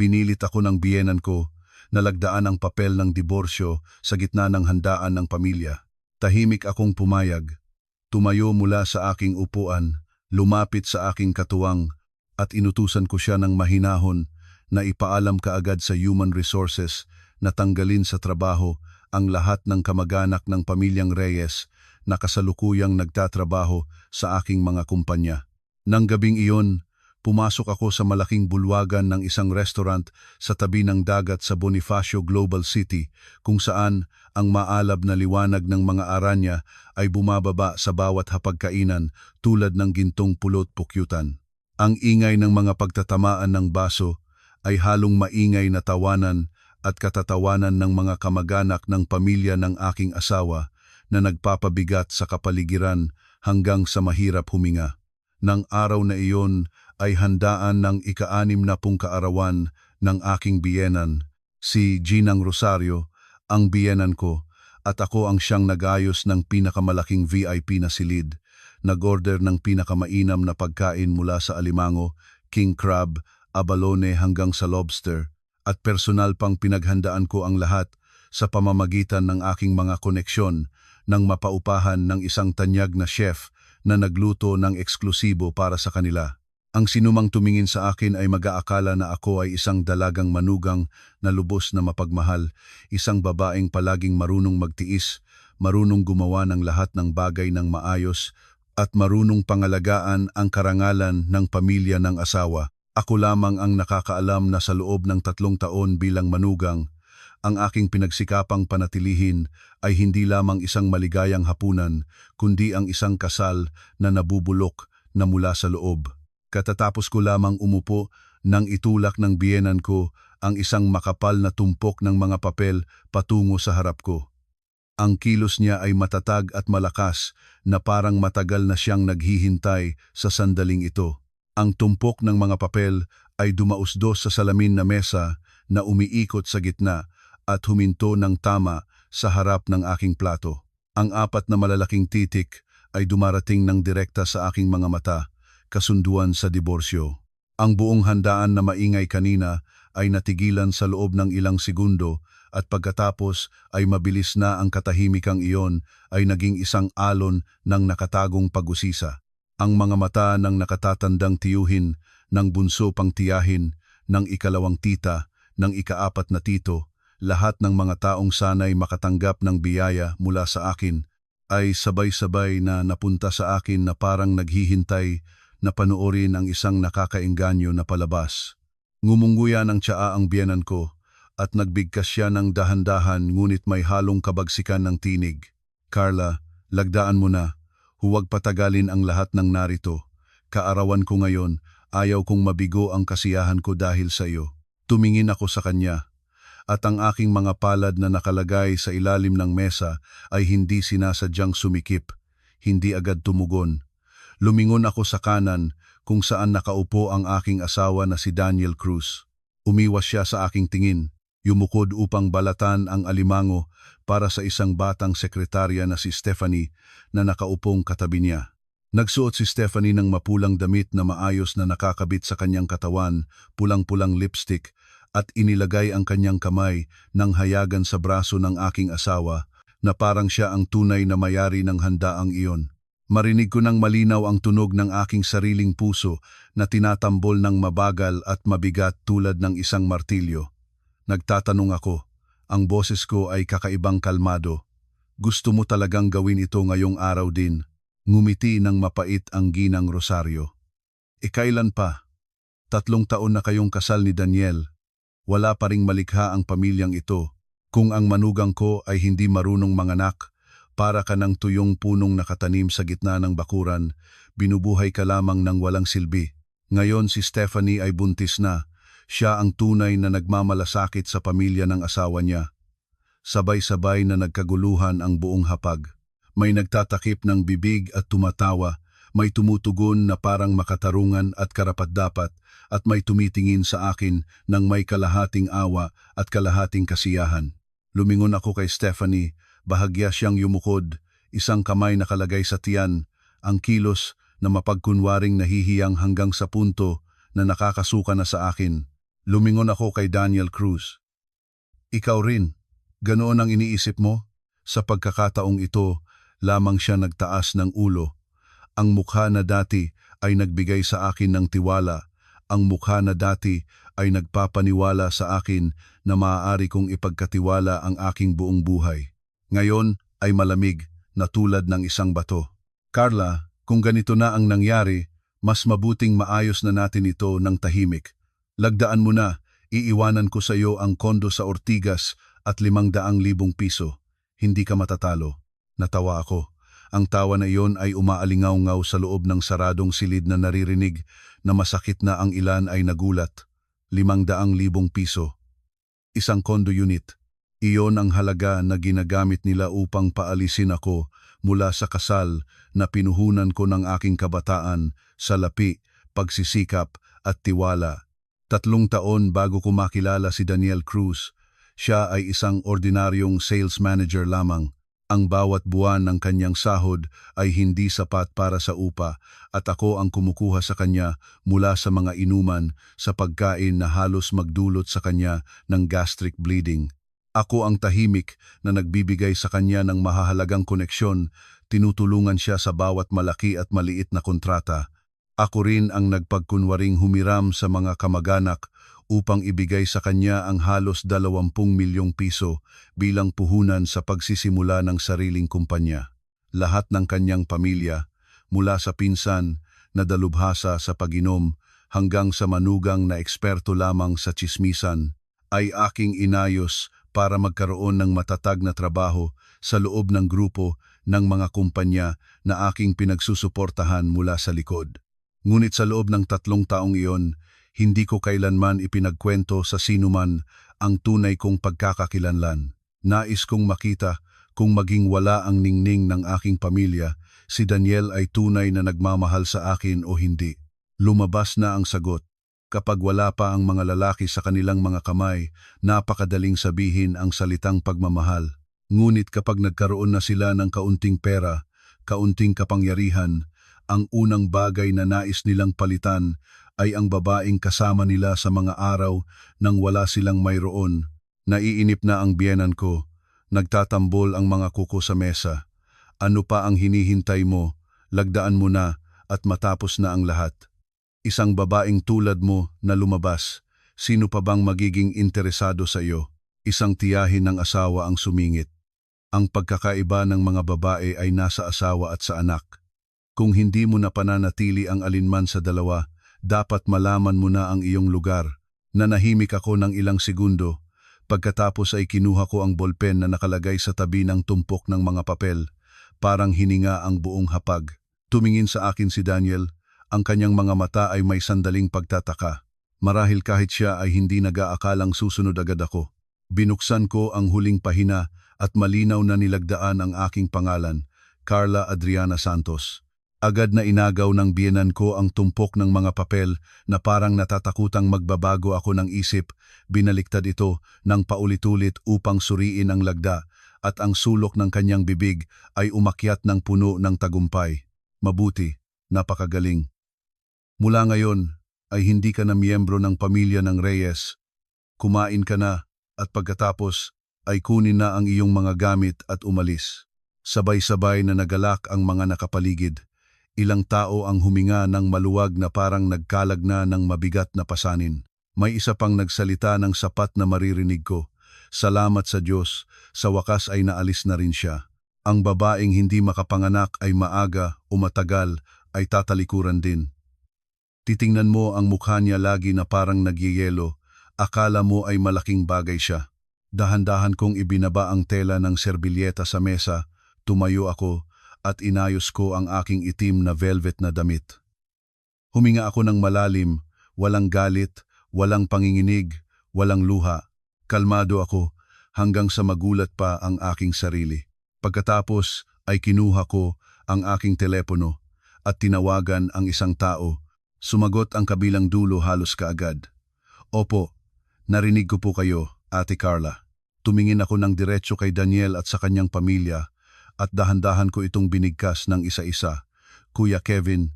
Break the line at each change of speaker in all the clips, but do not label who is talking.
Pinilit ako ng biyenan ko, nalagdaan ang papel ng diborsyo sa gitna ng handaan ng pamilya. Tahimik akong pumayag. Tumayo mula sa aking upuan, lumapit sa aking katuwang at inutusan ko siya ng mahinahon na ipaalam kaagad sa Human Resources na tanggalin sa trabaho ang lahat ng kamag-anak ng pamilyang Reyes na kasalukuyang nagtatrabaho sa aking mga kumpanya. Nang gabing iyon, pumasok ako sa malaking bulwagan ng isang restaurant sa tabi ng dagat sa Bonifacio Global City kung saan ang maalab na liwanag ng mga aranya ay bumababa sa bawat hapagkainan tulad ng gintong pulot-pukyutan. Ang ingay ng mga pagtatamaan ng baso ay halong maingay na tawanan at katatawanan ng mga kamag-anak ng pamilya ng aking asawa na nagpapabigat sa kapaligiran hanggang sa mahirap huminga. Nang araw na iyon ay handaan ng ika-60 kaarawan ng aking biyenan, si Ginang Rosario, ang biyenan ko, at ako ang siyang nag-ayos ng pinakamalaking VIP na silid, nag-order ng pinakamainam na pagkain mula sa alimango, king crab, abalone hanggang sa lobster, at personal pang pinaghandaan ko ang lahat sa pamamagitan ng aking mga koneksyon nang mapaupahan ng isang tanyag na chef na nagluto ng eksklusibo para sa kanila. Ang sinumang tumingin sa akin ay mag-aakala na ako ay isang dalagang manugang na lubos na mapagmahal, isang babaeng palaging marunong magtiis, marunong gumawa ng lahat ng bagay ng maayos, at marunong pangalagaan ang karangalan ng pamilya ng asawa. Ako lamang ang nakakaalam na sa loob ng 3 taon bilang manugang, ang aking pinagsikapang panatilihin ay hindi lamang isang maligayang hapunan, kundi ang isang kasal na nabubulok na mula sa loob. Katatapos ko lamang umupo nang itulak ng biyenan ko ang isang makapal na tumpok ng mga papel patungo sa harap ko. Ang kilos niya ay matatag at malakas na parang matagal na siyang naghihintay sa sandaling ito. Ang tumpok ng mga papel ay dumausdos sa salamin na mesa na umiikot sa gitna at huminto ng tama sa harap ng aking plato. Ang 4 na malalaking titik ay dumarating ng direkta sa aking mga mata, kasunduan sa diborsyo. Ang buong handaan na maingay kanina ay natigilan sa loob ng ilang segundo at pagkatapos ay mabilis na ang katahimikang iyon ay naging isang alon ng nakatagong pag-usisa. Ang mga mata ng nakatatandang tiyuhin, ng bunso pang tiyahin, ng ikalawang tita, ng ika-4 na tito, lahat ng mga taong sanay makatanggap ng biyaya mula sa akin, ay sabay-sabay na napunta sa akin na parang naghihintay na panoorin ang isang nakakaengganyo na palabas. Ngumunguya ng tsaa ang biyenan ko at nagbigkas siya ng dahan-dahan ngunit may halong kabagsikan ng tinig. Carla, lagdaan mo na. Huwag patagalin ang lahat ng narito. Kaarawan ko ngayon, ayaw kong mabigo ang kasiyahan ko dahil sa iyo. Tumingin ako sa kanya. At ang aking mga palad na nakalagay sa ilalim ng mesa ay hindi sinasadyang sumikip, hindi agad tumugon. Lumingon ako sa kanan kung saan nakaupo ang aking asawa na si Daniel Cruz. Umiwas siya sa aking tingin, yumukod upang balatan ang alimango para sa isang batang sekretarya na si Stephanie na nakaupong katabi niya. Nagsuot si Stephanie ng mapulang damit na maayos na nakakabit sa kanyang katawan, pulang-pulang lipstick, at inilagay ang kanyang kamay ng hayagan sa braso ng aking asawa na parang siya ang tunay na mayari ng handaang iyon. Marinig ko ng malinaw ang tunog ng aking sariling puso na tinatambol ng mabagal at mabigat tulad ng isang martilyo. Nagtatanong ako, ang boses ko ay kakaibang kalmado. Gusto mo talagang gawin ito ngayong araw din? Ngumiti ng mapait ang Ginang Rosario. Kailan pa? 3 taon na kayong kasal ni Daniel. Wala pa ring malikha ang pamilyang ito. Kung ang manugang ko ay hindi marunong manganak, para ka ng tuyong punong nakatanim sa gitna ng bakuran, binubuhay ka lamang ng walang silbi. Ngayon si Stephanie ay buntis na. Siya ang tunay na nagmamalasakit sa pamilya ng asawa niya. Sabay-sabay na nagkaguluhan ang buong hapag. May nagtatakip ng bibig at tumatawa, may tumutugon na parang makatarungan at karapat-dapat, at may tumitingin sa akin ng may kalahating awa at kalahating kasiyahan. Lumingon ako kay Stephanie, bahagya siyang yumukod, isang kamay nakalagay sa tiyan, ang kilos na mapagkunwaring nahihiyang hanggang sa punto na nakakasuka na sa akin. Lumingon ako kay Daniel Cruz. Ikaw rin, ganoon ang iniisip mo? Sa pagkakataong ito, lamang siya nagtaas ng ulo. Ang mukha na dati ay nagbigay sa akin ng tiwala. Ang mukha na dati ay nagpapaniwala sa akin na maaari kong ipagkatiwala ang aking buong buhay. Ngayon ay malamig na tulad ng isang bato. Carla, kung ganito na ang nangyari, mas mabuting maayos na natin ito ng tahimik. Lagdaan mo na, iiwanan ko sa iyo ang kondo sa Ortigas at 500,000 piso. Hindi ka matatalo. Natawa ako. Ang tawa na iyon ay umaalingaw-ngaw sa loob ng saradong silid na naririnig na masakit na ang ilan ay nagulat. 500,000 piso. Isang condo unit. Iyon ang halaga na ginagamit nila upang paalisin ako mula sa kasal na pinuhunan ko ng aking kabataan sa lapi, pagsisikap at tiwala. 3 taon bago ko makilala si Daniel Cruz, siya ay isang ordinaryong sales manager lamang. Ang bawat buwan ng kanyang sahod ay hindi sapat para sa upa at ako ang kumukuha sa kanya mula sa mga inuman sa pagkain na halos magdulot sa kanya ng gastric bleeding. Ako ang tahimik na nagbibigay sa kanya ng mahahalagang koneksyon, tinutulungan siya sa bawat malaki at maliit na kontrata. Ako rin ang nagpagkunwaring humiram sa mga kamag-anak upang ibigay sa kanya ang halos 20 milyong piso bilang puhunan sa pagsisimula ng sariling kumpanya. Lahat ng kanyang pamilya, mula sa pinsan na dalubhasa sa pag-inom hanggang sa manugang na eksperto lamang sa tsismisan, ay aking inayos para magkaroon ng matatag na trabaho sa loob ng grupo ng mga kumpanya na aking pinagsusuportahan mula sa likod. Ngunit sa loob ng 3 taong iyon, hindi ko kailanman ipinagkwento sa sinuman ang tunay kong pagkakakilanlan. Nais kong makita kung maging wala ang ningning ng aking pamilya, si Daniel ay tunay na nagmamahal sa akin o hindi. Lumabas na ang sagot. Kapag wala pa ang mga lalaki sa kanilang mga kamay, napakadaling sabihin ang salitang pagmamahal. Ngunit kapag nagkaroon na sila ng kaunting pera, kaunting kapangyarihan, ang unang bagay na nais nilang palitan ay ang babaeng kasama nila sa mga araw nang wala silang mayroon. Naiinip na ang biyenan ko. Nagtatambol ang mga kuko sa mesa. Ano pa ang hinihintay mo? Lagdaan mo na at matapos na ang lahat. Isang babaeng tulad mo na lumabas. Sino pa bang magiging interesado sa iyo? Isang tiyahin ng asawa ang sumingit. Ang pagkakaiba ng mga babae ay nasa asawa at sa anak. Kung hindi mo na pananatili ang alinman sa dalawa, dapat malaman mo na ang iyong lugar. Nanahimik ako ng ilang segundo. Pagkatapos ay kinuha ko ang bolpen na nakalagay sa tabi ng tumpok ng mga papel. Parang hininga ang buong hapag. Tumingin sa akin si Daniel. Ang kanyang mga mata ay may sandaling pagtataka. Marahil kahit siya ay hindi nag-aakalang susunod agad ako. Binuksan ko ang huling pahina at malinaw na nilagdaan ang aking pangalan, Carla Adriana Santos. Agad na inagaw ng biyenan ko ang tumpok ng mga papel na parang natatakutang magbabago ako ng isip. Binaliktad ito ng paulit-ulit upang suriin ang lagda at ang sulok ng kanyang bibig ay umakyat ng puno ng tagumpay. Mabuti, napakagaling. Mula ngayon ay hindi ka na miyembro ng pamilya ng Reyes. Kumain ka na at pagkatapos ay kunin na ang iyong mga gamit at umalis. Sabay-sabay na nagalak ang mga nakapaligid. Ilang tao ang huminga ng maluwag na parang nagkalag na ng mabigat na pasanin. May isa pang nagsalita ng sapat na maririnig ko. Salamat sa Diyos, sa wakas ay naalis na rin siya. Ang babaeng hindi makapanganak ay maaga o matagal ay tatalikuran din. Titingnan mo ang mukha niya lagi na parang nagyeyelo. Akala mo ay malaking bagay siya. Dahan-dahan kong ibinaba ang tela ng serbilyeta sa mesa. Tumayo ako at inayos ko ang aking itim na velvet na damit. Huminga ako ng malalim, walang galit, walang panginginig, walang luha. Kalmado ako hanggang sa magulat pa ang aking sarili. Pagkatapos ay kinuha ko ang aking telepono at tinawagan ang isang tao. Sumagot ang kabilang dulo halos kaagad. Opo, narinig ko po kayo, Ate Carla. Tumingin ako ng diretso kay Daniel at sa kanyang pamilya at dahan-dahan ko itong binigkas ng isa-isa. Kuya Kevin,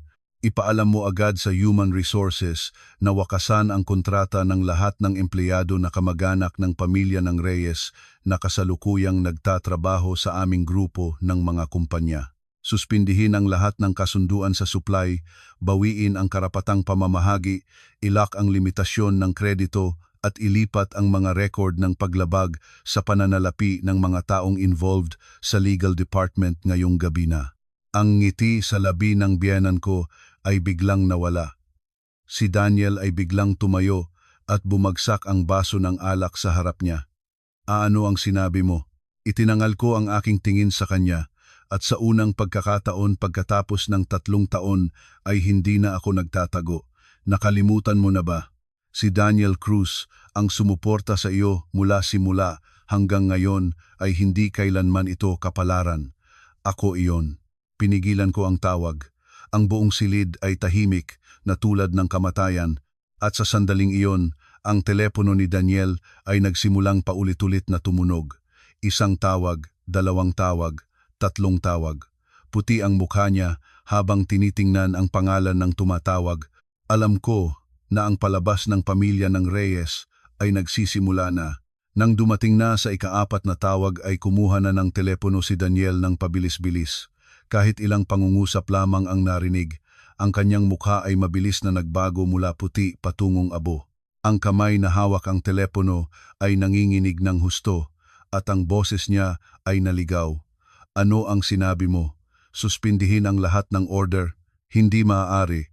Ipaalam mo agad sa Human Resources na wakasan ang kontrata ng lahat ng empleyado na kamag-anak ng pamilya ng Reyes na kasalukuyang nagtatrabaho sa aming grupo ng mga kumpanya. Suspindihin ang lahat ng kasunduan sa supply, bawiin ang karapatang pamamahagi, ilak ang limitasyon ng kredito at ilipat ang mga record ng paglabag sa pananalapi ng mga taong involved sa legal department ngayong gabi na. Ang ngiti sa labi ng biyenan ko ay biglang nawala. Si Daniel ay biglang tumayo at bumagsak ang baso ng alak sa harap niya. Ano ang sinabi mo? Itinangal ko ang aking tingin sa kanya at sa unang pagkakataon pagkatapos ng 3 taon ay hindi na ako nagtatago. Nakalimutan mo na ba? Si Daniel Cruz ang sumuporta sa iyo mula simula hanggang ngayon ay hindi kailanman ito kapalaran. Ako iyon. Pinigilan ko ang tawag. Ang buong silid ay tahimik na tulad ng kamatayan at sa sandaling iyon, ang telepono ni Daniel ay nagsimulang paulit-ulit na tumunog. 1 tawag, 2 tawag, 3 tawag. Puti ang mukha niya habang tinitingnan ang pangalan ng tumatawag. Alam ko na ang palabas ng pamilya ng Reyes ay nagsisimula na. Nang dumating na sa ika-4 na tawag ay kumuha na ng telepono si Daniel ng pabilis-bilis. Kahit ilang pangungusap lamang ang narinig, ang kanyang mukha ay mabilis na nagbago mula puti patungong abo. Ang kamay na hawak ang telepono ay nanginginig ng husto at ang boses niya ay naligaw. Ano ang sinabi mo? Suspindihin ang lahat ng order? Hindi maaari.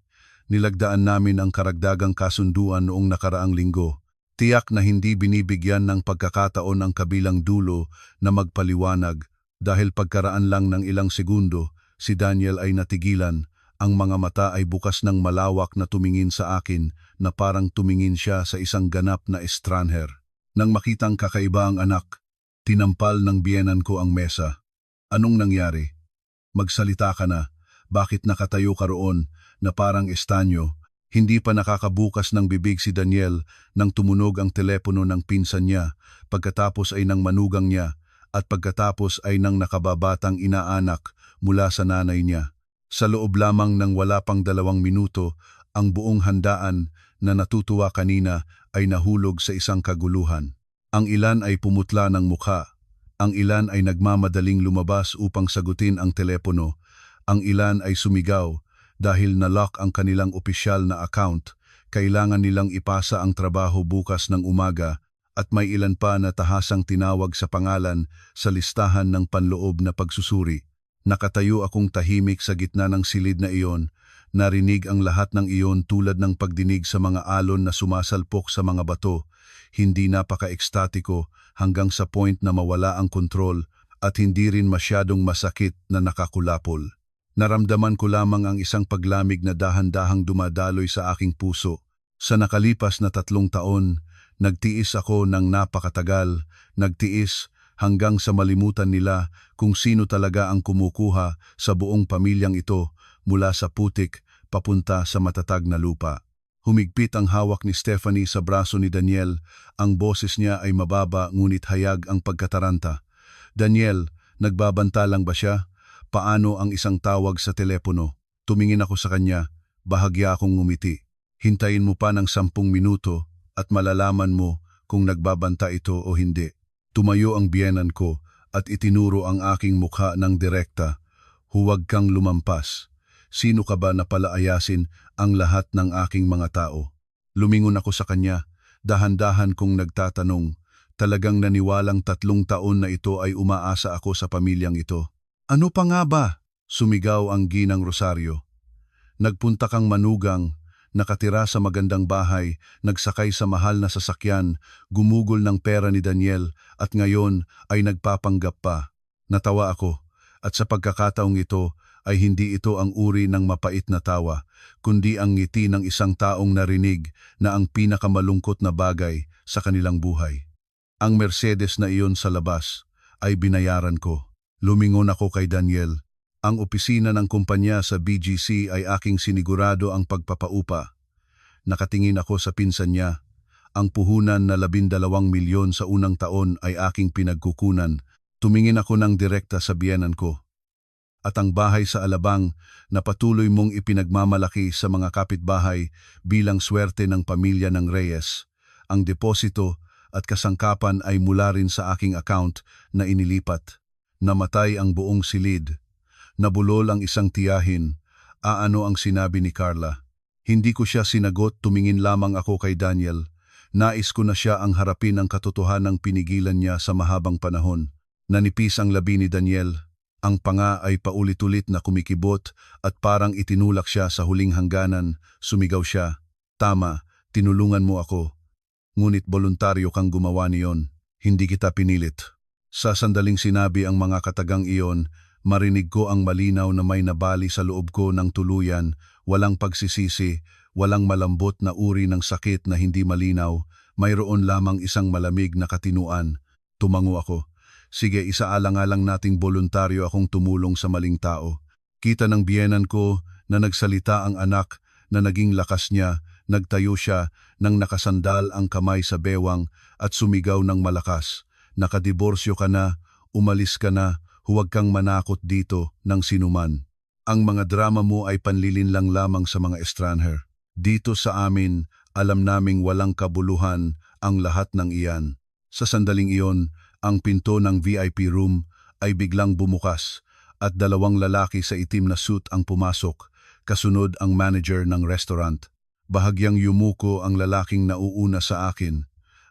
Nilagdaan namin ang karagdagang kasunduan noong nakaraang linggo. Tiyak na hindi binibigyan ng pagkakataon ang kabilang dulo na magpaliwanag. Dahil pagkaraan lang ng ilang segundo, si Daniel ay natigilan. Ang mga mata ay bukas ng malawak na tumingin sa akin na parang tumingin siya sa isang ganap na estranher. Nang makitang kakaiba ang anak, tinampal ng biyenan ko ang mesa. Anong nangyari? Magsalita ka na. Bakit nakatayo ka roon na parang estanyo? Hindi pa nakakabukas ng bibig si Daniel nang tumunog ang telepono ng pinsan niya, pagkatapos ay ng manugang niya, at pagkatapos ay ng nakababatang inaanak mula sa nanay niya. Sa loob lamang ng wala pang 2 minuto, ang buong handaan na natutuwa kanina ay nahulog sa isang kaguluhan. Ang ilan ay pumutla ng mukha, ang ilan ay nagmamadaling lumabas upang sagutin ang telepono, ang ilan ay sumigaw dahil na-lock ang kanilang opisyal na account, kailangan nilang ipasa ang trabaho bukas ng umaga, at may ilan pa na tahasang tinawag sa pangalan sa listahan ng panloob na pagsusuri. Nakatayo akong tahimik sa gitna ng silid na iyon, narinig ang lahat ng iyon tulad ng pagdinig sa mga alon na sumasalpok sa mga bato, hindi napaka-ekstatiko hanggang sa point na mawala ang kontrol at hindi rin masyadong masakit na nakakulapol. Naramdaman ko lamang ang isang paglamig na dahan-dahang dumadaloy sa aking puso. Sa nakalipas na 3 taon, nagtiis ako ng napakatagal, nagtiis hanggang sa malimutan nila kung sino talaga ang kumukuha sa buong pamilyang ito mula sa putik papunta sa matatag na lupa. Humigpit ang hawak ni Stephanie sa braso ni Daniel, ang boses niya ay mababa ngunit hayag ang pagkataranta. Daniel, nagbabanta lang ba siya? Paano ang isang tawag sa telepono? Tumingin ako sa kanya, bahagya akong ngumiti. Hintayin mo pa ng 10 minuto at malalaman mo kung nagbabanta ito o hindi. Tumayo ang biyenan ko at itinuro ang aking mukha ng direkta. Huwag kang lumampas. Sino ka ba na palaayasin ang lahat ng aking mga tao? Lumingon ako sa kanya, dahan-dahan kong nagtatanong. Talagang naniwalang 3 taon na ito ay umaasa ako sa pamilyang ito. Ano pa nga ba? Sumigaw ang ginang Rosario. Nagpunta kang manugang, nakatira sa magandang bahay, nagsakay sa mahal na sasakyan, gumugol ng pera ni Daniel at ngayon ay nagpapanggap pa. Natawa ako at sa pagkakataong ito ay hindi ito ang uri ng mapait na tawa, kundi ang ngiti ng isang taong narinig na ang pinakamalungkot na bagay sa kanilang buhay. Ang Mercedes na iyon sa labas ay binayaran ko. Lumingon ako kay Daniel. Ang opisina ng kumpanya sa BGC ay aking sinigurado ang pagpapaupa. Nakatingin ako sa pinsan niya. Ang puhunan na 12 milyon sa unang taon ay aking pinagkukunan. Tumingin ako ng direkta sa biyenan ko. at ang bahay sa Alabang na patuloy mong ipinagmamalaki sa mga kapitbahay bilang swerte ng pamilya ng Reyes. Ang deposito at kasangkapan ay mula rin sa aking account na inilipat. Namatay ang buong silid. Nabulol ang isang tiyahin. Aano ang sinabi ni Carla? Hindi ko siya sinagot, tumingin lamang ako kay Daniel. Nais ko na siya ang harapin ang katotohanang pinigilan niya sa mahabang panahon. Nanipis ang labi ni Daniel. Ang panga ay paulit-ulit na kumikibot at parang itinulak siya sa huling hangganan. Sumigaw siya. Tama, tinulungan mo ako. Ngunit voluntaryo kang gumawa niyon. Hindi kita pinilit. Sa sandaling sinabi ang mga katagang iyon, marinig ko ang malinaw na may nabali sa loob ko ng tuluyan, walang pagsisisi, walang malambot na uri ng sakit na hindi malinaw, mayroon lamang isang malamig na katinuan. Tumango ako. Sige, isaalang-alang nating voluntaryo akong tumulong sa maling tao. Kita ng biyenan ko na nagsalita ang anak, na naging lakas niya, nagtayo siya nang nakasandal ang kamay sa bewang at sumigaw ng malakas. Nakadiborsyo ka na, umalis ka na, huwag kang manakot dito ng sinuman. Ang mga drama mo ay panlilinlang lamang sa mga estrangher. Dito sa amin, alam naming walang kabuluhan ang lahat ng iyan. Sa sandaling iyon, ang pinto ng VIP room ay biglang bumukas at dalawang lalaki sa itim na suit ang pumasok, kasunod ang manager ng restaurant. Bahagyang yumuko ang lalaking nauuna sa akin.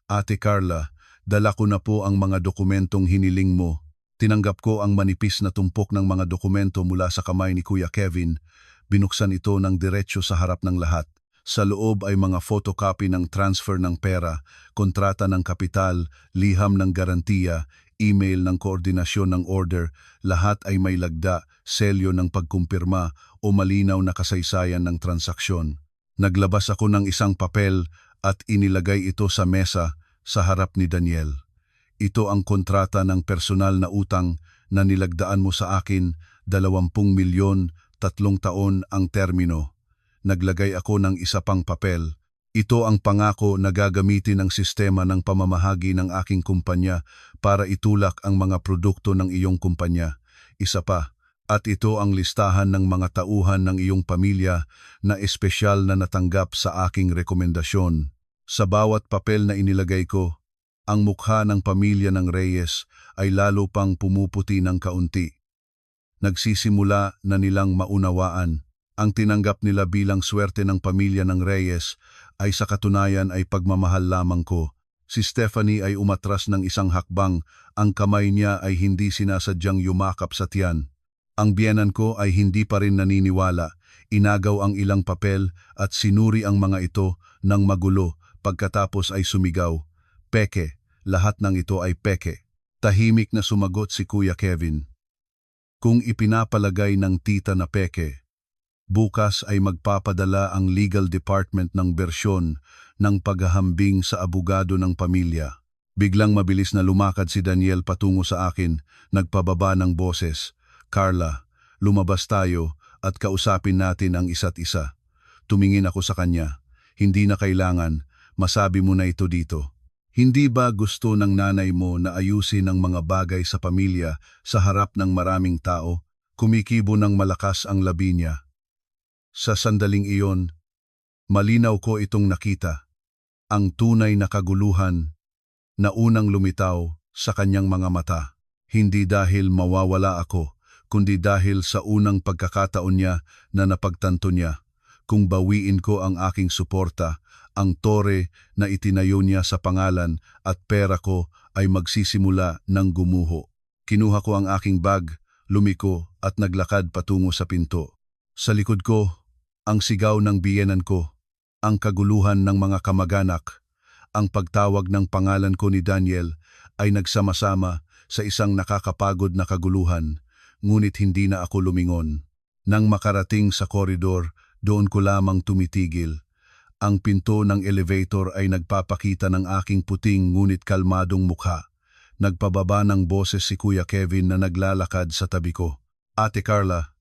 Ate Carla, dala ko na po ang mga dokumentong hiniling mo. Tinanggap ko ang manipis na tumpok ng mga dokumento mula sa kamay ni Kuya Kevin. Binuksan ito ng diretsyo sa harap ng lahat. Sa loob ay mga photocopy ng transfer ng pera, kontrata ng kapital, liham ng garantiya, email ng koordinasyon ng order, lahat ay may lagda, selyo ng pagkumpirma o malinaw na kasaysayan ng transaksyon. Naglabas ako ng isang papel at inilagay ito sa mesa sa harap ni Daniel. Ito ang kontrata ng personal na utang na nilagdaan mo sa akin, 20 milyon, 3 taon ang termino. Naglagay ako ng isa pang papel. Ito ang pangako na gagamitin ng sistema ng pamamahagi ng aking kumpanya para itulak ang mga produkto ng iyong kumpanya. Isa pa, at ito ang listahan ng mga tauhan ng iyong pamilya na espesyal na natanggap sa aking rekomendasyon. Sa bawat papel na inilagay ko, ang mukha ng pamilya ng Reyes ay lalo pang pumuputi ng kaunti. Nagsisimula na nilang maunawaan. Ang tinanggap nila bilang swerte ng pamilya ng Reyes ay sa katunayan ay pagmamahal lamang ko. Si Stephanie ay umatras ng isang hakbang, ang kamay niya ay hindi sinasadyang yumakap sa tiyan. Ang biyenan ko ay hindi pa rin naniniwala, inagaw ang ilang papel at sinuri ang mga ito ng magulo, pagkatapos ay sumigaw. Peke, lahat ng ito ay peke. Tahimik na sumagot si Kuya Kevin. Kung ipinapalagay ng tita na peke, bukas ay magpapadala ang legal department ng bersyon ng paghahambing sa abogado ng pamilya. Biglang mabilis na lumakad si Daniel patungo sa akin, nagpababa ng boses. Carla, lumabas tayo at kausapin natin ang isa't isa. Tumingin ako sa kanya. Hindi na kailangan, masabi mo na ito dito. Hindi ba gusto ng nanay mo na ayusin ang mga bagay sa pamilya sa harap ng maraming tao? Kumikibo ng malakas ang labi niya. Sa sandaling iyon, malinaw ko itong nakita, ang tunay na kaguluhan na unang lumitaw sa kanyang mga mata. Hindi dahil mawawala ako, kundi dahil sa unang pagkakataon niya na napagtanto niya. Kung bawiin ko ang aking suporta, ang tore na itinayo niya sa pangalan at pera ko ay magsisimula ng gumuho. Kinuha ko ang aking bag, lumiko at naglakad patungo sa pinto. Sa likod ko, ang sigaw ng biyenan ko, ang kaguluhan ng mga kamag-anak, ang pagtawag ng pangalan ko ni Daniel ay nagsama-sama sa isang nakakapagod na kaguluhan, ngunit hindi na ako lumingon. Nang makarating sa koridor, doon ko lamang tumitigil. Ang pinto ng elevator ay nagpapakita ng aking puting ngunit kalmadong mukha. Nagpababa ng boses si Kuya Kevin na naglalakad sa tabi ko. Ate Carla,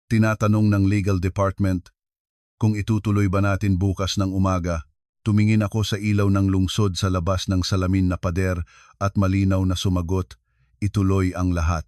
tinatanong ng legal department, kung itutuloy ba natin bukas ng umaga. Tumingin ako sa ilaw ng lungsod sa labas ng salamin na pader at malinaw na sumagot, ituloy ang lahat.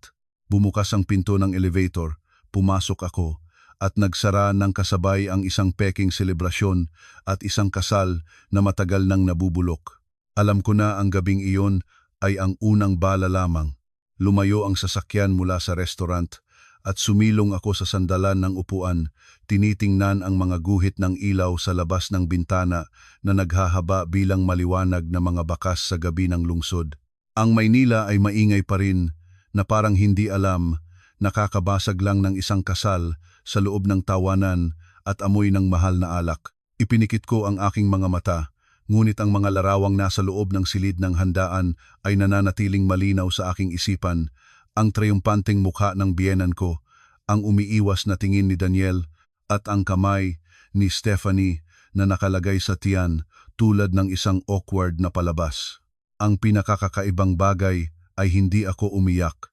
Bumukas ang pinto ng elevator, pumasok ako, at nagsara ng kasabay ang isang peking selebrasyon at isang kasal na matagal nang nabubulok. Alam ko na ang gabing iyon ay ang unang bala lamang. Lumayo ang sasakyan mula sa restaurant at sumilong ako sa sandalan ng upuan, tinitingnan ang mga guhit ng ilaw sa labas ng bintana na naghahaba bilang maliwanag na mga bakas sa gabi ng lungsod. Ang Maynila ay maingay pa rin, na parang hindi alam, nakakabasag lang ng isang kasal sa loob ng tawanan at amoy ng mahal na alak. Ipinikit ko ang aking mga mata, ngunit ang mga larawang nasa loob ng silid ng handaan ay nananatiling malinaw sa aking isipan. Ang triumpanteng mukha ng biyenan ko, ang umiiwas na tingin ni Daniel, at ang kamay ni Stephanie na nakalagay sa tiyan tulad ng isang awkward na palabas. Ang pinakakakaibang bagay ay hindi ako umiyak.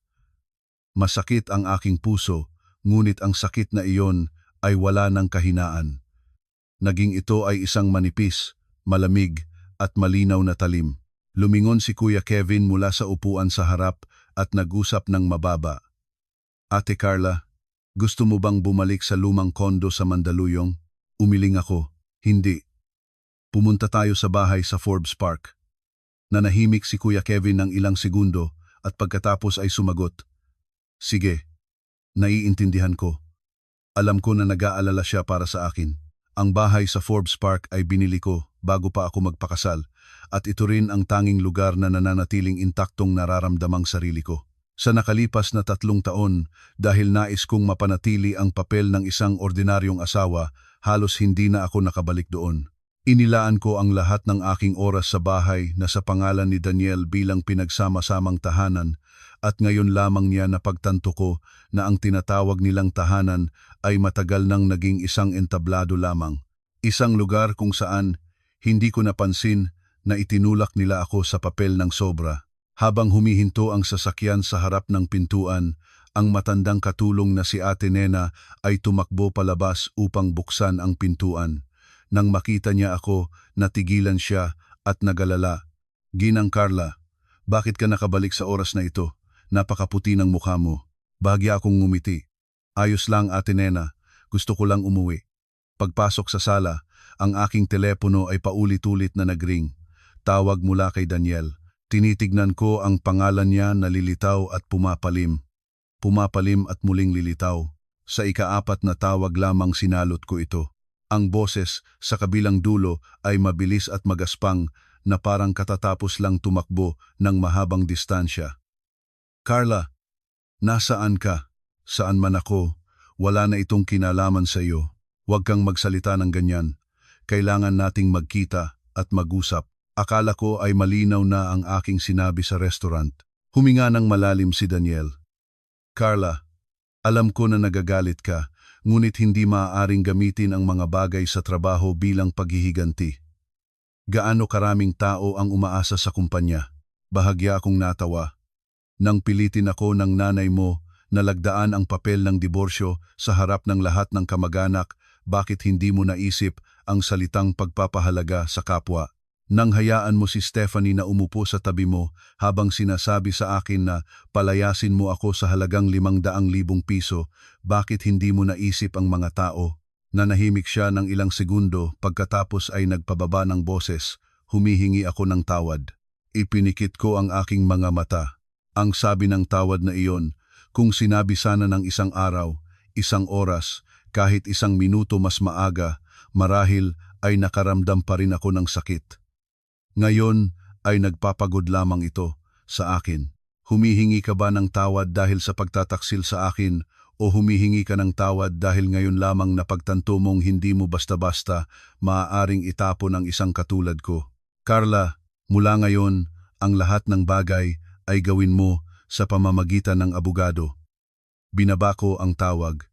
Masakit ang aking puso, ngunit ang sakit na iyon ay wala ng kahinaan. Naging ito ay isang manipis, malamig, at malinaw na talim. Lumingon si Kuya Kevin mula sa upuan sa harap at nag-usap ng mababa. Ate Carla, gusto mo bang bumalik sa lumang kondo sa Mandaluyong? Umiling ako. Hindi. Pumunta tayo sa bahay sa Forbes Park. Nanahimik si Kuya Kevin ng ilang segundo at pagkatapos ay sumagot. Sige, naiintindihan ko. Alam ko na nag-aalala siya para sa akin. Ang bahay sa Forbes Park ay binili ko bago pa ako magpakasal at ito rin ang tanging lugar na nananatiling intaktong nararamdamang sarili ko. Sa nakalipas na 3 taon, dahil nais kong mapanatili ang papel ng isang ordinaryong asawa, halos hindi na ako nakabalik doon. Inilaan ko ang lahat ng aking oras sa bahay na sa pangalan ni Daniel bilang pinagsama-samang tahanan at ngayon lamang niya napagtanto ko na ang tinatawag nilang tahanan ay matagal nang naging isang entablado lamang. Isang lugar kung saan hindi ko napansin na itinulak nila ako sa papel ng sobra. Habang humihinto ang sasakyan sa harap ng pintuan, ang matandang katulong na si Ate Nena ay tumakbo palabas upang buksan ang pintuan. Nang makita niya ako, natigilan siya at nagalala. Ginang Carla, bakit ka nakabalik sa oras na ito? Napakaputi ng mukha mo. Bahagya akong ngumiti. Ayos lang Ate Nena, gusto ko lang umuwi. Pagpasok sa sala, ang aking telepono ay paulit-ulit na nagring. Tawag mula kay Daniel. Tinitignan ko ang pangalan niya na lilitaw at pumapalim. Pumapalim at muling lilitaw. Sa ika-4 na tawag lamang sinalot ko ito. Ang boses sa kabilang dulo ay mabilis at magaspang na parang katatapos lang tumakbo ng mahabang distansya. Carla, nasaan ka? Saan man ako? Wala na itong kinalaman sa iyo. Huwag kang magsalita ng ganyan. Kailangan nating magkita at mag-usap. Akala ko ay malinaw na ang aking sinabi sa restaurant. Huminga ng malalim si Daniel. Carla, alam ko na nagagalit ka, ngunit hindi maaaring gamitin ang mga bagay sa trabaho bilang paghihiganti. Gaano karaming tao ang umaasa sa kumpanya? Bahagya akong natawa. Nang pilitin ako ng nanay mo na lagdaan ang papel ng diborsyo sa harap ng lahat ng kamag-anak, bakit hindi mo naisip ang salitang pagpapahalaga sa kapwa? Nang hayaan mo si Stephanie na umupo sa tabi mo habang sinasabi sa akin na palayasin mo ako sa halagang 500,000 piso, bakit hindi mo naisip ang mga tao? Nanahimik siya ng ilang segundo pagkatapos ay nagpababa ng boses, humihingi ako ng tawad. Ipinikit ko ang aking mga mata. Ang sabi ng tawad na iyon, kung sinabi sana ng isang araw, isang oras, kahit isang minuto mas maaga, marahil ay nakaramdam pa rin ako ng sakit. Ngayon ay nagpapagod lamang ito sa akin. Humihingi ka ba ng tawad dahil sa pagtataksil sa akin o humihingi ka ng tawad dahil ngayon lamang napagtanto mong hindi mo basta-basta maaaring itapon ang isang katulad ko? Carla, mula ngayon, ang lahat ng bagay ay gawin mo sa pamamagitan ng abogado. Binaba ko ang tawag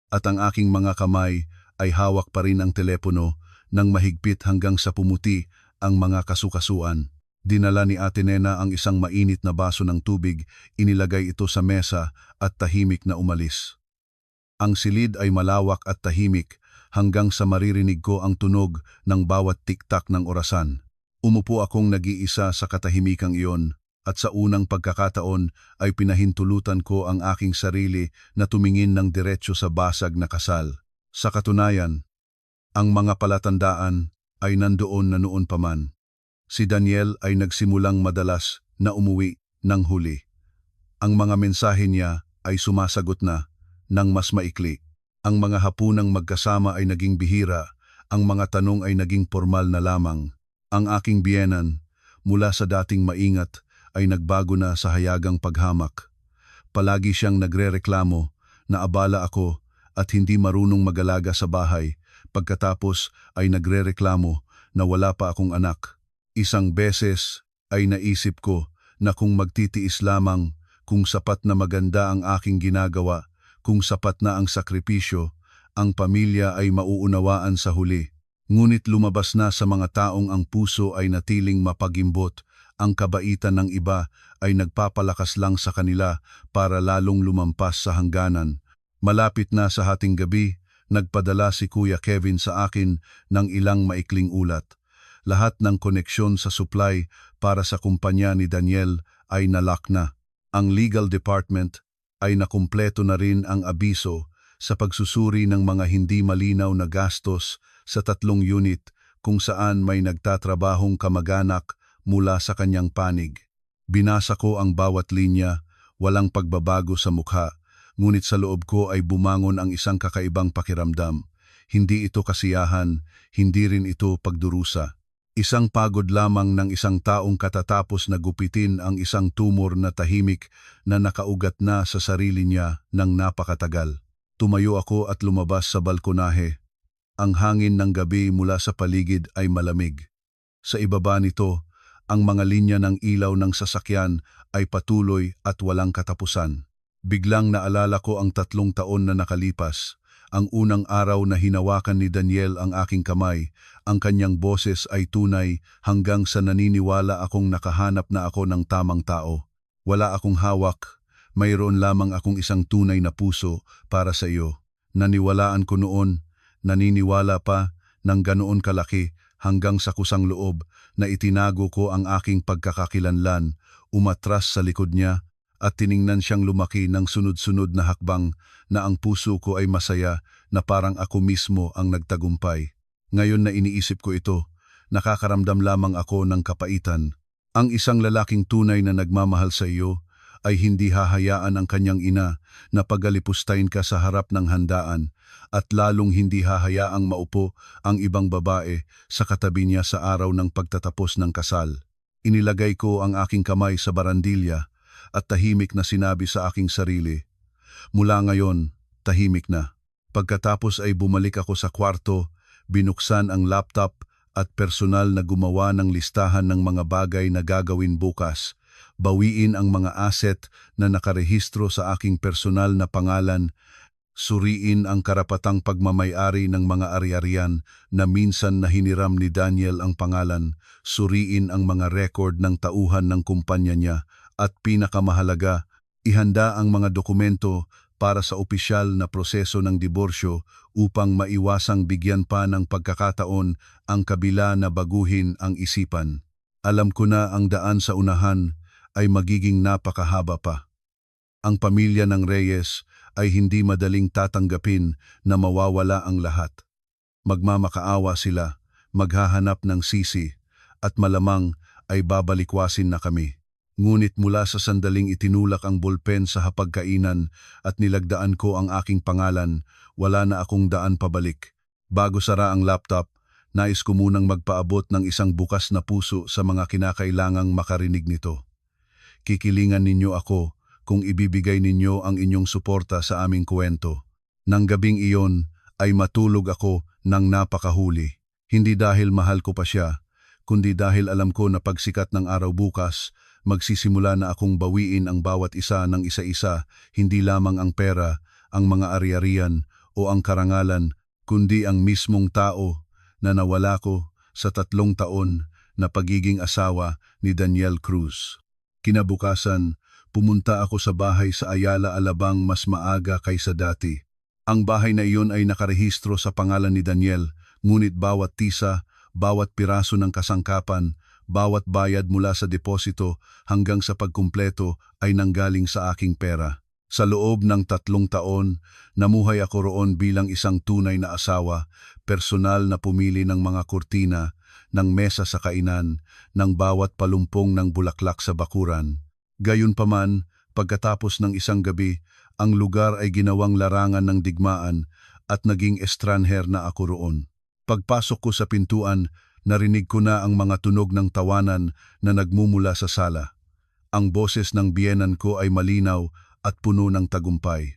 at ang aking mga kamay ay hawak pa rin ang telepono nang mahigpit hanggang sa pumuti ang mga kasukasuan. Dinala ni Ate Nena ang isang mainit na baso ng tubig, inilagay ito sa mesa at tahimik na umalis. Ang silid ay malawak at tahimik hanggang sa maririnig ko ang tunog ng bawat tiktak ng orasan. Umupo akong nag-iisa sa katahimikang iyon. at sa unang pagkakataon ay pinahintulutan ko ang aking sarili na tumingin ng diretsyo sa basag na kasal. Sa katunayan, ang mga palatandaan ay nandoon na noon pa man. Si Daniel ay nagsimulang madalas na umuwi ng huli. Ang mga mensahe niya ay sumasagot na ng mas maikli. Ang mga hapunang magkasama ay naging bihira, ang mga tanong ay naging formal na lamang. Ang aking biyenan, mula sa dating maingat, ay nagbago na sa hayagang paghamak. Palagi siyang nagrereklamo na abala ako at hindi marunong mag-alaga sa bahay, pagkatapos ay nagrereklamo na wala pa akong anak. Isang beses ay naisip ko na kung magtitiis lamang, kung sapat na maganda ang aking ginagawa, kung sapat na ang sakripisyo, ang pamilya ay mauunawaan sa huli. Ngunit lumabas na sa mga taong ang puso ay natiling mapagimbot, ang kabaitan ng iba ay nagpapalakas lang sa kanila para lalong lumampas sa hangganan. Malapit na sa hating gabi, nagpadala si Kuya Kevin sa akin ng ilang maikling ulat. Lahat ng koneksyon sa supply para sa kumpanya ni Daniel ay nalock na. Ang legal department ay nakumpleto na rin ang abiso sa pagsusuri ng mga hindi malinaw na gastos sa 3 unit kung saan may nagtatrabahong kamag-anak mula sa kanyang panig. Binasa ko ang bawat linya, walang pagbabago sa mukha, ngunit sa loob ko ay bumangon ang isang kakaibang pakiramdam. Hindi ito kasiyahan, hindi rin ito pagdurusa. Isang pagod lamang ng isang taong katatapos na gupitin ang isang tumor na tahimik na nakaugat na sa sarili niya ng napakatagal. Tumayo ako at lumabas sa balkonahe. Ang hangin ng gabi mula sa paligid ay malamig. Sa ibaba nito, ang mga linya ng ilaw ng sasakyan ay patuloy at walang katapusan. Biglang naalala ko ang 3 taon na nakalipas. Ang unang araw na hinawakan ni Daniel ang aking kamay, ang kanyang boses ay tunay hanggang sa naniniwala akong nakahanap na ako ng tamang tao. Wala akong hawak, mayroon lamang akong isang tunay na puso para sa iyo. Naniwalaan ko noon, naniniwala pa ng ganoon kalaki hanggang sa kusang loob na itinago ko ang aking pagkakakilanlan, umatras sa likod niya at tiningnan siyang lumaki ng sunod-sunod na hakbang na ang puso ko ay masaya na parang ako mismo ang nagtagumpay. Ngayon na iniisip ko ito, nakakaramdam lamang ako ng kapaitan. Ang isang lalaking tunay na nagmamahal sa iyo ay hindi hahayaan ang kanyang ina na pagalipustahin ka sa harap ng handaan at lalong hindi hahayaang maupo ang ibang babae sa katabi niya sa araw ng pagtatapos ng kasal. Inilagay ko ang aking kamay sa barandilya at tahimik na sinabi sa aking sarili, mula ngayon, tahimik na. Pagkatapos ay bumalik ako sa kwarto, binuksan ang laptop at personal na gumawa ng listahan ng mga bagay na gagawin bukas. Bawiin ang mga asset na nakarehistro sa aking personal na pangalan, suriin ang karapatang pagmamayari ng mga ari-arian na minsan na hiniram ni Daniel ang pangalan, suriin ang mga record ng tauhan ng kumpanya niya, at pinakamahalaga, ihanda ang mga dokumento para sa opisyal na proseso ng diborsyo upang maiwasang bigyan pa ng pagkakataon ang kabila na baguhin ang isipan. Alam ko na ang daan sa unahan ay magiging napakahaba pa. Ang pamilya ng Reyes ay hindi madaling tatanggapin na mawawala ang lahat. Magmamakaawa sila, maghahanap ng sisi, at malamang ay babalikwasin na kami. Ngunit mula sa sandaling itinulak ang bolpen sa hapagkainan at nilagdaan ko ang aking pangalan, wala na akong daan pabalik. Bago sara ang laptop, nais ko munang magpaabot ng isang bukas na puso sa mga kinakailangang makarinig nito. Kikilingan ninyo ako kung ibibigay ninyo ang inyong suporta sa aming kwento. Nang gabing iyon ay matulog ako ng napakahuli. Hindi dahil mahal ko pa siya, kundi dahil alam ko na pagsikat ng araw bukas, magsisimula na akong bawiin ang bawat isa ng isa-isa, hindi lamang ang pera, ang mga ari-arian o ang karangalan, kundi ang mismong tao na nawala ko sa 3 taon na pagiging asawa ni Daniel Cruz. Kinabukasan, pumunta ako sa bahay sa Ayala Alabang mas maaga kaysa dati. Ang bahay na iyon ay nakarehistro sa pangalan ni Daniel, ngunit bawat tisa, bawat piraso ng kasangkapan, Bawat bayad mula sa deposito hanggang sa pagkumpleto ay nanggaling sa aking pera. Sa loob ng 3 taon, namuhay ako roon bilang isang tunay na asawa, personal na pumili ng mga kurtina, ng mesa sa kainan, ng bawat palumpong ng bulaklak sa bakuran. Gayunpaman, pagkatapos ng isang gabi, ang lugar ay ginawang larangan ng digmaan at naging estranher na ako roon. Pagpasok ko sa pintuan, narinig ko na ang mga tunog ng tawanan na nagmumula sa sala. Ang boses ng biyenan ko ay malinaw at puno ng tagumpay.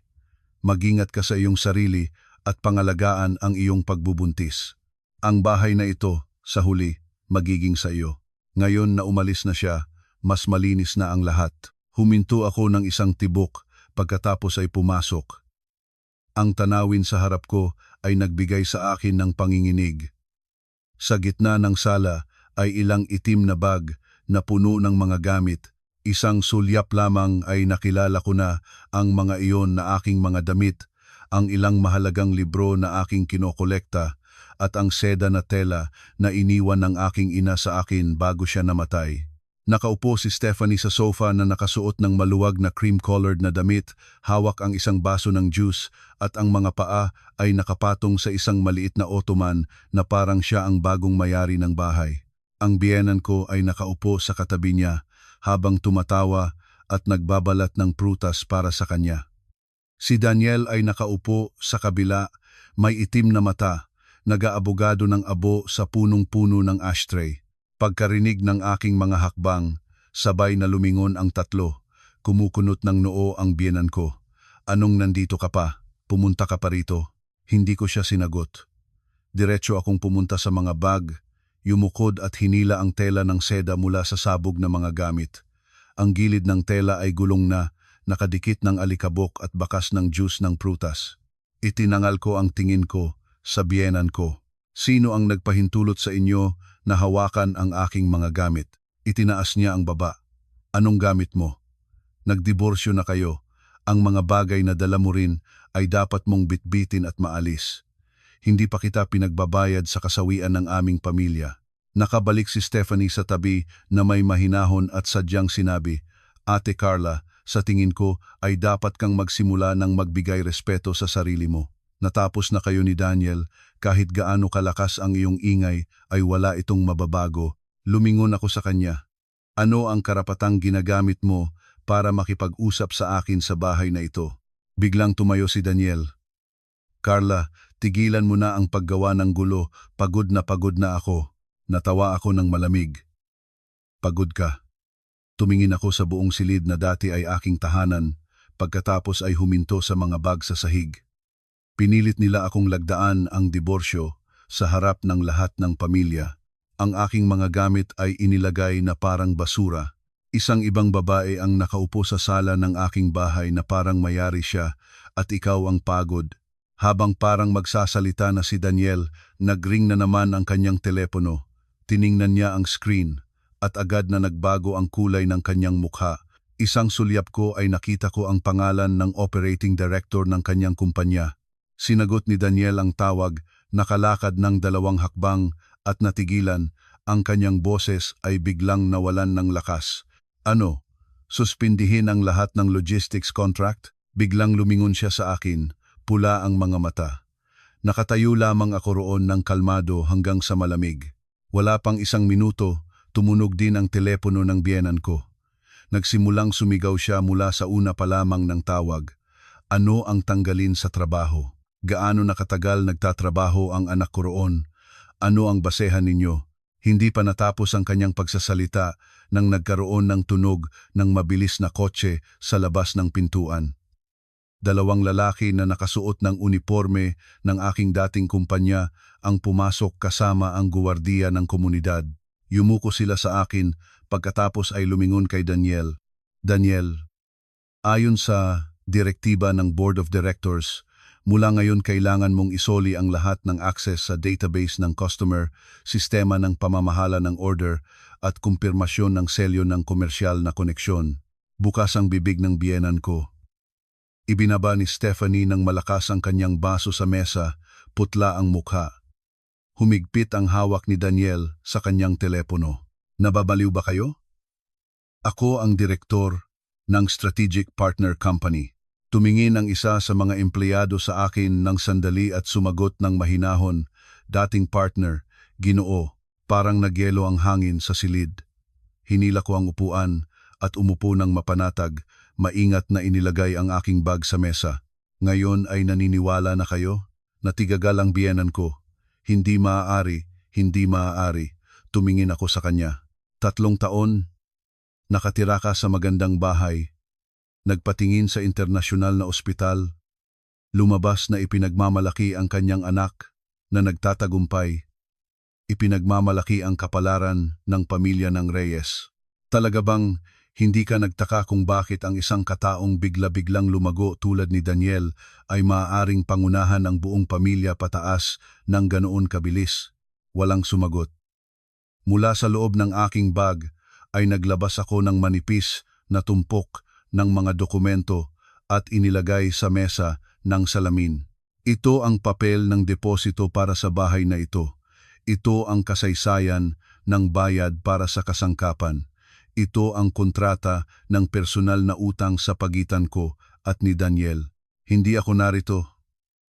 Mag-ingat ka sa iyong sarili at pangalagaan ang iyong pagbubuntis. Ang bahay na ito, sa huli, magiging sa iyo. Ngayon na umalis na siya, mas malinis na ang lahat. Huminto ako ng isang tibok pagkatapos ay pumasok. Ang tanawin sa harap ko ay nagbigay sa akin ng panginginig. Sa gitna ng sala ay ilang itim na bag na puno ng mga gamit. Isang sulyap lamang ay nakilala ko na ang mga iyon na aking mga damit, ang ilang mahalagang libro na aking kinokolekta, at ang seda na tela na iniwan ng aking ina sa akin bago siya namatay. Nakaupo si Stephanie sa sofa na nakasuot ng maluwag na cream-colored na damit, hawak ang isang baso ng juice at ang mga paa ay nakapatong sa isang maliit na ottoman na parang siya ang bagong mayari ng bahay. Ang biyenan ko ay nakaupo sa katabi niya, habang tumatawa at nagbabalat ng prutas para sa kanya. Si Daniel ay nakaupo sa kabila, may itim na mata, nag-aabogado ng abo sa punong-puno ng ashtray. Pagkarinig ng aking mga hakbang, sabay na lumingon ang tatlo, kumukunot ng noo ang biyenan ko. Anong nandito ka pa? Pumunta ka pa rito? Hindi ko siya sinagot. Diretso akong pumunta sa mga bag, yumukod at hinila ang tela ng seda mula sa sabog na mga gamit. Ang gilid ng tela ay gulong na, nakadikit ng alikabok at bakas ng juice ng prutas. Itinangal ko ang tingin ko sa biyenan ko. Sino ang nagpahintulot sa inyo na hawakan ang aking mga gamit? Itinaas niya ang baba. Anong gamit mo? Nagdiborsyo na kayo. Ang mga bagay na dala mo rin ay dapat mong bitbitin at maalis. Hindi pa kita pinagbabayad sa kasawian ng aming pamilya. Nakabalik si Stephanie sa tabi na may mahinahon at sadyang sinabi, Ate Carla, sa tingin ko ay dapat kang magsimula ng magbigay respeto sa sarili mo. Natapos na kayo ni Daniel, kahit gaano kalakas ang iyong ingay ay wala itong mababago. Lumingon ako sa kanya. Ano ang karapatang ginagamit mo para makipag-usap sa akin sa bahay na ito? Biglang tumayo si Daniel. Carla, tigilan mo na ang paggawa ng gulo, pagod na ako. Natawa ako ng malamig. Pagod ka. Tumingin ako sa buong silid na dati ay aking tahanan, pagkatapos ay huminto sa mga bag sa sahig. Pinilit nila akong lagdaan ang diborsyo sa harap ng lahat ng pamilya. Ang aking mga gamit ay inilagay na parang basura. Isang ibang babae ang nakaupo sa sala ng aking bahay na parang mayari siya at ikaw ang pagod. Habang parang magsasalita na si Daniel, nagring na naman ang kanyang telepono. Tiningnan niya ang screen at agad na nagbago ang kulay ng kanyang mukha. Isang sulyap ko ay nakita ko ang pangalan ng operating director ng kanyang kumpanya. Sinagot ni Daniel ang tawag, nakalakad ng 2 hakbang at natigilan. Ang kanyang boses ay biglang nawalan ng lakas. Ano? Suspindihin ang lahat ng logistics contract? Biglang lumingon siya sa akin. Pula ang mga mata. Nakatayo lamang ako roon ng kalmado hanggang sa malamig. Wala pang 1 minuto, tumunog din ang telepono ng biyenan ko. Nagsimulang sumigaw siya mula sa una pa lamang ng tawag. Ano ang tanggalin sa trabaho? Gaano nakatagal nagtatrabaho ang anak ko roon? Ano ang basehan ninyo? Hindi pa natapos ang kanyang pagsasalita nang nagkaroon ng tunog ng mabilis na kotse sa labas ng pintuan. 2 lalaki na nakasuot ng uniforme ng aking dating kumpanya ang pumasok kasama ang guwardiya ng komunidad. Yumuko sila sa akin pagkatapos ay lumingon kay Daniel. Daniel, ayon sa direktiba ng Board of Directors, mula ngayon kailangan mong isoli ang lahat ng access sa database ng customer, sistema ng pamamahala ng order at kumpirmasyon ng selyo ng komersyal na koneksyon. Bukas ang bibig ng biyenan ko. Ibinaba ni Stephanie ng malakas ang kanyang baso sa mesa, putla ang mukha. Humigpit ang hawak ni Daniel sa kanyang telepono. Nababaliw ba kayo? Ako ang direktor ng Strategic Partner Company. Tumingin ang isa sa mga empleyado sa akin ng sandali at sumagot ng mahinahon, dating partner, Ginoo, parang nagyelo ang hangin sa silid. Hinila ko ang upuan at umupo ng mapanatag, maingat na inilagay ang aking bag sa mesa. Ngayon ay naniniwala na kayo? Natigagal ang biyenan ko. Hindi maaari, hindi maaari. Tumingin ako sa kanya. 3 taon, nakatira ka sa magandang bahay, nagpatingin sa internasyonal na ospital, lumabas na ipinagmamalaki ang kanyang anak na nagtatagumpay, ipinagmamalaki ang kapalaran ng pamilya ng Reyes. Talaga bang hindi ka nagtaka kung bakit ang isang kataong bigla-biglang lumago tulad ni Daniel ay maaaring pangunahan ang buong pamilya pataas ng ganoon kabilis? Walang sumagot. Mula sa loob ng aking bag ay naglabas ako ng manipis na tumpok ng mga dokumento at inilagay sa mesa ng salamin. Ito ang papel ng deposito para sa bahay na ito. Ito ang kasaysayan ng bayad para sa kasangkapan. Ito ang kontrata ng personal na utang sa pagitan ko at ni Daniel. Hindi ako narito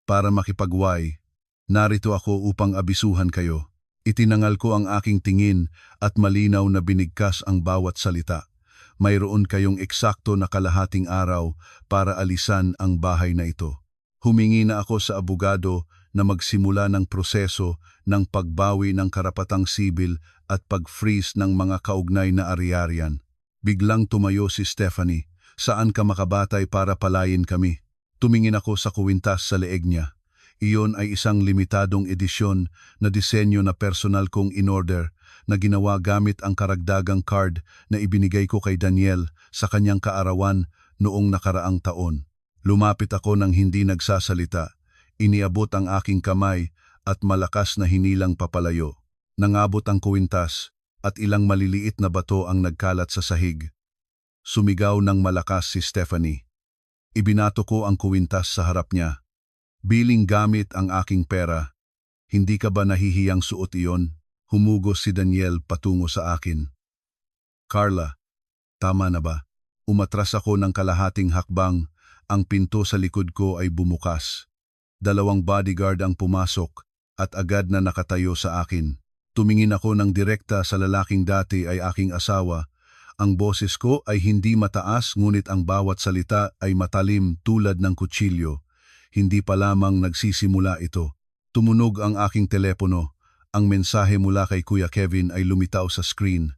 para makipagway. Narito ako upang abisuhan kayo. Itinangal ko ang aking tingin at malinaw na binigkas ang bawat salita. Mayroon kayong eksakto na kalahating araw para alisan ang bahay na ito. Humingi na ako sa abogado na magsimula ng proseso ng pagbawi ng karapatang sibil at pag-freeze ng mga kaugnay na ari-arian. Biglang tumayo si Stephanie. Saan ka makabatay para palayin kami? Tumingin ako sa kuwintas sa leeg niya. Iyon ay isang limitadong edisyon na disenyo na personal kong in-order na ginawa gamit ang karagdagang card na ibinigay ko kay Daniel sa kanyang kaarawan noong nakaraang taon. Lumapit ako ng hindi nagsasalita. Iniabot ang aking kamay at malakas na hinilang papalayo. Nangabot ang kuwintas at ilang maliliit na bato ang nagkalat sa sahig. Sumigaw ng malakas si Stephanie. Ibinato ko ang kuwintas sa harap niya. Biling gamit ang aking pera. Hindi ka ba nahihiyang suot iyon? Humugos si Daniel patungo sa akin. Carla, tama na ba? Umatras ako ng kalahating hakbang. Ang pinto sa likod ko ay bumukas. 2 bodyguard ang pumasok at agad na nakatayo sa akin. Tumingin ako ng direkta sa lalaking dati ay aking asawa. Ang boses ko ay hindi mataas ngunit ang bawat salita ay matalim tulad ng kutsilyo. Hindi pa lamang nagsisimula ito. Tumunog ang aking telepono. Ang mensahe mula kay Kuya Kevin ay lumitaw sa screen.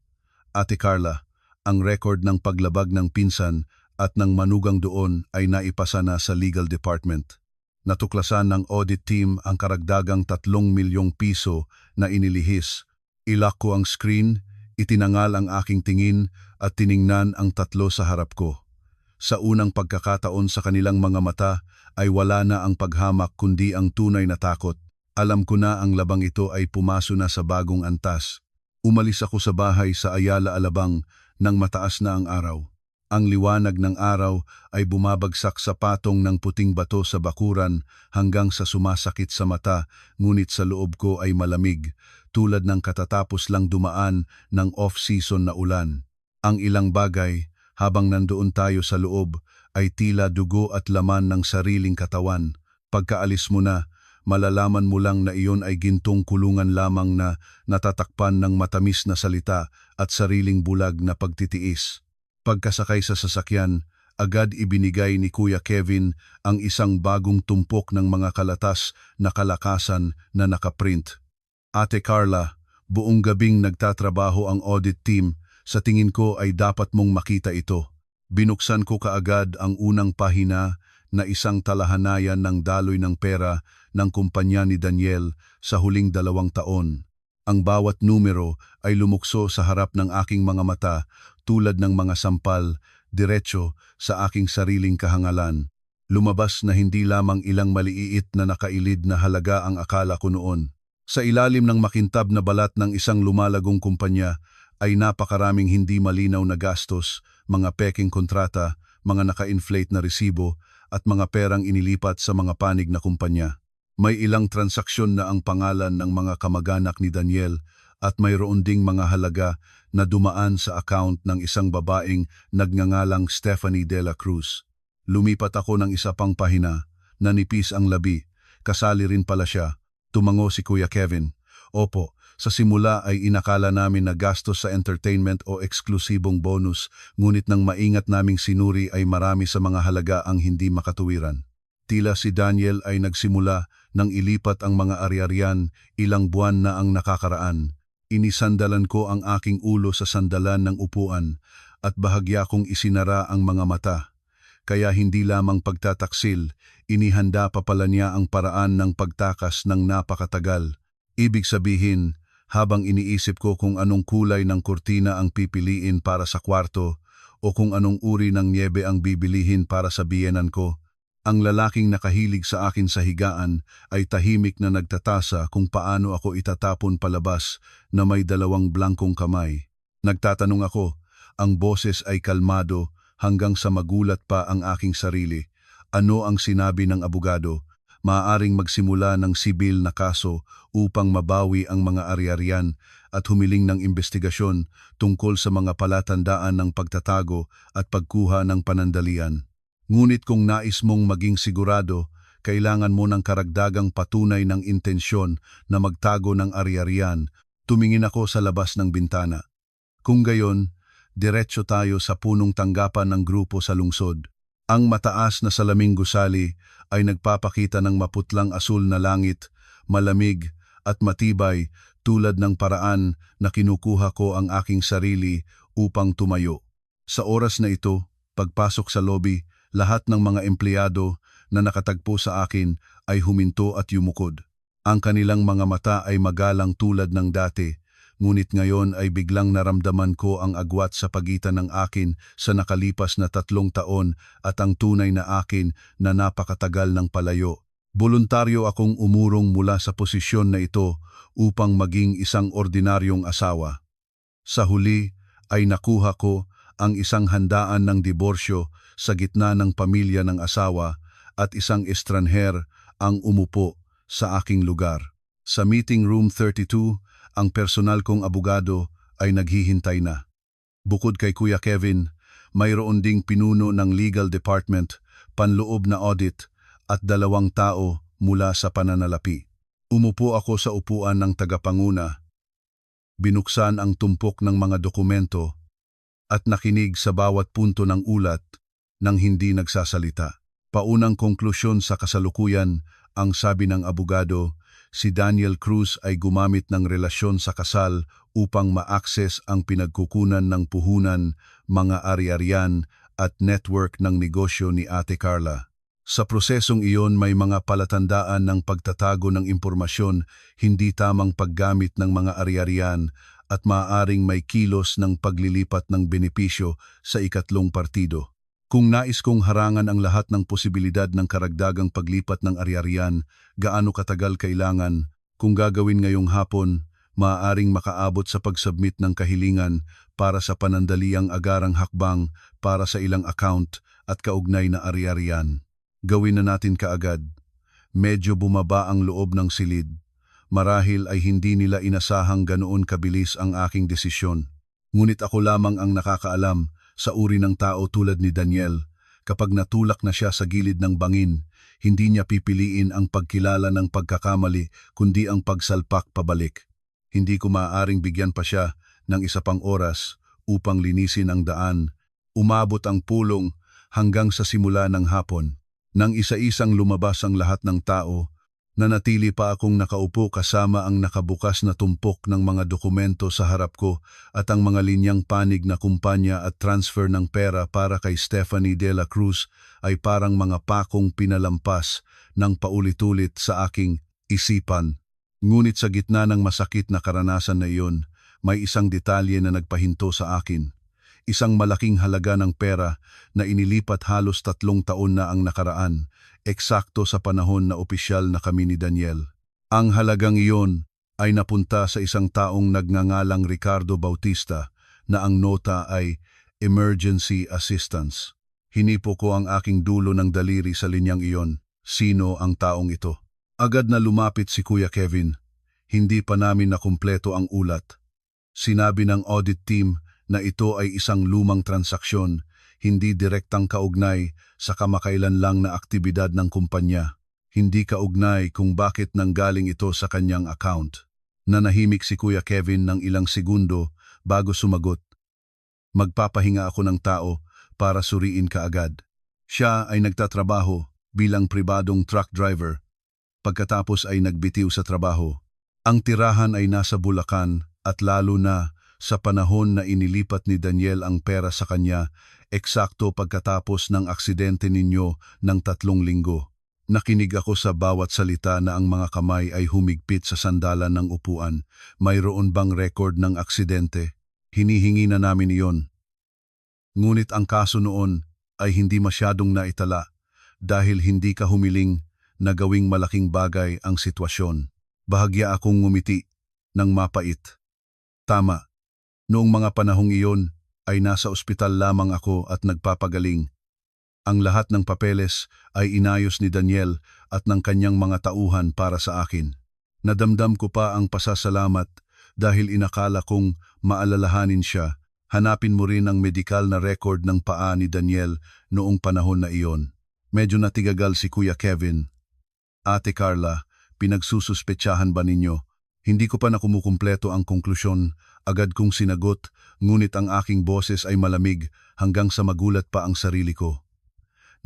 Ate Carla, ang record ng paglabag ng pinsan at ng manugang doon ay naipasa na sa legal department. Natuklasan ng audit team ang karagdagang 3 milyong piso na inilihis. Ilock ko ang screen, itinangal ang aking tingin at tiningnan ang 3 sa harap ko. Sa unang pagkakataon sa kanilang mga mata ay wala na ang paghamak kundi ang tunay na takot. Alam ko na ang labang ito ay pumaso na sa bagong antas. Umalis ako sa bahay sa Ayala Alabang nang mataas na ang araw. Ang liwanag ng araw ay bumabagsak sa patong ng puting bato sa bakuran hanggang sa sumasakit sa mata, ngunit sa loob ko ay malamig, tulad ng katatapos lang dumaan ng off-season na ulan. Ang ilang bagay, habang nandoon tayo sa loob, ay tila dugo at laman ng sariling katawan. Pagkaalis mo na, malalaman mo lang na iyon ay gintong kulungan lamang na natatakpan ng matamis na salita at sariling bulag na pagtitiis. Pagkasakay sa sasakyan, agad ibinigay ni Kuya Kevin ang isang bagong tumpok ng mga kalatas na kalakasan na nakaprint. Ate Carla, buong gabing nagtatrabaho ang audit team. Sa tingin ko ay dapat mong makita ito. Binuksan ko kaagad ang unang pahina na isang talahanayan ng daloy ng pera ng kumpanya ni Daniel sa huling 2 taon. Ang bawat numero ay lumukso sa harap ng aking mga mata tulad ng mga sampal, diretso sa aking sariling kahangalan. Lumabas na hindi lamang ilang maliit na nakailid na halaga ang akala ko noon. Sa ilalim ng makintab na balat ng isang lumalagong kumpanya ay napakaraming hindi malinaw na gastos, mga peking kontrata, mga naka-inflate na resibo at mga perang inilipat sa mga panig na kumpanya. May ilang transaksyon na ang pangalan ng mga kamag-anak ni Daniel at mayroon ding mga halaga na dumaan sa account ng isang babaeng nagngangalang Stephanie de la Cruz. Lumipat ako ng isa pang pahina, nanipis ang labi, kasali rin pala siya. Tumango si Kuya Kevin. Opo, sa simula ay inakala namin na gastos sa entertainment o eksklusibong bonus, ngunit nang maingat naming sinuri ay marami sa mga halaga ang hindi makatuwiran. Tila si Daniel ay nagsimula nang ilipat ang mga ari-arian, ilang buwan na ang nakakaraan. Inisandalan ko ang aking ulo sa sandalan ng upuan at bahagya kong isinara ang mga mata. Kaya hindi lamang pagtataksil, inihanda pa pala niya ang paraan ng pagtakas ng napakatagal. Ibig sabihin, habang iniisip ko kung anong kulay ng kurtina ang pipiliin para sa kwarto o kung anong uri ng niebe ang bibilihin para sa biyenan ko, ang lalaking nakahilig sa akin sa higaan ay tahimik na nagtatasa kung paano ako itatapon palabas na may dalawang blangkong kamay. Nagtatanong ako, ang boses ay kalmado hanggang sa magulat pa ang aking sarili. Ano ang sinabi ng abogado? Maaaring magsimula ng sibil na kaso upang mabawi ang mga ari-arian at humiling ng investigasyon tungkol sa mga palatandaan ng pagtatago at pagkuha ng panandalian. Ngunit kung nais mong maging sigurado, kailangan mo ng karagdagang patunay ng intensyon na magtago ng ari-arian. Tumingin ako sa labas ng bintana. Kung gayon, diretso tayo sa punong tanggapan ng grupo sa lungsod. Ang mataas na salaming gusali ay nagpapakita ng maputlang asul na langit, malamig at matibay tulad ng paraan na kinukuha ko ang aking sarili upang tumayo. Sa oras na ito, pagpasok sa lobby, lahat ng mga empleyado na nakatagpo sa akin ay huminto at yumukod. Ang kanilang mga mata ay magalang tulad ng dati, ngunit ngayon ay biglang naramdaman ko ang agwat sa pagitan ng akin sa nakalipas na 3 taon at ang tunay na akin na napakatagal ng palayo. Voluntaryo akong umurong mula sa posisyon na ito upang maging isang ordinaryong asawa. Sa huli ay nakuha ko ang isang handaan ng diborsyo sa gitna ng pamilya ng asawa at isang estranher ang umupo sa aking lugar. Sa meeting room 32, ang personal kong abogado ay naghihintay na. Bukod kay Kuya Kevin, mayroon ding pinuno ng legal department, panloob na audit at 2 tao mula sa pananalapi. Umupo ako sa upuan ng tagapanguna, binuksan ang tumpok ng mga dokumento at nakinig sa bawat punto ng ulat nang hindi nagsasalita. Paunang konklusyon sa kasalukuyan, ang sabi ng abogado, si Daniel Cruz ay gumamit ng relasyon sa kasal upang ma-access ang pinagkukunan ng puhunan, mga ari-arian at network ng negosyo ni Ate Carla. Sa prosesong iyon may mga palatandaan ng pagtatago ng impormasyon, hindi tamang paggamit ng mga ari-arian at maaaring may kilos ng paglilipat ng benepisyo sa ikatlong partido. Kung nais kong harangan ang lahat ng posibilidad ng karagdagang paglipat ng ari-arian, gaano katagal kailangan, kung gagawin ngayong hapon, maaaring makaabot sa pag-submit ng kahilingan para sa panandaliang agarang hakbang para sa ilang account at kaugnay na ari-arian. Gawin na natin kaagad. Medyo bumaba ang loob ng silid. Marahil ay hindi nila inasahang ganoon kabilis ang aking desisyon. Ngunit ako lamang ang nakakaalam sa uri ng tao tulad ni Daniel. Kapag natulak na siya sa gilid ng bangin, hindi niya pipiliin ang pagkilala ng pagkakamali kundi ang pagsalpak pabalik. Hindi ko maaaring bigyan pa siya ng isa pang oras upang linisin ang daan. Umabot ang pulong hanggang sa simula ng hapon. Nang isa-isang lumabas ang lahat ng tao, nanatili pa akong nakaupo kasama ang nakabukas na tumpok ng mga dokumento sa harap ko at ang mga linyang panig na kumpanya at transfer ng pera para kay Stephanie de la Cruz ay parang mga pakong pinalampas ng paulit-ulit sa aking isipan. Ngunit sa gitna ng masakit na karanasan na iyon, may isang detalye na nagpahinto sa akin. Isang malaking halaga ng pera na inilipat halos 3 taon na ang nakaraan, eksakto sa panahon na opisyal na kami ni Daniel. Ang halagang iyon ay napunta sa isang taong nagngangalang Ricardo Bautista na ang nota ay Emergency Assistance. Hinipo ko ang aking dulo ng daliri sa linyang iyon. Sino ang taong ito? Agad na lumapit si Kuya Kevin. Hindi pa namin nakumpleto ang ulat. Sinabi ng audit team na ito ay isang lumang transaksyon, hindi direktang kaugnay sa kamakailan lang na aktibidad ng kumpanya. Hindi kaugnay kung bakit nanggaling ito sa kanyang account. Nanahimik si Kuya Kevin ng ilang segundo bago sumagot. Magpapahinga ako ng tao para suriin ka agad. Siya ay nagtatrabaho bilang pribadong truck driver. Pagkatapos ay nagbitiw sa trabaho. Ang tirahan ay nasa Bulacan at lalo na sa panahon na inilipat ni Daniel ang pera sa kanya, eksakto pagkatapos ng aksidente ninyo ng 3 linggo. Nakinig ako sa bawat salita na ang mga kamay ay humigpit sa sandalan ng upuan. Mayroon bang record ng aksidente? Hinihingi na namin iyon. Ngunit ang kaso noon ay hindi masyadong naitala dahil hindi ka humiling na gawing malaking bagay ang sitwasyon. Bahagya akong ngumiti ng mapait. Tama, noong mga panahong iyon ay nasa ospital lamang ako at nagpapagaling. Ang lahat ng papeles ay inayos ni Daniel at ng kanyang mga tauhan para sa akin. Nadamdam ko pa ang pasasalamat dahil inakala kong maalalahanin siya. Hanapin mo rin ang medikal na record ng paa ni Daniel noong panahon na iyon. Medyo natigagal si Kuya Kevin. Ate Carla, pinagsususpetsahan ba ninyo? Hindi ko pa nakumukumpleto ang konklusyon. Agad kong sinagot, ngunit ang aking boses ay malamig hanggang sa magulat pa ang sarili ko.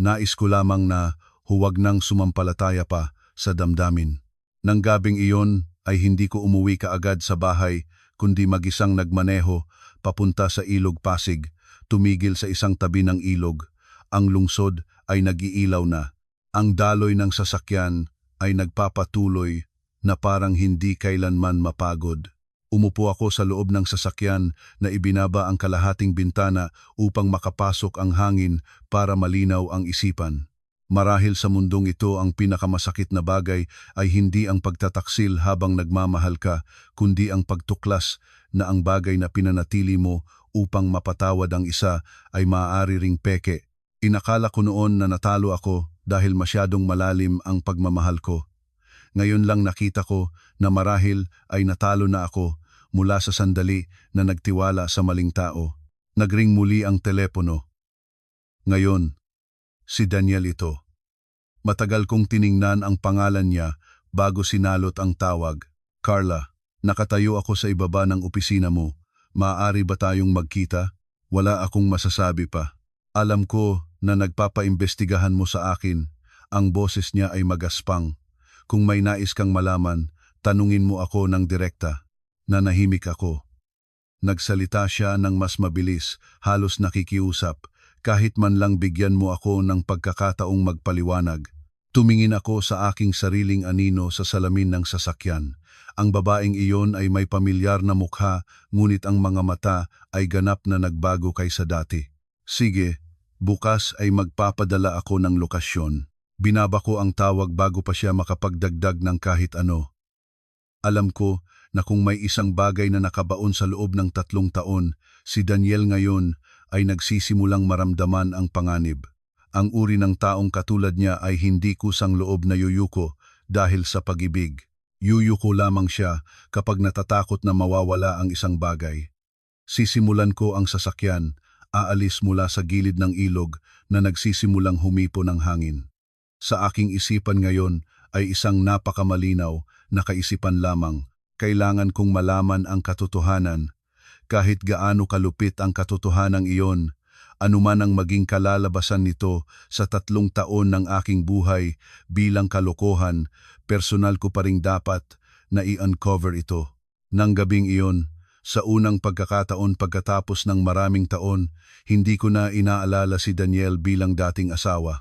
Nais ko lamang na huwag nang sumampalataya pa sa damdamin. Nang gabing iyon ay hindi ko umuwi kaagad sa bahay, kundi mag-isang nagmaneho papunta sa Ilog Pasig, tumigil sa isang tabi ng ilog. Ang lungsod ay nag-iilaw na. Ang daloy ng sasakyan ay nagpapatuloy na parang hindi kailanman mapagod. Umupo ako sa loob ng sasakyan na ibinaba ang kalahating bintana upang makapasok ang hangin para malinaw ang isipan. Marahil sa mundong ito ang pinakamasakit na bagay ay hindi ang pagtataksil habang nagmamahal ka, kundi ang pagtuklas na ang bagay na pinanatili mo upang mapatawad ang isa ay maaari ring peke. Inakala ko noon na natalo ako dahil masyadong malalim ang pagmamahal ko. Ngayon lang nakita ko na marahil ay natalo na ako mula sa sandali na nagtiwala sa maling tao. Nagring muli ang telepono. Ngayon, si Daniel ito. Matagal kong tiningnan ang pangalan niya bago sinalot ang tawag. Carla, nakatayo ako sa ibaba ng opisina mo. Maaari ba tayong magkita? Wala akong masasabi pa. Alam ko na nagpapaimbestigahan mo sa akin. Ang boses niya ay magaspang. Kung may nais kang malaman, tanungin mo ako ng direkta. Nanahimik ako. Nagsalita siya ng mas mabilis, halos nakikiusap. Kahit man lang bigyan mo ako ng pagkakataong magpaliwanag. Tumingin ako sa aking sariling anino sa salamin ng sasakyan. Ang babaeng iyon ay may pamilyar na mukha, ngunit ang mga mata ay ganap na nagbago kaysa dati. Sige, bukas ay magpapadala ako ng lokasyon. Binaba ko ang tawag bago pa siya makapagdagdag ng kahit ano. Alam ko na kung may isang bagay na nakabaon sa loob ng 3 taon, si Daniel ngayon ay nagsisimulang maramdaman ang panganib. Ang uri ng taong katulad niya ay hindi kusang loob na yuyuko dahil sa pag-ibig. Yuyuko lamang siya kapag natatakot na mawawala ang isang bagay. Sisimulan ko ang sasakyan, aalis mula sa gilid ng ilog na nagsisimulang humipo ng hangin. Sa aking isipan ngayon ay isang napakamalinaw na kaisipan lamang. Kailangan kong malaman ang katotohanan. Kahit gaano kalupit ang katotohanan iyon, anuman ang maging kalalabasan nito sa 3 taon ng aking buhay bilang kalokohan, personal ko pa ring dapat na i-uncover ito. Nang gabing iyon, sa unang pagkakataon pagkatapos ng maraming taon, hindi ko na inaalala si Daniel bilang dating asawa.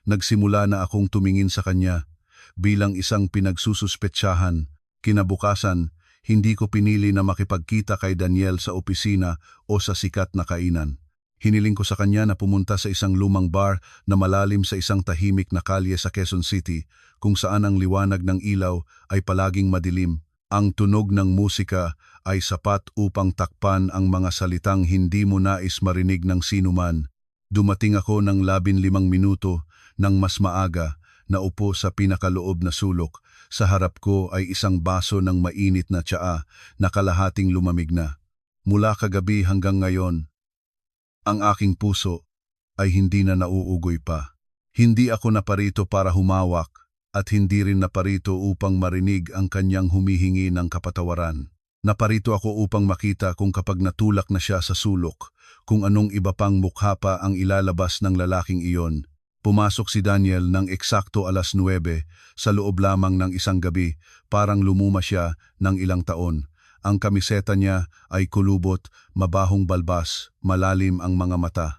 Nagsimula na akong tumingin sa kanya bilang isang pinagsususpetsahan. Kinabukasan, hindi ko pinili na makipagkita kay Daniel sa opisina o sa sikat na kainan. Hiniling ko sa kanya na pumunta sa isang lumang bar na malalim sa isang tahimik na kalye sa Quezon City, kung saan ang liwanag ng ilaw ay palaging madilim. Ang tunog ng musika ay sapat upang takpan ang mga salitang hindi mo nais marinig ng sinuman. Dumating ako ng 15 minuto ng mas maaga, naupo sa pinakaloob na sulok, Sa harap ko ay isang baso ng mainit na tsaa na kalahating lumamig na. Mula kagabi hanggang ngayon, ang aking puso ay hindi na nauugoy pa. Hindi ako naparito para humawak at hindi rin naparito upang marinig ang kanyang humihingi ng kapatawaran. Naparito ako upang makita kung kapag natulak na siya sa sulok, kung anong iba pang mukha pa ang ilalabas ng lalaking iyon. Pumasok si Daniel ng eksakto 9:00 sa loob lamang ng isang gabi, parang lumuma siya ng ilang taon. Ang kamiseta niya ay kulubot, mabahong balbas, malalim ang mga mata.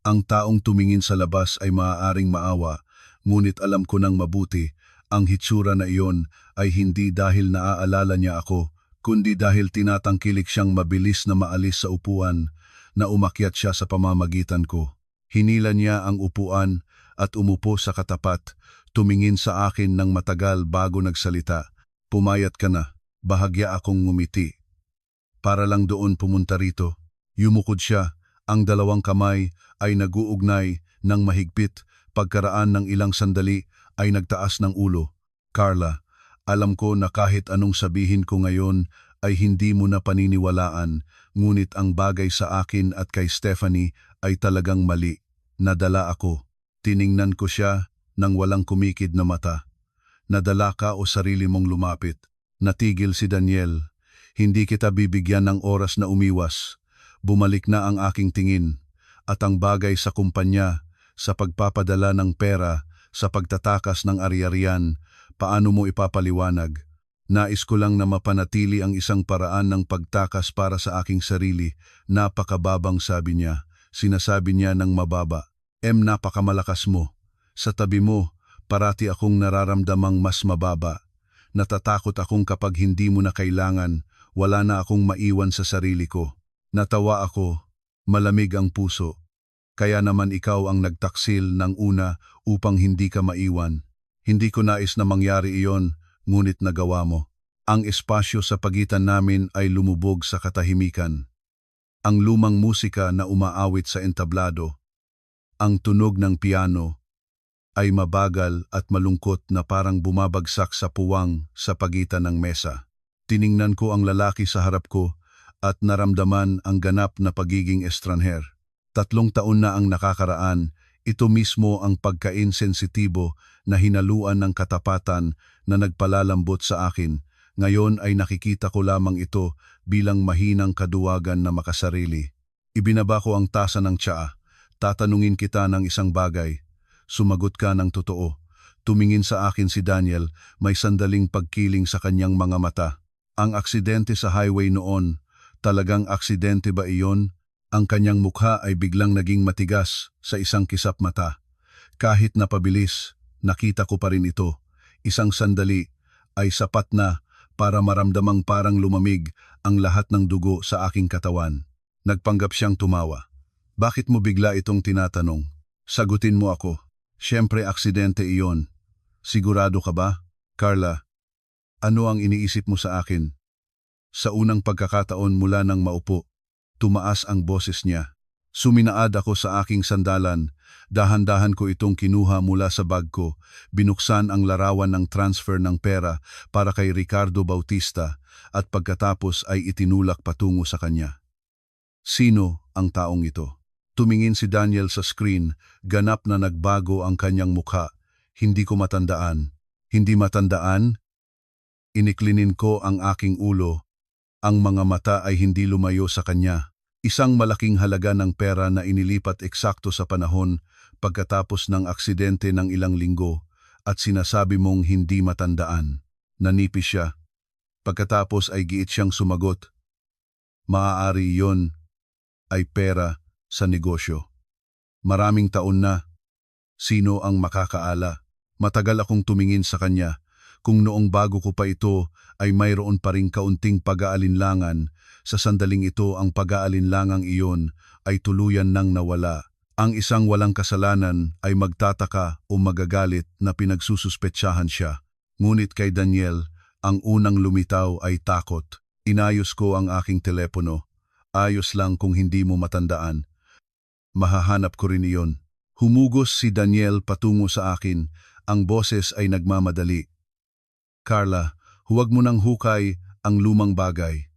Ang taong tumingin sa labas ay maaaring maawa, ngunit alam ko nang mabuti, ang hitsura na iyon ay hindi dahil naaalala niya ako, kundi dahil tinatangkilik siyang mabilis na maalis sa upuan na umakyat siya sa pamamagitan ko. Hinila niya ang upuan at umupo sa katapat, tumingin sa akin ng matagal bago nagsalita. Pumayat ka na, bahagya akong ngumiti. Para lang doon pumunta rito. Yumukod siya, ang dalawang kamay ay naguugnay ng mahigpit, pagkaraan ng ilang sandali ay nagtaas ng ulo. Carla, alam ko na kahit anong sabihin ko ngayon ay hindi mo na paniniwalaan, ngunit ang bagay sa akin at kay Stephanie ay talagang mali. Nadala ako. Tiningnan ko siya nang walang kumikid na mata. Nadala ka o sarili mong lumapit? Natigil si Daniel. Hindi kita bibigyan ng oras na umiwas. Bumalik na ang aking tingin. At ang bagay sa kumpanya, sa pagpapadala ng pera, sa pagtatakas ng ari-arian, paano mo ipapaliwanag? Nais ko lang na mapanatili ang isang paraan ng pagtakas para sa aking sarili. Napakababang, sabi niya. Sinasabi niya ng mababa. Napakamalakas mo. Sa tabi mo, parati akong nararamdamang mas mababa. Natatakot akong kapag hindi mo na kailangan, wala na akong maiwan sa sarili ko. Natawa ako, malamig ang puso. Kaya naman ikaw ang nagtaksil ng una upang hindi ka maiwan. Hindi ko nais na mangyari iyon, ngunit nagawa mo. Ang espasyo sa pagitan namin ay lumubog sa katahimikan. Ang lumang musika na umaawit sa entablado, ang tunog ng piano, ay mabagal at malungkot na parang bumabagsak sa puwang sa pagitan ng mesa. Tiningnan ko ang lalaki sa harap ko at naramdaman ang ganap na pagiging estranher. 3 taon na ang nakakaraan, ito mismo ang pagkain-sensitibo na hinaluan ng katapatan na nagpalalambot sa akin. Ngayon ay nakikita ko lamang ito bilang mahinang kaduwagan na makasarili. Ibinaba ko ang tasa ng tsaa. Tatanungin kita ng isang bagay. Sumagot ka ng totoo. Tumingin sa akin si Daniel, may sandaling pagkiling sa kanyang mga mata. Ang aksidente sa highway noon, talagang aksidente ba iyon? Ang kanyang mukha ay biglang naging matigas sa isang kisap mata. Kahit napabilis, nakita ko pa rin ito. Isang sandali ay sapat na para maramdamang parang lumamig ang lahat ng dugo sa aking katawan. Nagpanggap siyang tumawa. Bakit mo bigla itong tinatanong? Sagutin mo ako. Siyempre aksidente iyon. Sigurado ka ba? Carla, ano ang iniisip mo sa akin? Sa unang pagkakataon mula nang maupo, tumaas ang boses niya. Suminaad ako sa aking sandalan. Dahan-dahan ko itong kinuha mula sa bag ko. Binuksan ang larawan ng transfer ng pera para kay Ricardo Bautista at pagkatapos ay itinulak patungo sa kanya. Sino ang taong ito? Tumingin si Daniel sa screen, ganap na nagbago ang kanyang mukha. Hindi ko matandaan. Hindi matandaan? Iniklinin ko ang aking ulo. Ang mga mata ay hindi lumayo sa kanya. Isang malaking halaga ng pera na inilipat eksakto sa panahon pagkatapos ng aksidente ng ilang linggo at sinasabi mong hindi matandaan. Nanipis siya. Pagkatapos ay giit siyang sumagot. Maaari yon ay pera sa negosyo. Maraming taon na. Sino ang makakaala? Matagal akong tumingin sa kanya. Kung noong bago ko pa ito ay mayroon pa ring kaunting pag-aalinlangan, sa sandaling ito ang pag-aalinlangang iyon ay tuluyan nang nawala. Ang isang walang kasalanan ay magtataka o magagalit na pinagsususpetsahan siya. Ngunit kay Daniel, ang unang lumitaw ay takot. Inayos ko ang aking telepono. Ayos lang kung hindi mo matandaan. Mahahanap ko rin iyon. Humugos si Daniel patungo sa akin. Ang boses ay nagmamadali. Carla, huwag mo nang hukay ang lumang bagay.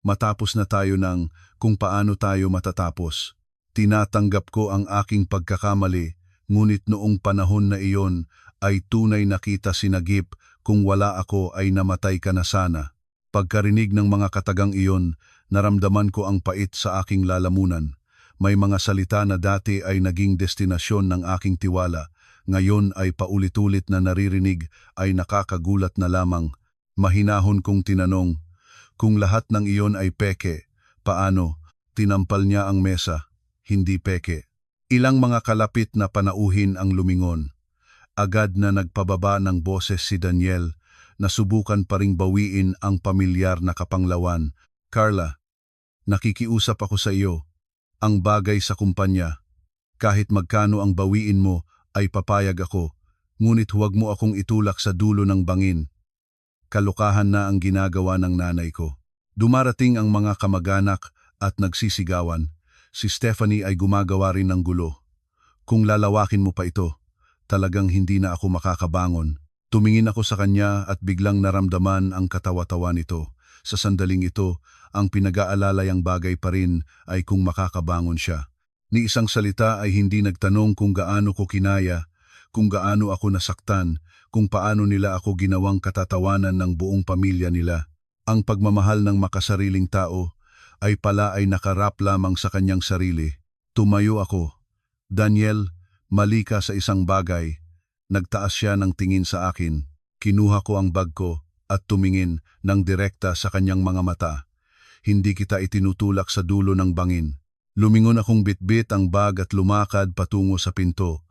Matapos na tayo ng kung paano tayo matatapos. Tinatanggap ko ang aking pagkakamali, ngunit noong panahon na iyon ay tunay na kita sinagip kung wala ako ay namatay ka na sana. Pagkarinig ng mga katagang iyon, naramdaman ko ang pait sa aking lalamunan. May mga salita na dati ay naging destinasyon ng aking tiwala, ngayon ay paulit-ulit na naririnig ay nakakagulat na lamang. Mahinahon kong tinanong, kung lahat ng iyon ay peke, paano? Tinampal niya ang mesa, hindi peke. Ilang mga kalapit na panauhin ang lumingon. Agad na nagpababa ng boses si Daniel, na subukan pa ring bawiin ang pamilyar na kapanglawan. Carla, nakikiusap ako sa iyo. Ang bagay sa kumpanya, kahit magkano ang bawiin mo ay papayag ako, ngunit huwag mo akong itulak sa dulo ng bangin. Kalokahan na ang ginagawa ng nanay ko. Dumarating ang mga kamag-anak at nagsisigawan. Si Stephanie ay gumagawa rin ng gulo. Kung lalawakin mo pa ito, talagang hindi na ako makakabangon. Tumingin ako sa kanya at biglang naramdaman ang katawa-tawa nito. Sa sandaling ito, ang pinag-aalalayang bagay pa rin ay kung makakabangon siya. Ni isang salita ay hindi nagtanong kung gaano ko kinaya, kung gaano ako nasaktan, kung paano nila ako ginawang katatawanan ng buong pamilya nila. Ang pagmamahal ng makasariling tao ay pala ay nakarap lamang sa kanyang sarili. Tumayo ako. Daniel, mali ka sa isang bagay. Nagtaas siya ng tingin sa akin. Kinuha ko ang bag ko at tumingin ng direkta sa kanyang mga mata. Hindi kita itinutulak sa dulo ng bangin. Lumingon akong bitbit ang bag at lumakad patungo sa pinto.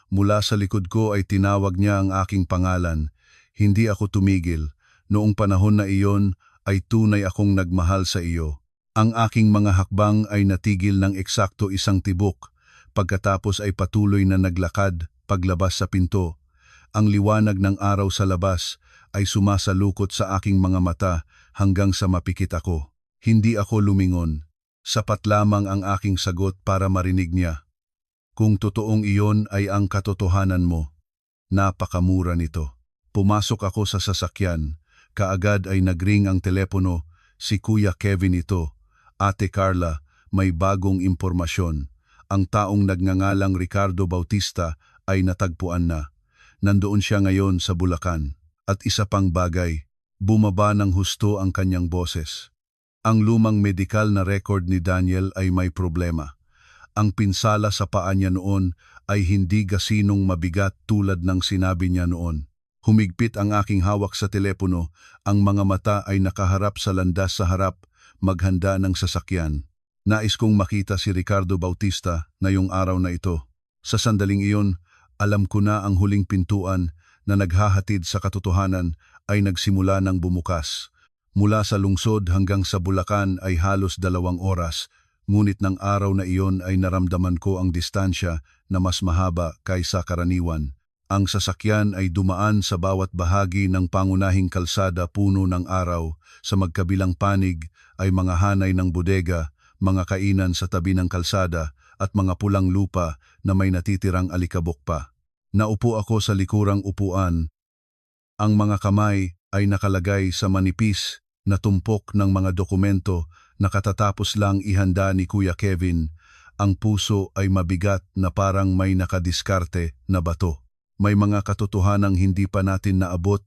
Mula sa likod ko ay tinawag niya ang aking pangalan. Hindi ako tumigil. Noong panahon na iyon ay tunay akong nagmahal sa iyo. Ang aking mga hakbang ay natigil ng eksakto isang tibok. Pagkatapos ay patuloy na naglakad paglabas sa pinto. Ang liwanag ng araw sa labas ay sumasalukot sa aking mga mata hanggang sa mapikit ako. Hindi ako lumingon. Sapat lamang ang aking sagot para marinig niya. Kung totoong iyon ay ang katotohanan mo, napakamura nito. Pumasok ako sa sasakyan. Kaagad ay nagring ang telepono. Si Kuya Kevin ito. Ate Carla, may bagong impormasyon. Ang taong nagngangalang Ricardo Bautista ay natagpuan na. Nandoon siya ngayon sa Bulacan. At isa pang bagay, bumaba ng husto ang kanyang boses. Ang lumang medikal na record ni Daniel ay may problema. Ang pinsala sa paa niya noon ay hindi gasinong mabigat tulad ng sinabi niya noon. Humigpit ang aking hawak sa telepono, ang mga mata ay nakaharap sa landas sa harap, maghanda ng sasakyan. Nais kong makita si Ricardo Bautista ngayong araw na ito. Sa sandaling iyon, alam ko na ang huling pintuan na naghahatid sa katotohanan ay nagsimula ng bumukas. Mula sa lungsod hanggang sa Bulacan ay halos 2 oras, ngunit ng araw na iyon ay naramdaman ko ang distansya na mas mahaba kaysa karaniwan. Ang sasakyan ay dumaan sa bawat bahagi ng pangunahing kalsada puno ng araw. Sa magkabilang panig ay mga hanay ng bodega, mga kainan sa tabi ng kalsada at mga pulang lupa na may natitirang alikabok pa. Naupo ako sa likurang upuan. Ang mga kamay ay nakalagay sa manipis na tumpok ng mga dokumento na katatapos lang ihanda ni Kuya Kevin. Ang puso ay mabigat na parang may nakadiskarte na bato. May mga katotohanang hindi pa natin naabot,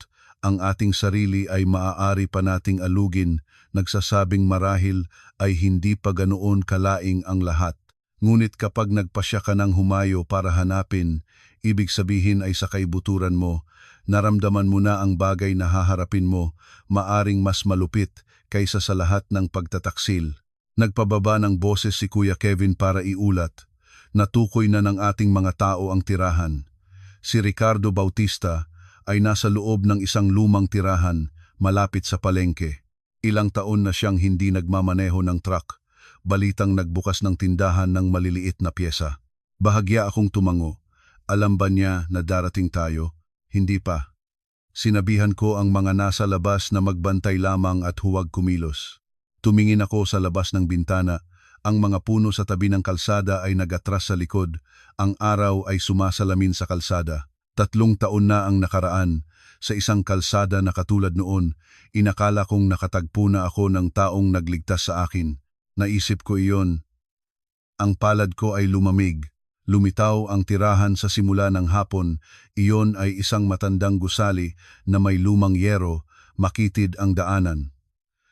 ang ating sarili ay maaari pa nating alugin, nagsasabing marahil ay hindi pa ganoon kalaing ang lahat. Ngunit kapag nagpasya ka ng humayo para hanapin, ibig sabihin ay sa kaibuturan mo, naramdaman mo na ang bagay na haharapin mo, maaring mas malupit kaysa sa lahat ng pagtataksil. Nagpababa ng boses si Kuya Kevin para iulat. Natukoy na ng ating mga tao ang tirahan. Si Ricardo Bautista ay nasa loob ng isang lumang tirahan malapit sa palengke. Ilang taon na siyang hindi nagmamaneho ng truck. Balitang nagbukas ng tindahan ng maliliit na pyesa. Bahagya akong tumango. Alam ba niya na darating tayo? Hindi pa. Sinabihan ko ang mga nasa labas na magbantay lamang at huwag kumilos. Tumingin ako sa labas ng bintana. Ang mga puno sa tabi ng kalsada ay nagatras sa likod. Ang araw ay sumasalamin sa kalsada. 3 taon na ang nakaraan. sa isang kalsada na katulad noon, inakala kong nakatagpo na ako ng taong nagligtas sa akin. Naisip ko iyon. Ang palad ko ay lumamig. Lumitaw ang tirahan sa simula ng hapon. Iyon ay isang matandang gusali na may lumang yero, makitid ang daanan.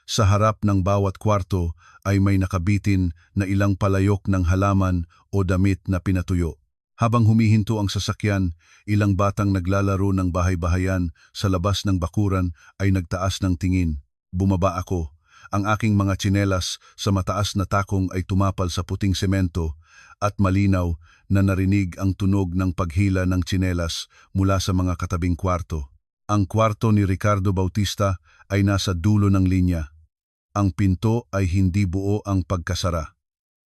Sa harap ng bawat kwarto ay may nakabitin na ilang palayok ng halaman o damit na pinatuyo. Habang humihinto ang sasakyan, ilang batang naglalaro ng bahay-bahayan sa labas ng bakuran ay nagtaas ng tingin. Bumaba ako. Ang aking mga tsinelas sa mataas na takong ay tumapal sa puting semento at malinaw na narinig ang tunog ng paghila ng tsinelas mula sa mga katabing kwarto. Ang kwarto ni Ricardo Bautista ay nasa dulo ng linya. Ang pinto ay hindi buo ang pagkasara.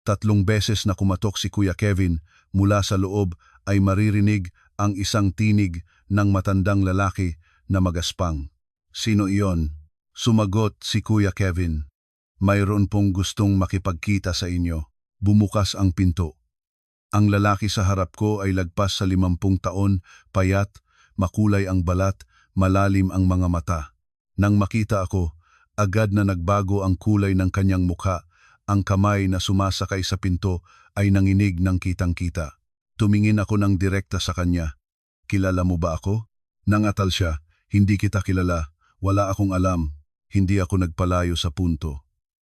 3 beses na kumatok si Kuya Kevin mula sa loob ay maririnig ang isang tinig ng matandang lalaki na magaspang. Sino iyon? Sumagot si Kuya Kevin. Mayroon pong gustong makipagkita sa inyo. Bumukas ang pinto. Ang lalaki sa harap ko ay lagpas sa 50 taon, payat, makulay ang balat, malalim ang mga mata. Nang makita ako, agad na nagbago ang kulay ng kanyang mukha. Ang kamay na sumasakay sa pinto ay nanginig ng kitang-kita. Tumingin ako ng direkta sa kanya. Kilala mo ba ako? Nangatal siya. Hindi kita kilala. Wala akong alam. Hindi ako nagpalayo sa punto.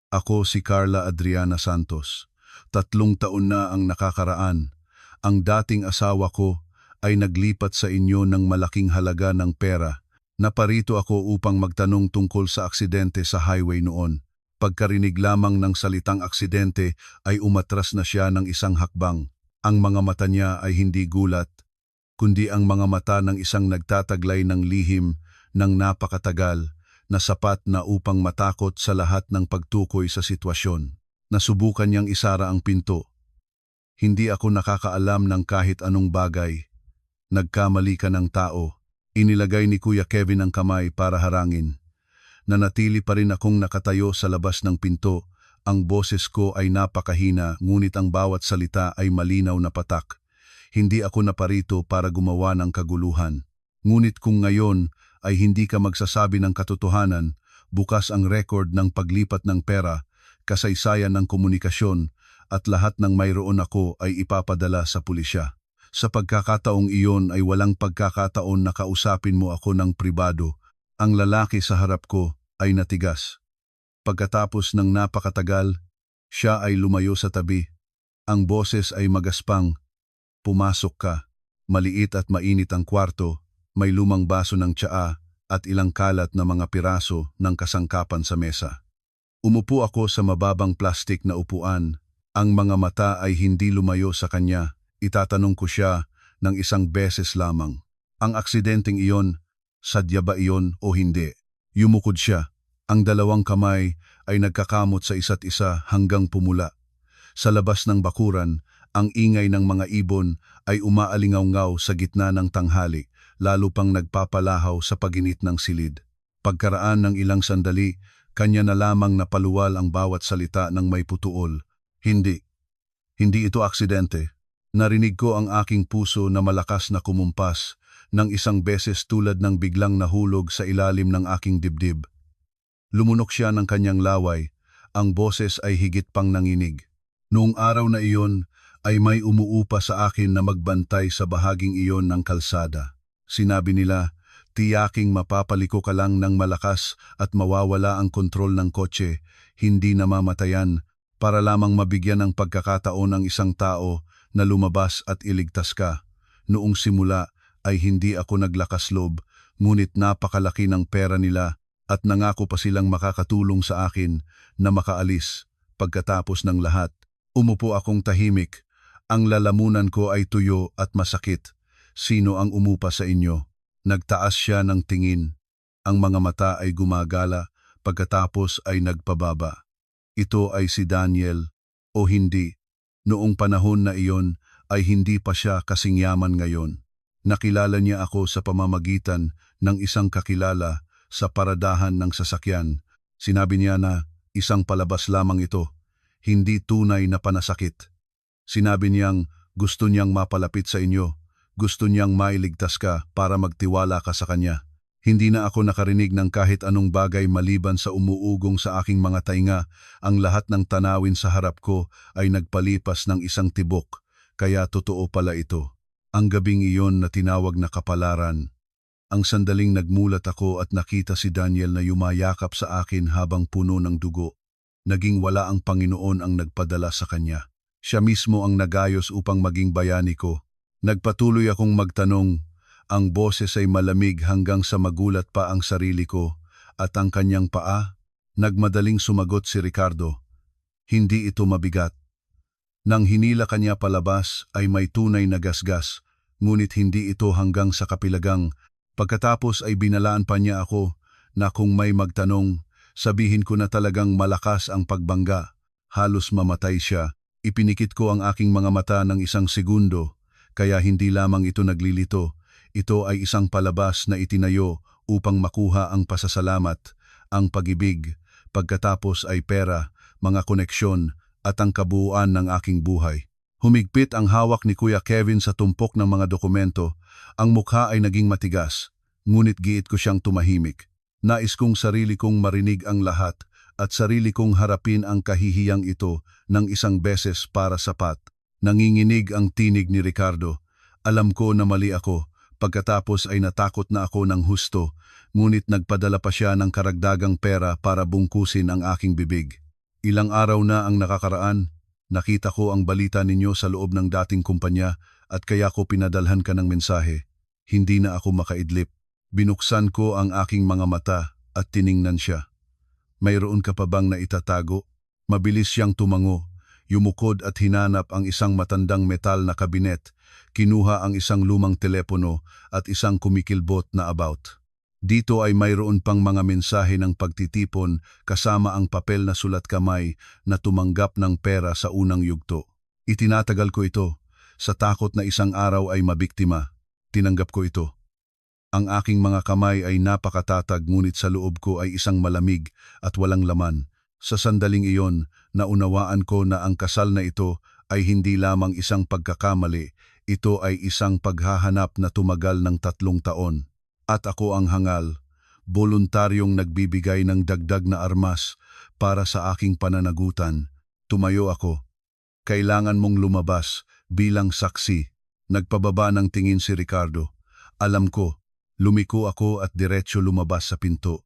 Ako si Carla Adriana Santos. 3 taon na ang nakakaraan. Ang dating asawa ko ay naglipat sa inyo ng malaking halaga ng pera. Naparito ako upang magtanong tungkol sa aksidente sa highway noon. Pagkarinig lamang ng salitang aksidente ay umatras na siya ng isang hakbang. Ang mga mata niya ay hindi gulat, kundi ang mga mata ng isang nagtataglay ng lihim ng napakatagal na sapat na upang matakot sa lahat ng pagtukoy sa sitwasyon. Nasubukan niyang isara ang pinto. Hindi ako nakakaalam ng kahit anong bagay. Nagkamali ka ng tao. Inilagay ni Kuya Kevin ang kamay para harangin. Nanatili pa rin akong nakatayo sa labas ng pinto. Ang boses ko ay napakahina, ngunit ang bawat salita ay malinaw na patak. Hindi ako naparito para gumawa ng kaguluhan. Ngunit kung ngayon ay hindi ka magsasabi ng katotohanan, bukas ang record ng paglipat ng pera, kasaysayan ng komunikasyon, at lahat ng mayroon ako ay ipapadala sa pulisya. Sa pagkakataong iyon ay walang pagkakataon na kausapin mo ako ng pribado. Ang lalaki sa harap ko ay natigas. Pagkatapos ng napakatagal, siya ay lumayo sa tabi. Ang boses ay magaspang. Pumasok ka. Maliit at mainit ang kwarto. May lumang baso ng tsaa at ilang kalat na mga piraso ng kasangkapan sa mesa. Umupo ako sa mababang plastik na upuan. Ang mga mata ay hindi lumayo sa kanya. Itatanong ko siya ng isang beses lamang. Ang aksidenteng iyon, sadya ba iyon o hindi? Yumukod siya. Ang 2 kamay ay nagkakamot sa isa't isa hanggang pumula. Sa labas ng bakuran, ang ingay ng mga ibon ay umaalingaw-ngaw sa gitna ng tanghali, lalo pang nagpapalahaw sa paginit ng silid. Pagkaraan ng ilang sandali, kanya na lamang napaluwal ang bawat salita ng may putuol. Hindi ito aksidente. Narinig ko ang aking puso na malakas na kumumpas ng isang beses tulad ng biglang nahulog sa ilalim ng aking dibdib. Lumunok siya ng kanyang laway, ang boses ay higit pang nanginig. Noong araw na iyon ay may umuupa sa akin na magbantay sa bahaging iyon ng kalsada. Sinabi nila, tiyaking mapapaliko ka lang ng malakas at mawawala ang kontrol ng kotse, hindi namamatayan, para lamang mabigyan ng pagkakataon ang isang tao na lumabas at iligtas ka. Noong simula ay hindi ako naglakas loob, ngunit napakalaki ng pera nila at nangako pa silang makakatulong sa akin na makaalis. Pagkatapos ng lahat, umupo akong tahimik. Ang lalamunan ko ay tuyo at masakit. Sino ang umupa sa inyo? Nagtaas siya ng tingin. Ang mga mata ay gumagala, pagkatapos ay nagpababa. Ito ay si Daniel, o hindi. Noong panahon na iyon ay hindi pa siya kasing yaman ngayon. Nakilala niya ako sa pamamagitan ng isang kakilala sa paradahan ng sasakyan. Sinabi niya na isang palabas lamang ito, hindi tunay na panasakit. Sinabi niyang gusto niyang mapalapit sa inyo, gusto niyang mailigtas ka para magtiwala ka sa kanya. Hindi na ako nakarinig ng kahit anong bagay maliban sa umuugong sa aking mga tainga. Ang lahat ng tanawin sa harap ko ay nagpalipas ng isang tibok, kaya totoo pala ito. Ang gabing iyon na tinawag na kapalaran. Ang sandaling nagmulat ako at nakita si Daniel na yumayakap sa akin habang puno ng dugo. Naging wala ang Panginoon ang nagpadala sa kanya. Siya mismo ang nagayos upang maging bayani ko. Nagpatuloy akong magtanong. Ang boses ay malamig hanggang sa magulat pa ang sarili ko, at ang kanyang paa, nagmadaling sumagot si Ricardo. Hindi ito mabigat. Nang hinila kanya palabas ay may tunay na gasgas, ngunit hindi ito hanggang sa kapilagang. Pagkatapos ay binalaan pa niya ako na kung may magtanong, sabihin ko na talagang malakas ang pagbangga. Halos mamatay siya. Ipinikit ko ang aking mga mata ng isang segundo, kaya hindi lamang ito naglilito. Ito ay isang palabas na itinayo upang makuha ang pasasalamat, ang pag-ibig, pagkatapos ay pera, mga koneksyon, at ang kabuuan ng aking buhay. Humigpit ang hawak ni Kuya Kevin sa tumpok ng mga dokumento. Ang mukha ay naging matigas, ngunit giit ko siyang tumahimik. Nais kong sarili kong marinig ang lahat at sarili kong harapin ang kahihiyang ito ng isang beses para sapat. Nanginginig ang tinig ni Ricardo. Alam ko na mali ako. Pagkatapos ay natakot na ako ng husto, ngunit nagpadala pa siya ng karagdagang pera para bungkusin ang aking bibig. Ilang araw na ang nakakaraan, nakita ko ang balita ninyo sa loob ng dating kumpanya at kaya ko pinadalhan ka ng mensahe. Hindi na ako makaidlip. Binuksan ko ang aking mga mata at tiningnan siya. Mayroon ka pa bang naitatago? Mabilis siyang tumango. Yumukod at hinanap ang isang matandang metal na kabinet, kinuha ang isang lumang telepono at isang kumikilbot na about. Dito ay mayroon pang mga mensahe ng pagtitipon kasama ang papel na sulat kamay na tumanggap ng pera sa unang yugto. Itinatagal ko ito, sa takot na isang araw ay mabiktima. Tinanggap ko ito. Ang aking mga kamay ay napakatatag ngunit sa loob ko ay isang malamig at walang laman. Sa sandaling iyon, naunawaan ko na ang kasal na ito ay hindi lamang isang pagkakamali, ito ay isang paghahanap na tumagal ng 3 taon. At ako ang hangal, voluntaryong nagbibigay ng dagdag na armas para sa aking pananagutan. Tumayo ako. Kailangan mong lumabas bilang saksi. Nagpababa ng tingin si Ricardo. Alam ko, lumiko ako at diretso lumabas sa pinto.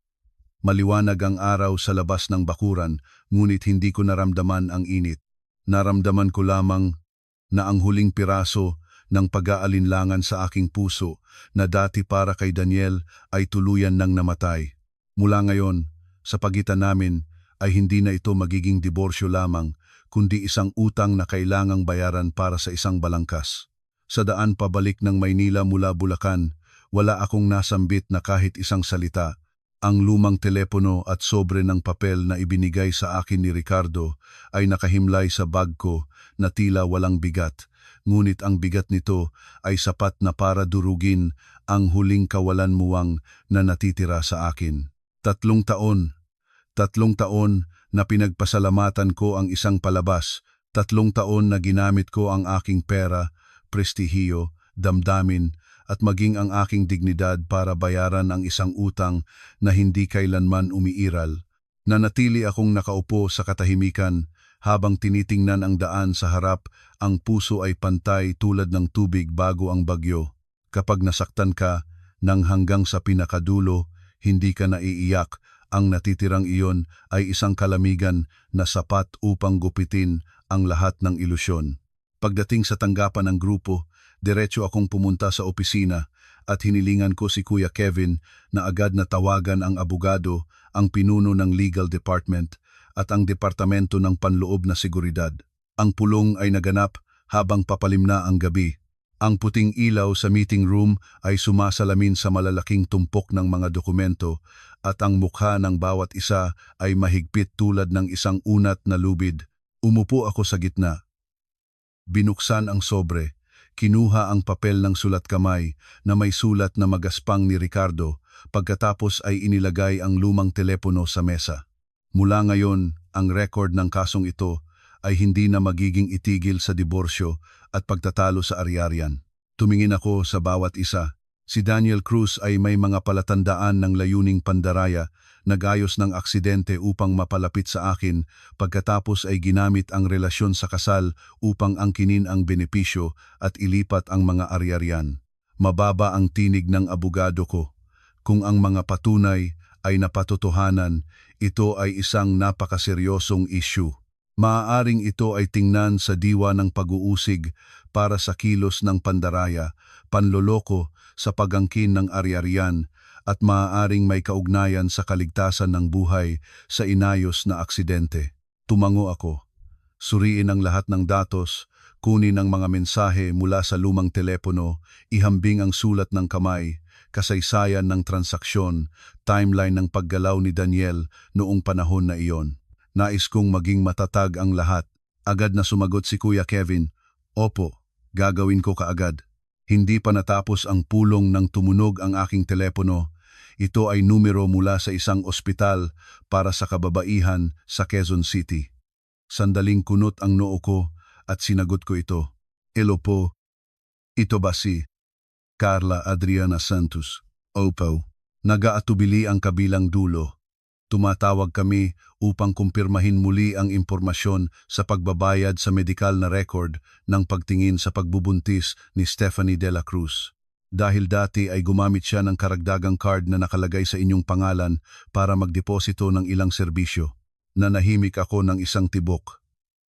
Maliwanag ang araw sa labas ng bakuran, ngunit hindi ko naramdaman ang init. Naramdaman ko lamang na ang huling piraso ng pag-aalinlangan sa aking puso na dati para kay Daniel ay tuluyan nang namatay. Mula ngayon, sa pagitan namin ay hindi na ito magiging diborsyo lamang, kundi isang utang na kailangang bayaran para sa isang balangkas. Sa daan pabalik ng Maynila mula Bulacan, wala akong nasambit na kahit isang salita. Ang lumang telepono at sobre ng papel na ibinigay sa akin ni Ricardo ay nakahimlay sa bag ko na tila walang bigat, ngunit ang bigat nito ay sapat na para durugin ang huling kawalan muwang na natitira sa akin. 3 taon. 3 taon na pinagpasalamatan ko ang isang palabas, 3 taon na ginamit ko ang aking pera, prestihiyo, damdamin, at maging ang aking dignidad para bayaran ang isang utang na hindi kailanman umiiral. Nanatili akong nakaupo sa katahimikan habang tinitingnan ang daan sa harap, ang puso ay pantay tulad ng tubig bago ang bagyo. Kapag nasaktan ka, nang hanggang sa pinakadulo, hindi ka naiiyak, ang natitirang iyon ay isang kalamigan na sapat upang gupitin ang lahat ng ilusyon. Pagdating sa tanggapan ng grupo, diretso akong pumunta sa opisina at hinilingan ko si Kuya Kevin na agad na tawagan ang abogado, ang pinuno ng legal department at ang departamento ng panloob na seguridad. Ang pulong ay naganap habang papalim na ang gabi. Ang puting ilaw sa meeting room ay sumasalamin sa malalaking tumpok ng mga dokumento at ang mukha ng bawat isa ay mahigpit tulad ng isang unat na lubid. Umupo ako sa gitna. Binuksan ang sobre. Kinuha ang papel ng sulat kamay na may sulat na magaspang ni Ricardo, pagkatapos ay inilagay ang lumang telepono sa mesa. Mula ngayon, ang record ng kasong ito ay hindi na magiging itigil sa diborsyo at pagtatalo sa ari-arian. Tumingin ako sa bawat isa. Si Daniel Cruz ay may mga palatandaan ng layuning pandaraya, nagayos ng aksidente upang mapalapit sa akin, pagkatapos ay ginamit ang relasyon sa kasal upang angkinin ang benepisyo at ilipat ang mga ari-arian. Mababa ang tinig ng abogado ko. Kung ang mga patunay ay napatotohanan, ito ay isang napakaseryosong issue. Maaaring ito ay tingnan sa diwa ng pag-uusig para sa kilos ng pandaraya, panloloko sa pagangkin ng ari-arian at maaaring may kaugnayan sa kaligtasan ng buhay sa inayos na aksidente. Tumango ako. Suriin ang lahat ng datos, kunin ang mga mensahe mula sa lumang telepono, ihambing ang sulat ng kamay, kasaysayan ng transaksyon, timeline ng paggalaw ni Daniel noong panahon na iyon. Nais kong maging matatag ang lahat. Agad na sumagot si Kuya Kevin, "Opo, gagawin ko kaagad." Hindi pa natapos ang pulong nang tumunog ang aking telepono. Ito ay numero mula sa isang ospital para sa kababaihan sa Quezon City. Sandaling kunot ang noo ko at sinagot ko ito. "Hello po, ito ba si Carla Adriana Santos?" "Opo." Nagaatubili ang kabilang dulo. Tumatawag kami upang kumpirmahin muli ang impormasyon sa pagbabayad sa medikal na record ng pagtingin sa pagbubuntis ni Stephanie de la Cruz. Dahil dati ay gumamit siya ng karagdagang card na nakalagay sa inyong pangalan para magdeposito ng ilang serbisyo. Nanahimik ako ng isang tibok.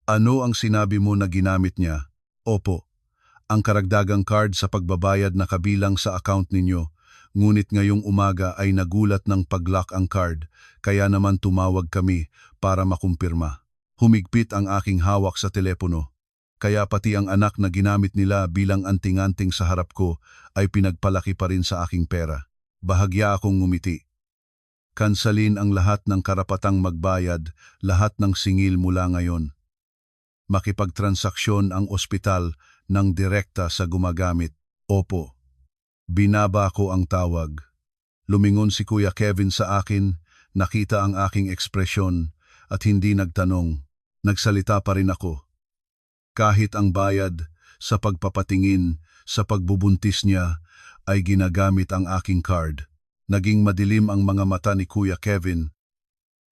"Ano ang sinabi mo na ginamit niya?" "Opo, ang karagdagang card sa pagbabayad na kabilang sa account ninyo. Ngunit ngayong umaga ay nagulat ng pag-lock ang card, kaya naman tumawag kami para makumpirma." Humigpit ang aking hawak sa telepono. Kaya pati ang anak na ginamit nila bilang anting-anting sa harap ko ay pinagpalaki pa rin sa aking pera. Bahagya akong ngumiti. Kansalin ang lahat ng karapatang magbayad, lahat ng singil mula ngayon. Makipagtransaksyon ang ospital ng direkta sa gumagamit. "Opo." Binaba ko ang tawag. Lumingon si Kuya Kevin sa akin, nakita ang aking ekspresyon at hindi nagtanong. Nagsalita pa rin ako. Kahit ang bayad sa pagpapatingin sa pagbubuntis niya ay ginagamit ang aking card. Naging madilim ang mga mata ni Kuya Kevin.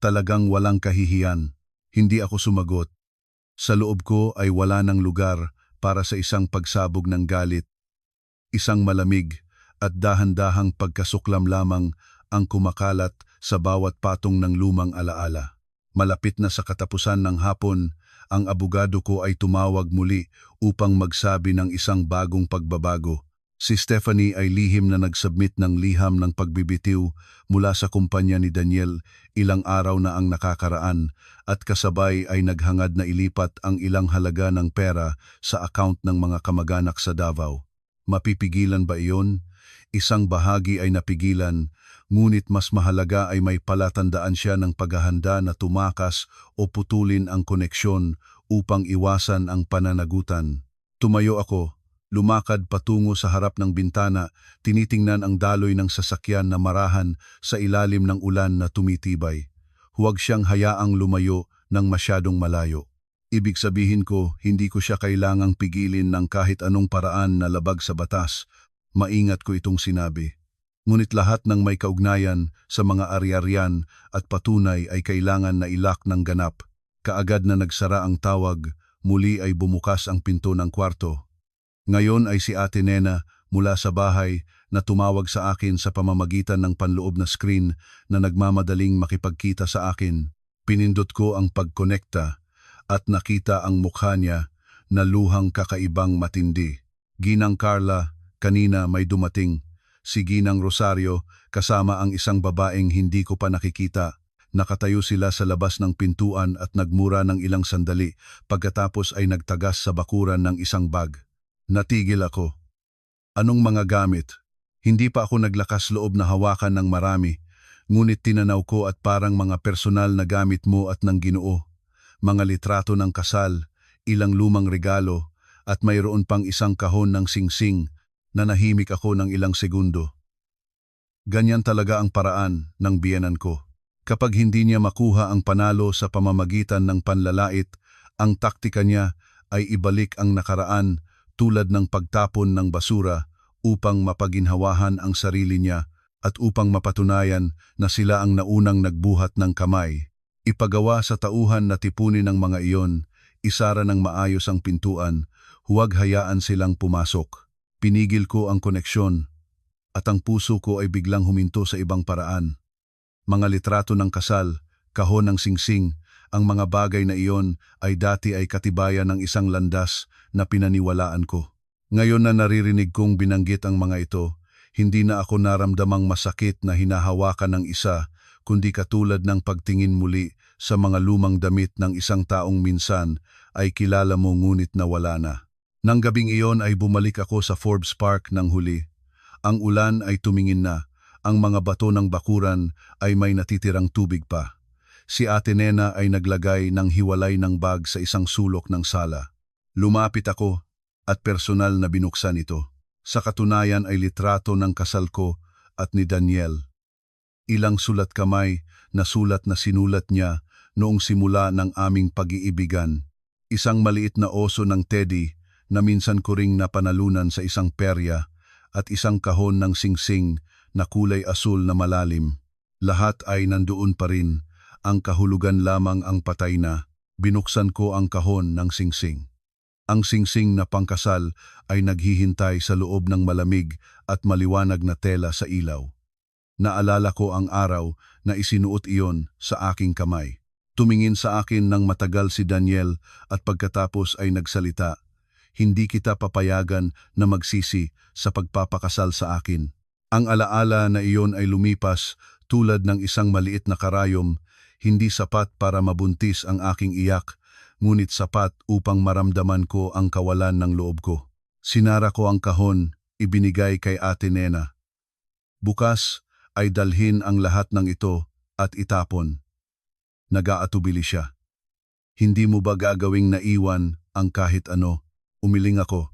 Talagang walang kahihiyan. Hindi ako sumagot. Sa loob ko ay wala ng lugar para sa isang pagsabog ng galit. Isang malamig at dahan-dahang pagkasuklam lamang ang kumakalat sa bawat patong ng lumang alaala. Malapit na sa katapusan ng hapon, ang abogado ko ay tumawag muli upang magsabi ng isang bagong pagbabago. Si Stephanie ay lihim na nagsubmit ng liham ng pagbibitiw mula sa kumpanya ni Daniel ilang araw na ang nakakaraan at kasabay ay naghangad na ilipat ang ilang halaga ng pera sa account ng mga kamag-anak sa Davao. Mapipigilan ba iyon? Isang bahagi ay napigilan, ngunit mas mahalaga ay may palatandaan siya ng paghahanda na tumakas o putulin ang koneksyon upang iwasan ang pananagutan. Tumayo ako, lumakad patungo sa harap ng bintana, tinitingnan ang daloy ng sasakyan na marahan sa ilalim ng ulan na tumitibay. Huwag siyang hayaang lumayo ng masyadong malayo. Ibig sabihin ko, hindi ko siya kailangang pigilin ng kahit anong paraan na labag sa batas. Maingat ko itong sinabi. Ngunit lahat ng may kaugnayan sa mga ari-arian at patunay ay kailangan na ilak ng ganap. Kaagad na nagsara ang tawag, muli ay bumukas ang pinto ng kwarto. Ngayon ay si Ate Nena mula sa bahay na tumawag sa akin sa pamamagitan ng panloob na screen na nagmamadaling makipagkita sa akin. Pinindot ko ang pagkonekta at nakita ang mukha niya na luhang kakaibang matindi. "Ginang Carla, kanina may dumating. Si Ginang Rosario kasama ang isang babaeng hindi ko pa nakikita. Nakatayo sila sa labas ng pintuan at nagmura ng ilang sandali pagkatapos ay nagtagas sa bakuran ng isang bag." Natigil ako. "Anong mga gamit?" Hindi pa ako naglakas loob na hawakan ng marami, ngunit tinanaw ko at parang mga personal na gamit mo at ng Ginoo. Mga litrato ng kasal, ilang lumang regalo, at mayroon pang isang kahon ng singsing. Nanahimik ako ng ilang segundo. Ganyan talaga ang paraan ng biyenan ko. Kapag hindi niya makuha ang panalo sa pamamagitan ng panlalait, ang taktika niya ay ibalik ang nakaraan tulad ng pagtapon ng basura upang mapaginhawahan ang sarili niya at upang mapatunayan na sila ang naunang nagbuhat ng kamay. Ipagawa sa tauhan na tipunin ng mga iyon, isara ng maayos ang pintuan, huwag hayaan silang pumasok. Pinigil ko ang koneksyon at ang puso ko ay biglang huminto sa ibang paraan. Mga litrato ng kasal, kahon ng singsing, ang mga bagay na iyon ay dati ay katibayan ng isang landas na pinaniwalaan ko. Ngayon na naririnig kong binanggit ang mga ito, hindi na ako naramdamang masakit na hinahawakan ng isa, kundi katulad ng pagtingin muli sa mga lumang damit ng isang taong minsan ay kilala mo ngunit nawala na. Nang gabing iyon ay bumalik ako sa Forbes Park ng huli. Ang ulan ay tumingin na, ang mga bato ng bakuran ay may natitirang tubig pa. Si Ate Nena ay naglagay ng hiwalay ng bag sa isang sulok ng sala. Lumapit ako at personal na binuksan ito. Sa katunayan ay litrato ng kasal ko at ni Daniel. Ilang sulat kamay na sulat na sinulat niya noong simula ng aming pag-iibigan. Isang maliit na oso ng teddy na minsan ko ring napanalunan sa isang perya at isang kahon ng singsing na kulay asul na malalim. Lahat ay nandoon pa rin, ang kahulugan lamang ang patay na. Binuksan ko ang kahon ng singsing. Ang singsing na pangkasal ay naghihintay sa loob ng malamig at maliwanag na tela sa ilaw. Naalala ko ang araw na isinuot iyon sa aking kamay. Tumingin sa akin ng matagal si Daniel at pagkatapos ay nagsalita, "Hindi kita papayagan na magsisi sa pagpapakasal sa akin." Ang alaala na iyon ay lumipas tulad ng isang maliit na karayom, hindi sapat para mabuntis ang aking iyak, ngunit sapat upang maramdaman ko ang kawalan ng loob ko. Sinara ko ang kahon, ibinigay kay Ate Nena. Bukas ay dalhin ang lahat ng ito at itapon. Nag-aatubili siya. "Hindi mo ba gagawing naiwan ang kahit ano?" Umiling ako.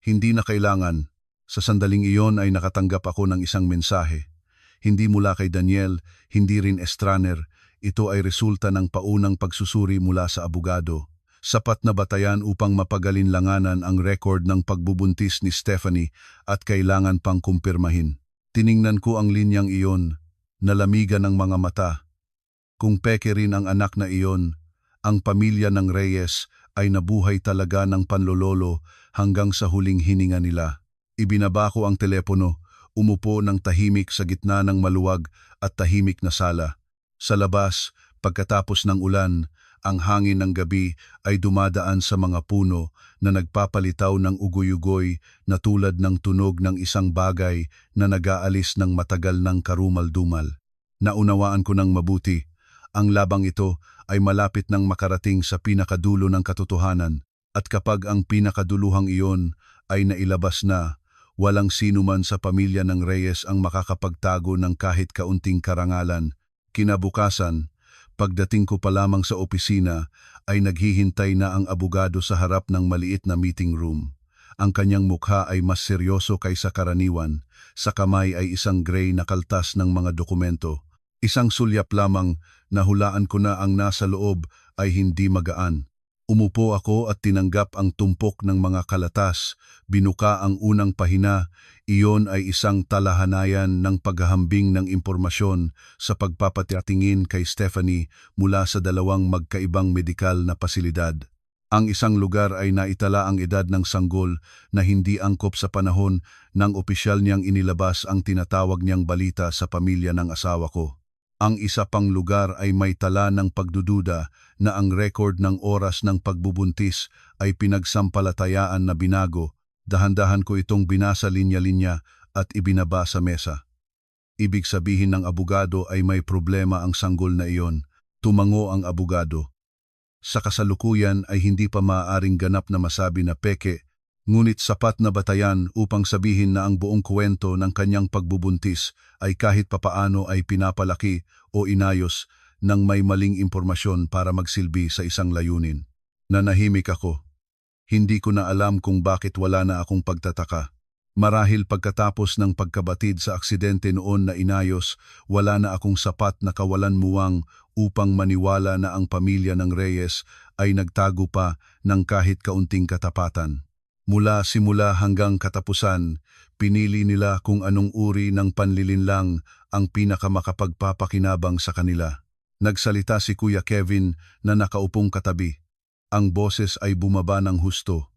Hindi na kailangan. Sa sandaling iyon ay nakatanggap ako ng isang mensahe. Hindi mula kay Daniel, hindi rin Estraner. Ito ay resulta ng paunang pagsusuri mula sa abogado. Sapat na batayan upang mapagalinlanganan ang record ng pagbubuntis ni Stephanie at kailangan pang kumpirmahin. Tiningnan ko ang linyang iyon, nalamigan ng mga mata. Kung peke rin ang anak na iyon, ang pamilya ng Reyes ay nabuhay talaga ng panlololo hanggang sa huling hininga nila. Ibinaba ko ang telepono, umupo ng tahimik sa gitna ng maluwag at tahimik na sala. Sa labas, pagkatapos ng ulan, ang hangin ng gabi ay dumadaan sa mga puno na nagpapalitaw ng ugoy-ugoy na tulad ng tunog ng isang bagay na nag-aalis ng matagal ng karumal-dumal. Naunawaan ko ng mabuti, ang labang ito ay malapit nang makarating sa pinakadulo ng katotohanan at kapag ang pinakaduluhang iyon ay nailabas na, walang sino man sa pamilya ng Reyes ang makakapagtago ng kahit kaunting karangalan. Kinabukasan, pagdating ko pa lamang sa opisina, ay naghihintay na ang abogado sa harap ng maliit na meeting room. Ang kanyang mukha ay mas seryoso kaysa karaniwan, sa kamay ay isang gray na kaltas ng mga dokumento. Isang sulyap lamang, nahulaan ko na ang nasa loob ay hindi magaan. Umupo ako at tinanggap ang tumpok ng mga kalatas, binuka ang unang pahina, iyon ay isang talahanayan ng paghahambing ng impormasyon sa pagpapatingin kay Stephanie mula sa dalawang magkaibang medikal na pasilidad. Ang isang lugar ay naitala ang edad ng sanggol na hindi angkop sa panahon nang opisyal niyang inilabas ang tinatawag niyang balita sa pamilya ng asawa ko. Ang isa pang lugar ay may tala ng pagdududa na ang record ng oras ng pagbubuntis ay pinagsampalatayaan na binago. Dahan-dahan ko itong binasa linya-linya at ibinaba sa mesa. Ibig sabihin ng abogado ay may problema ang sanggol na iyon. Tumango ang abogado. Sa kasalukuyan ay hindi pa maaaring ganap na masabi na peke, ngunit sapat na batayan upang sabihin na ang buong kwento ng kanyang pagbubuntis ay kahit papaano ay pinapalaki o inayos ng may maling impormasyon para magsilbi sa isang layunin. Nanahimik ako. Hindi ko na alam kung bakit wala na akong pagtataka. Marahil pagkatapos ng pagkabatid sa aksidente noon na inayos, wala na akong sapat na kawalan muwang upang maniwala na ang pamilya ng Reyes ay nagtago pa ng kahit kaunting katapatan. Mula simula hanggang katapusan, pinili nila kung anong uri ng panlilinlang ang pinakamakapagpapakinabang sa kanila. Nagsalita si Kuya Kevin na nakaupong katabi. Ang boses ay bumaba ng husto.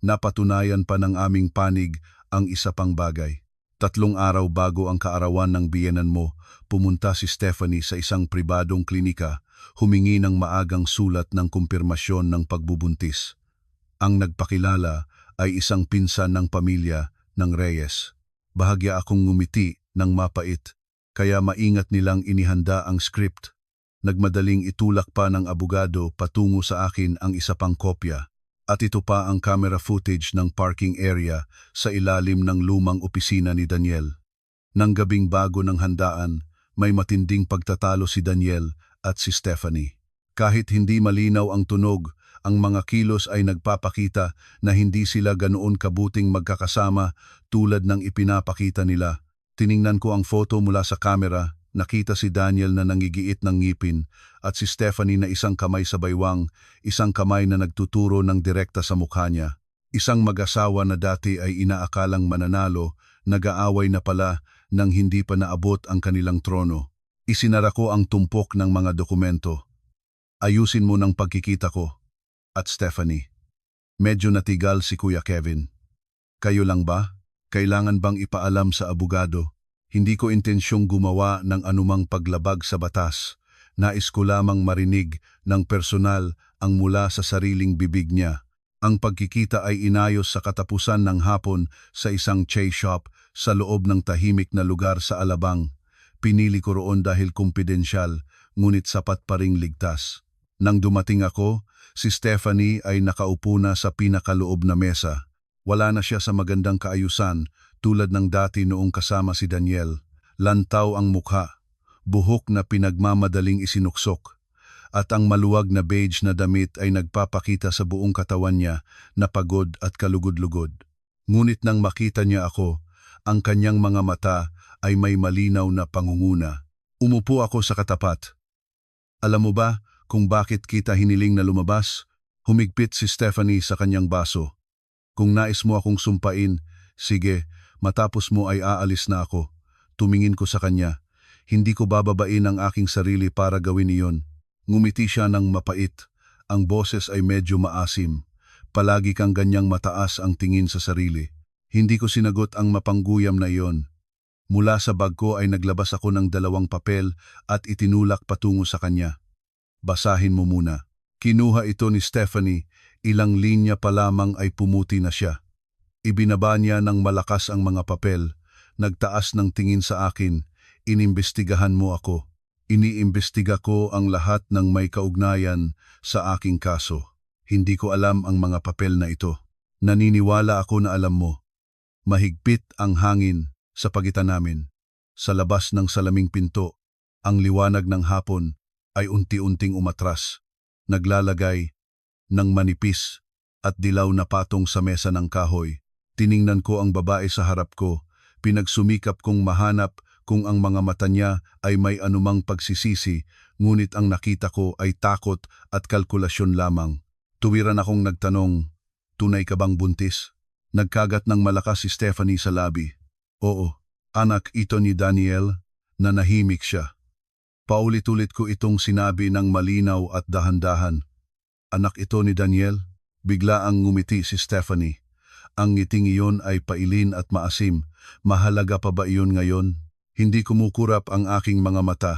Napatunayan pa ng aming panig ang isa pang bagay. 3 araw bago ang kaarawan ng biyenan mo, pumunta si Stephanie sa isang pribadong klinika, humingi ng maagang sulat ng kumpirmasyon ng pagbubuntis. Ang nagpakilala ay isang pinsan ng pamilya ng Reyes. Bahagya akong ngumiti ng mapait, kaya maingat nilang inihanda ang script. Nagmadaling itulak pa ng abogado patungo sa akin ang isa pang kopya. At ito pa ang camera footage ng parking area sa ilalim ng lumang opisina ni Daniel. Nang gabing bago ng handaan, may matinding pagtatalo si Daniel at si Stephanie. Kahit hindi malinaw ang tunog, ang mga kilos ay nagpapakita na hindi sila ganoon kabuting magkakasama tulad ng ipinapakita nila. Tiningnan ko ang photo mula sa camera, nakita si Daniel na nangigiit ng ngipin at si Stephanie na isang kamay sa baywang, isang kamay na nagtuturo ng direkta sa mukha niya. Isang mag-asawa na dati ay inaakalang mananalo, nag-aaway na pala nang hindi pa naabot ang kanilang trono. Isinara ko ang tumpok ng mga dokumento. Ayusin mo ng pagkikita ko. At Stephanie. Medyo natigal si Kuya Kevin. Kayo lang ba? Kailangan bang ipaalam sa abogado? Hindi ko intensyong gumawa ng anumang paglabag sa batas. Nais ko lamang marinig ng personal ang mula sa sariling bibig niya. Ang pagkikita ay inayos sa katapusan ng hapon sa isang chai shop sa loob ng tahimik na lugar sa Alabang. Pinili ko roon dahil kumpidensyal, ngunit sapat pa ring ligtas. Nang dumating ako, si Stephanie ay nakaupo na sa pinakaloob na mesa. Wala na siya sa magandang kaayusan, tulad ng dati noong kasama si Daniel. Lantaw ang mukha, buhok na pinagmamadaling isinuksok, at ang maluwag na beige na damit ay nagpapakita sa buong katawan niya na pagod at kalugod-lugod. Ngunit nang makita niya ako, ang kanyang mga mata ay may malinaw na pangunguna. Umupo ako sa katapat. Alam mo ba kung bakit kita hiniling na lumabas? Humigpit si Stephanie sa kanyang baso. Kung nais mo akong sumpain, sige, matapos mo ay aalis na ako. Tumingin ko sa kanya. Hindi ko bababain ang aking sarili para gawin iyon. Ngumiti siya ng mapait. Ang boses ay medyo maasim. Palagi kang ganyang mataas ang tingin sa sarili. Hindi ko sinagot ang mapangguyam na iyon. Mula sa bag ko ay naglabas ako ng 2 papel at itinulak patungo sa kanya. Basahin mo muna. Kinuha ito ni Stephanie, ilang linya pa lamang ay pumuti na siya. Ibinaba niya ng malakas ang mga papel, nagtaas ng tingin sa akin, inimbestigahan mo ako. Iniimbestiga ko ang lahat ng may kaugnayan sa aking kaso. Hindi ko alam ang mga papel na ito. Naniniwala ako na alam mo. Mahigpit ang hangin sa pagitan namin. Sa labas ng salaming pinto, ang liwanag ng hapon ay unti-unting umatras, naglalagay ng manipis at dilaw na patong sa mesa ng kahoy. Tiningnan ko ang babae sa harap ko, pinagsumikap kong mahanap kung ang mga mata niya ay may anumang pagsisisi, ngunit ang nakita ko ay takot at kalkulasyon lamang. Tuwiran akong nagtanong, tunay ka bang buntis? Nagkagat ng malakas si Stephanie sa labi. Oo, anak ito ni Daniel, na nahimik siya. Paulit-ulit ko itong sinabi ng malinaw at dahan-dahan. Anak ito ni Daniel? Bigla ang ngumiti si Stephanie. Ang ngiting iyon ay pailin at maasim. Mahalaga pa ba iyon ngayon? Hindi kumukurap ang aking mga mata.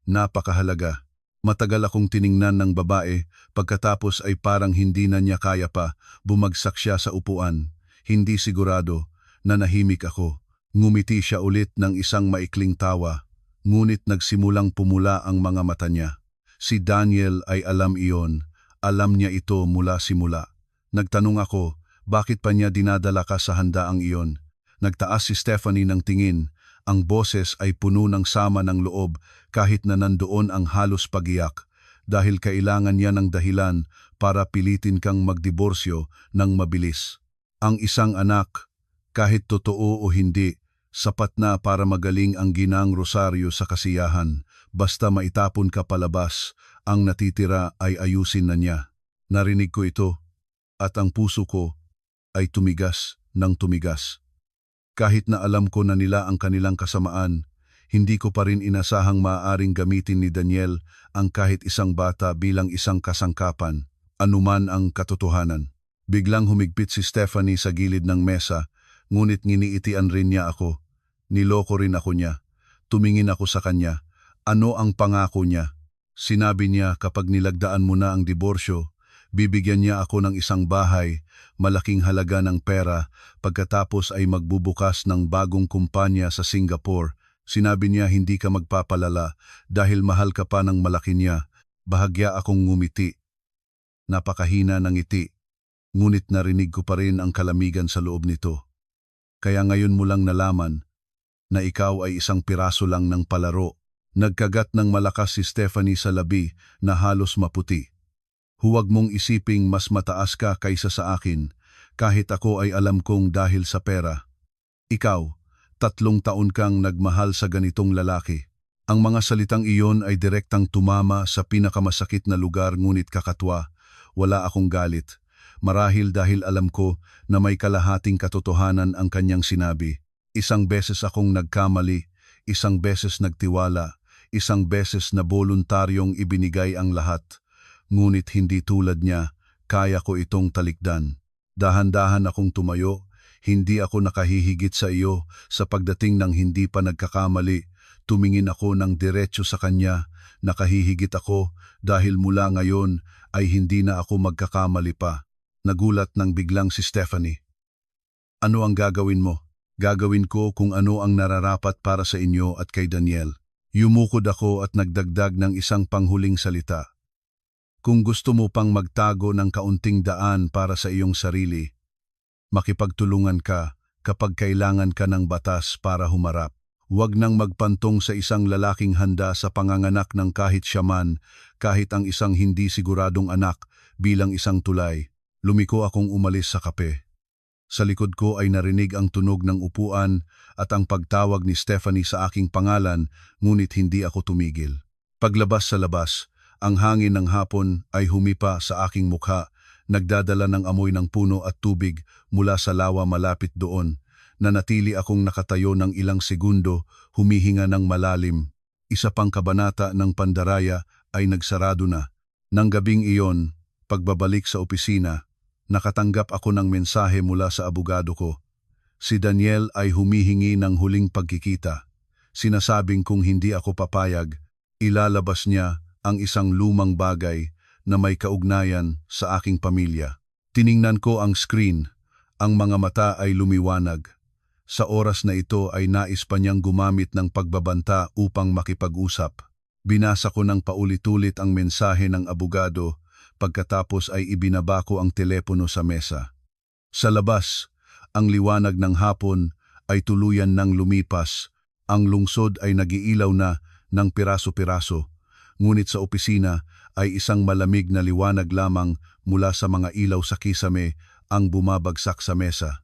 Napakahalaga. Matagal akong tiningnan ng babae, pagkatapos ay parang hindi na niya kaya pa, bumagsak siya sa upuan. Hindi sigurado, nanahimik ako. Ngumiti siya ulit ng isang maikling tawa, ngunit nagsimulang pumula ang mga mata niya. Si Daniel ay alam iyon, alam niya ito mula simula. Nagtanong ako, bakit pa niya dinadala ka sa handaang iyon? Nagtaas si Stephanie ng tingin, ang boses ay puno ng sama ng loob kahit na nandoon ang halos pagiyak, dahil kailangan niya ng dahilan para pilitin kang magdiborsyo ng mabilis. Ang isang anak, kahit totoo o hindi, sapat na para magaling ang ginang rosaryo sa kasiyahan. Basta maitapon ka palabas, ang natitira ay ayusin na niya. Narinig ko ito, at ang puso ko ay tumigas ng tumigas. Kahit na alam ko na nila ang kanilang kasamaan, hindi ko pa rin inasahang maaaring gamitin ni Daniel ang kahit isang bata bilang isang kasangkapan, anuman ang katotohanan. Biglang humigpit si Stephanie sa gilid ng mesa, ngunit nginiitian rin niya ako. Niloko rin ako niya. Tumingin ako sa kanya. Ano ang pangako niya? Sinabi niya kapag nilagdaan mo na ang diborsyo, bibigyan niya ako ng isang bahay, malaking halaga ng pera, pagkatapos ay magbubukas ng bagong kumpanya sa Singapore. Sinabi niya hindi ka magpapalala dahil mahal ka pa ng malaki niya. Bahagya akong ngumiti. Napakahina ng ngiti. Ngunit narinig ko pa rin ang kalamigan sa loob nito. Kaya ngayon mo lang nalaman na ikaw ay isang piraso lang ng palaro. Nagkagat ng malakas si Stephanie sa labi na halos maputi. Huwag mong isiping mas mataas ka kaysa sa akin, kahit ako ay alam kong dahil sa pera. Ikaw, 3 taon kang nagmahal sa ganitong lalaki. Ang mga salitang iyon ay direktang tumama sa pinakamasakit na lugar ngunit kakatwa. Wala akong galit. Marahil dahil alam ko na may kalahating katotohanan ang kanyang sinabi. Isang beses akong nagkamali, isang beses nagtiwala, isang beses na voluntaryong ibinigay ang lahat. Ngunit hindi tulad niya, kaya ko itong talikdan. Dahan-dahan akong tumayo, hindi ako nakahihigit sa iyo sa pagdating ng hindi pa nagkakamali. Tumingin ako ng diretso sa kanya, nakahihigit ako dahil mula ngayon ay hindi na ako magkakamali pa. Nagulat nang biglang si Stephanie. Ano ang gagawin mo? Gagawin ko kung ano ang nararapat para sa inyo at kay Daniel. Yumukod ako at nagdagdag ng isang panghuling salita. Kung gusto mo pang magtago ng kaunting daan para sa iyong sarili, makipagtulungan ka kapag kailangan ka ng batas para humarap. Huwag nang magpantong sa isang lalaking handa sa panganganak ng kahit siya man, kahit ang isang hindi siguradong anak bilang isang tulay. Lumiko akong umalis sa kape. Sa likod ko ay narinig ang tunog ng upuan at ang pagtawag ni Stephanie sa aking pangalan, ngunit hindi ako tumigil. Paglabas sa labas, ang hangin ng hapon ay humipa sa aking mukha, nagdadala ng amoy ng puno at tubig mula sa lawa malapit doon. Nanatili akong nakatayo ng ilang segundo, humihinga ng malalim. Isa pang kabanata ng Pandaraya ay nagsarado na. Nang gabing iyon, pagbabalik sa opisina, nakatanggap ako ng mensahe mula sa abogado ko. Si Daniel ay humihingi ng huling pagkikita. Sinasabing kung hindi ako papayag, ilalabas niya ang isang lumang bagay na may kaugnayan sa aking pamilya. Tiningnan ko ang screen. Ang mga mata ay lumiwanag. Sa oras na ito ay nais pa niyang gumamit ng pagbabanta upang makipag-usap. Binasa ko ng paulit-ulit ang mensahe ng abogado. Pagkatapos ay ibinaba ko ang telepono sa mesa. Sa labas, ang liwanag ng hapon ay tuluyan ng lumipas. Ang lungsod ay nagiilaw na ng piraso-piraso. Ngunit sa opisina ay isang malamig na liwanag lamang mula sa mga ilaw sa kisame ang bumabagsak sa mesa.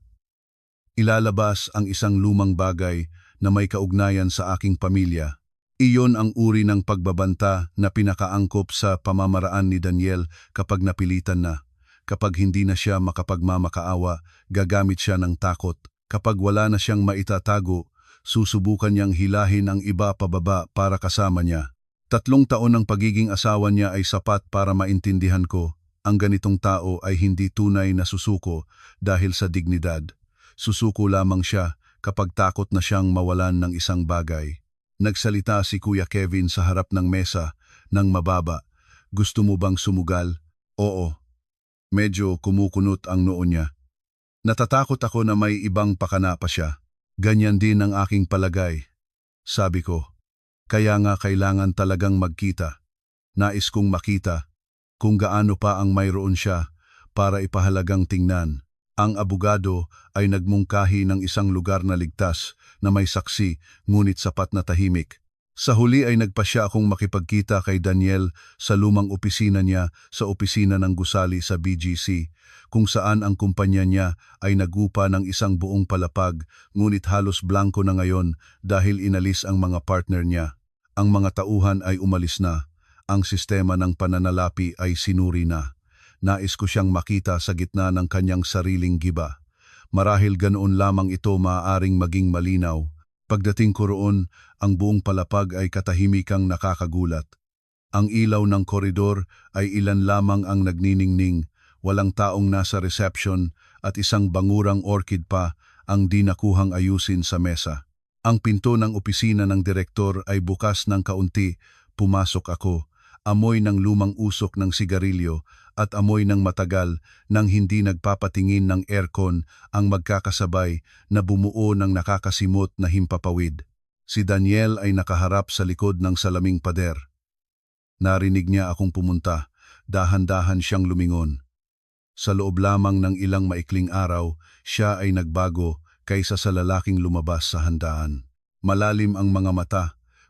Ilalabas ang isang lumang bagay na may kaugnayan sa aking pamilya. Iyon ang uri ng pagbabanta na pinakaangkop sa pamamaraan ni Daniel kapag napilitan na. Kapag hindi na siya makapagmamakaawa, gagamit siya ng takot. Kapag wala na siyang maitatago, susubukan niyang hilahin ang iba pababa para kasama niya. 3 taon ng pagiging asawa niya ay sapat para maintindihan ko. Ang ganitong tao ay hindi tunay na susuko dahil sa dignidad. Susuko lamang siya kapag takot na siyang mawalan ng isang bagay. Nagsalita si Kuya Kevin sa harap ng mesa ng mababa. Gusto mo bang sumugal? Oo. Medyo kumukunot ang noo niya. Natatakot ako na may ibang pakana pa siya. Ganyan din ang aking palagay. Sabi ko, kaya nga kailangan talagang magkita. Nais kong makita kung gaano pa ang mayroon siya para ipahalagang tingnan. Ang abogado ay nagmungkahi ng isang lugar na ligtas na may saksi ngunit sapat na tahimik. Sa huli ay nagpasya akong makipagkita kay Daniel sa lumang opisina niya sa opisina ng gusali sa BGC, kung saan ang kumpanya niya ay nagupa ng isang buong palapag ngunit halos blanko na ngayon dahil inalis ang mga partner niya. Ang mga tauhan ay umalis na, ang sistema ng pananalapi ay sinuri na. Nais ko siyang makita sa gitna ng kanyang sariling giba. Marahil ganoon lamang ito maaaring maging malinaw. Pagdating ko roon, ang buong palapag ay katahimikang nakakagulat. Ang ilaw ng koridor ay ilan lamang ang nagniningning, walang taong nasa reception at isang bangurang orchid pa ang di nakuhang ayusin sa mesa. Ang pinto ng opisina ng direktor ay bukas ng kaunti, pumasok ako. Amoy ng lumang usok ng sigarilyo at amoy ng matagal nang hindi nagpapatingin ng aircon ang magkakasabay na bumuo ng nakakasimot na himpapawid. Si Daniel ay nakaharap sa likod ng salaming pader. Narinig niya akong pumunta, dahan-dahan siyang lumingon. Sa loob lamang ng ilang maikling araw, siya ay nagbago kaysa sa lalaking lumabas sa handaan. Malalim ang mga mata,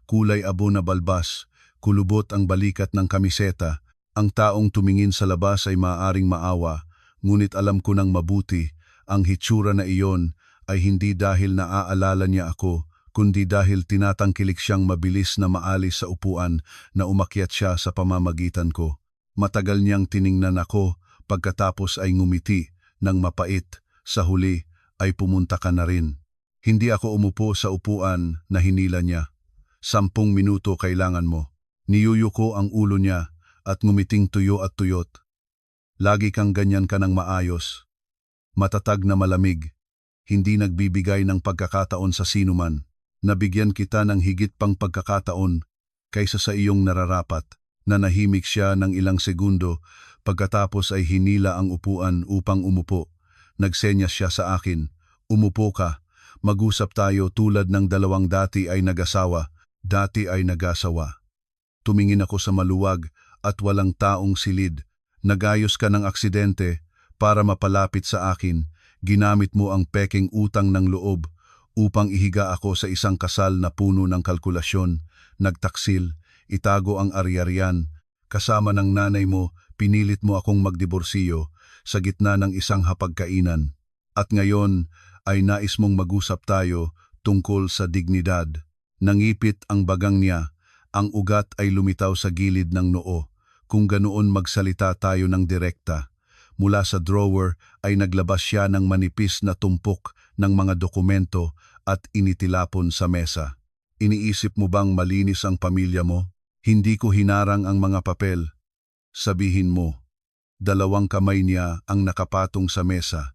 kulay abo na balbas, kulubot ang balikat ng kamiseta. Ang taong tumingin sa labas ay maaaring maawa, ngunit alam ko nang mabuti, ang hitsura na iyon ay hindi dahil naaalala niya ako, kundi dahil tinatangkilik siyang mabilis na maalis sa upuan na umakyat siya sa pamamagitan ko. Matagal niyang tiningnan ako, pagkatapos ay ngumiti ng mapait. Sa huli ay pumunta ka na rin. Hindi ako umupo sa upuan na hinila niya. 10 minuto kailangan mo. Niyuyuko ang ulo niya at ngumiting tuyo at tuyot. Lagi kang ganyan ka ng maayos. Matatag na malamig. Hindi nagbibigay ng pagkakataon sa sinuman. Nabigyan kita ng higit pang pagkakataon kaysa sa iyong nararapat. Nanahimik siya ng ilang segundo, pagkatapos ay hinila ang upuan upang umupo. Nagsenyas siya sa akin, umupo ka, mag-usap tayo tulad ng dalawang dati ay nag-asawa. Tumingin ako sa maluwag at walang taong silid. Nagayos ka ng aksidente para mapalapit sa akin. Ginamit mo ang peking utang ng loob upang ihiga ako sa isang kasal na puno ng kalkulasyon. Nagtaksil, itago ang ari-arian. Kasama ng nanay mo, pinilit mo akong magdiborsiyo sa gitna ng isang hapagkainan. At ngayon ay nais mong mag-usap tayo tungkol sa dignidad. Nangipit ang bagang niya, ang ugat ay lumitaw sa gilid ng noo. Kung ganoon magsalita tayo ng direkta. Mula sa drawer ay naglabas siya ng manipis na tumpok ng mga dokumento at initilapon sa mesa. Iniisip mo bang malinis ang pamilya mo? Hindi ko hinarang ang mga papel. Sabihin mo. 2 kamay niya ang nakapatong sa mesa.